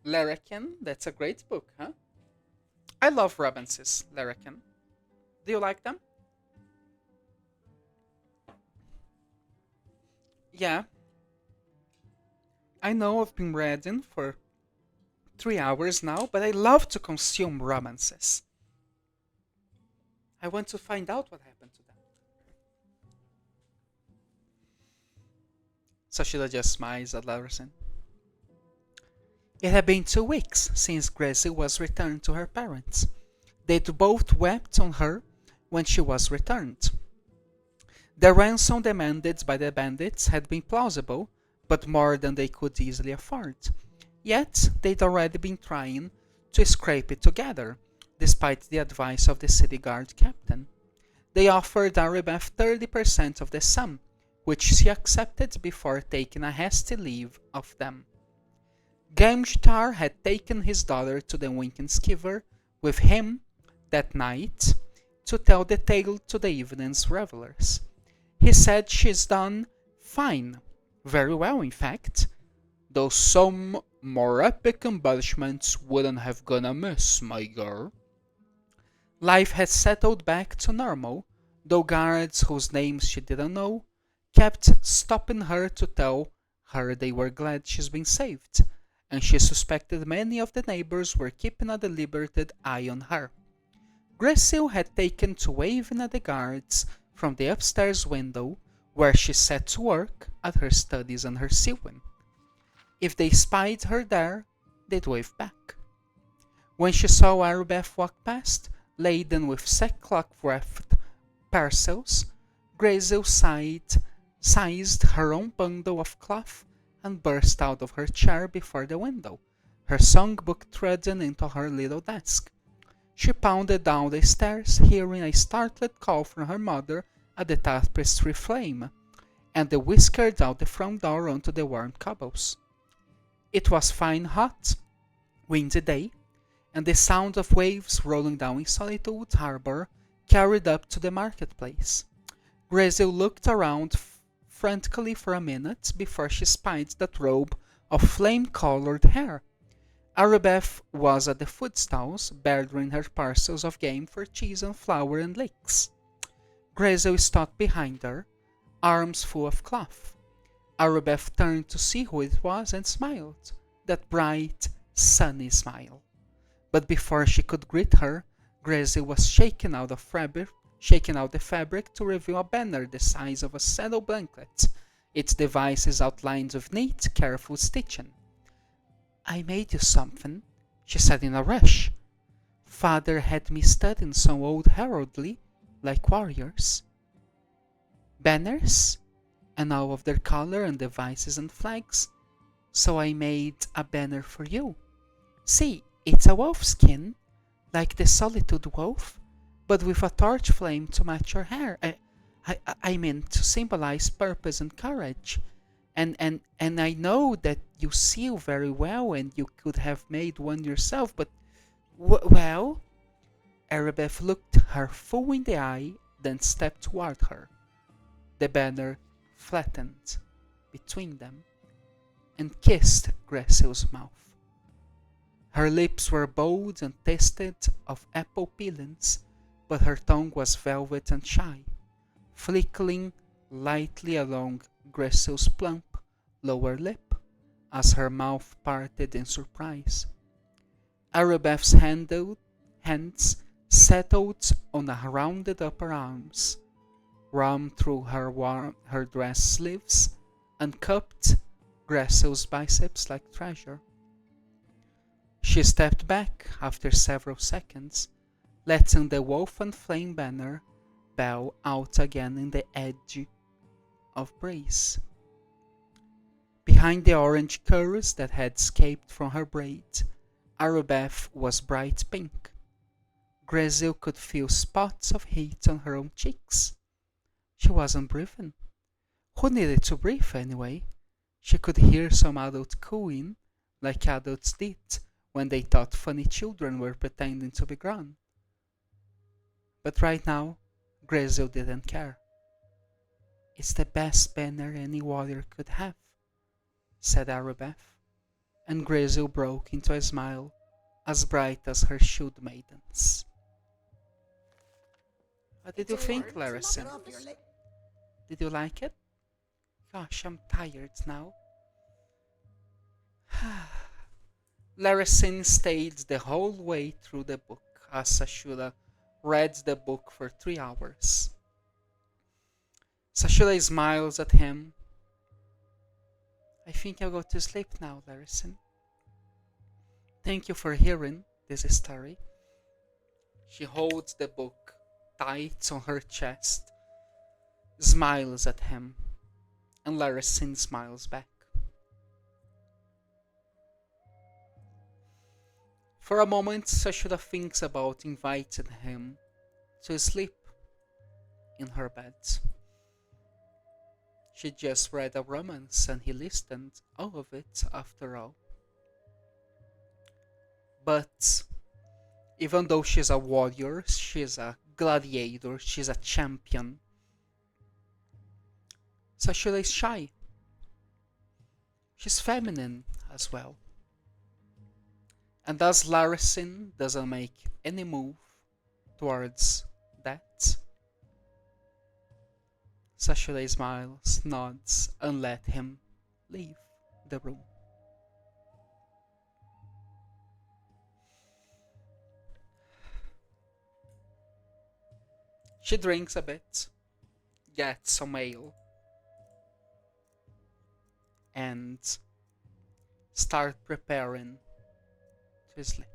Larrakin, that's a great book, huh? I love romances, Larrakin. Do you like them? Yeah. I know I've been reading for 3 hours now, but I love to consume romances. I want to find out what happened to them. Sashida just smiles at Larison. It had been 2 weeks since Gracie was returned to her parents. They'd both wept on her when she was returned. The ransom demanded by the bandits had been plausible, but more than they could easily afford. Yet they'd already been trying to scrape it together, despite the advice of the city guard captain. They offered Arabeth 30% of the sum, which she accepted before taking a hasty leave of them. Gamstar had taken his daughter to the Winking Skiver with him that night to tell the tale to the evening's revelers. He said she's done fine, very well in fact, though some more epic embellishments wouldn't have gone amiss, my girl. Life had settled back to normal, though guards whose names she didn't know kept stopping her to tell her they were glad she's been saved, and she suspected many of the neighbors were keeping a deliberate eye on her. Gracie had taken to waving at the guards from the upstairs window where she sat to work at her studies and her sewing. If they spied her there, they'd wave back. When she saw Arabeth walk past, laden with sackcloth-wrapped parcels, Gracie seized her own bundle of cloth and burst out of her chair before the window, her songbook threading into her little desk. She pounded down the stairs, hearing a startled call from her mother at the tapestry flame, and whiskered out the front door onto the warm cobbles. It was fine hot, windy day, and the sound of waves rolling down in Solitude Harbor carried up to the marketplace. Gracie looked around frantically for a minute before she spied that robe of flame-colored hair. Arabeth was at the food stalls, bartering her parcels of game for cheese and flour and leeks. Gracie stopped behind her, arms full of cloth. Arabeth turned to see who it was and smiled, that bright, sunny smile. But before she could greet her, Gracie was shaking out the fabric to reveal a banner the size of a saddle blanket, its devices outlined with neat, careful stitching. "I made you something," she said in a rush. "Father had me studying some old heraldry, like warriors. Banners, and all of their color and devices and flags. So I made a banner for you. See, it's a wolf skin, like the Solitude Wolf, but with a torch flame to match your hair. I mean, to symbolize purpose and courage. And I know that you sew very well and you could have made one yourself, but, well..." Arabeth looked her full in the eye, then stepped toward her. The banner flattened between them and kissed Gracil's mouth. Her lips were bold and tasted of apple peelings, but her tongue was velvet and shy, flickering lightly along Gracil's plump lower lip as her mouth parted in surprise. Arabeth's hands settled on her rounded upper arms, ran through her dress sleeves, and cupped Gracil's biceps like treasure. She stepped back after several seconds, letting the wolf and flame banner bow out again in the edge of breeze. Behind the orange curls that had escaped from her braid, Arabeth was bright pink. Gracil could feel spots of heat on her own cheeks. She wasn't breathing. Who needed to breathe anyway? She could hear some adult cooing, like adults did when they thought funny children were pretending to be grown. But right now, Gracil didn't care. "It's the best banner any warrior could have," said Arabeth, and Gracil broke into a smile as bright as her shield maidens. What did you think, Larison? Did you like it? Gosh, I'm tired now. Larison stayed the whole way through the book, as Sashura read the book for 3 hours. Sashura smiles at him. "I think I'll go to sleep now, Larison. Thank you for hearing this story." She holds the book tight on her chest, smiles at him, and Larison smiles back. For a moment, Sashura thinks about inviting him to sleep in her bed. She just read a romance and he listened all of it after all. But even though she's a warrior, she's a gladiator, she's a champion, Sashura is shy. She's feminine as well. And as Larison doesn't make any move towards that, Sashura smiles, nods, and let him leave the room. She drinks a bit, gets some ale, and start preparing to sleep.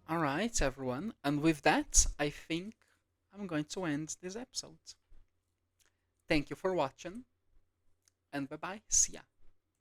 Alright, everyone, and with that, I think I'm going to end this episode. Thank you for watching, and bye bye, see ya.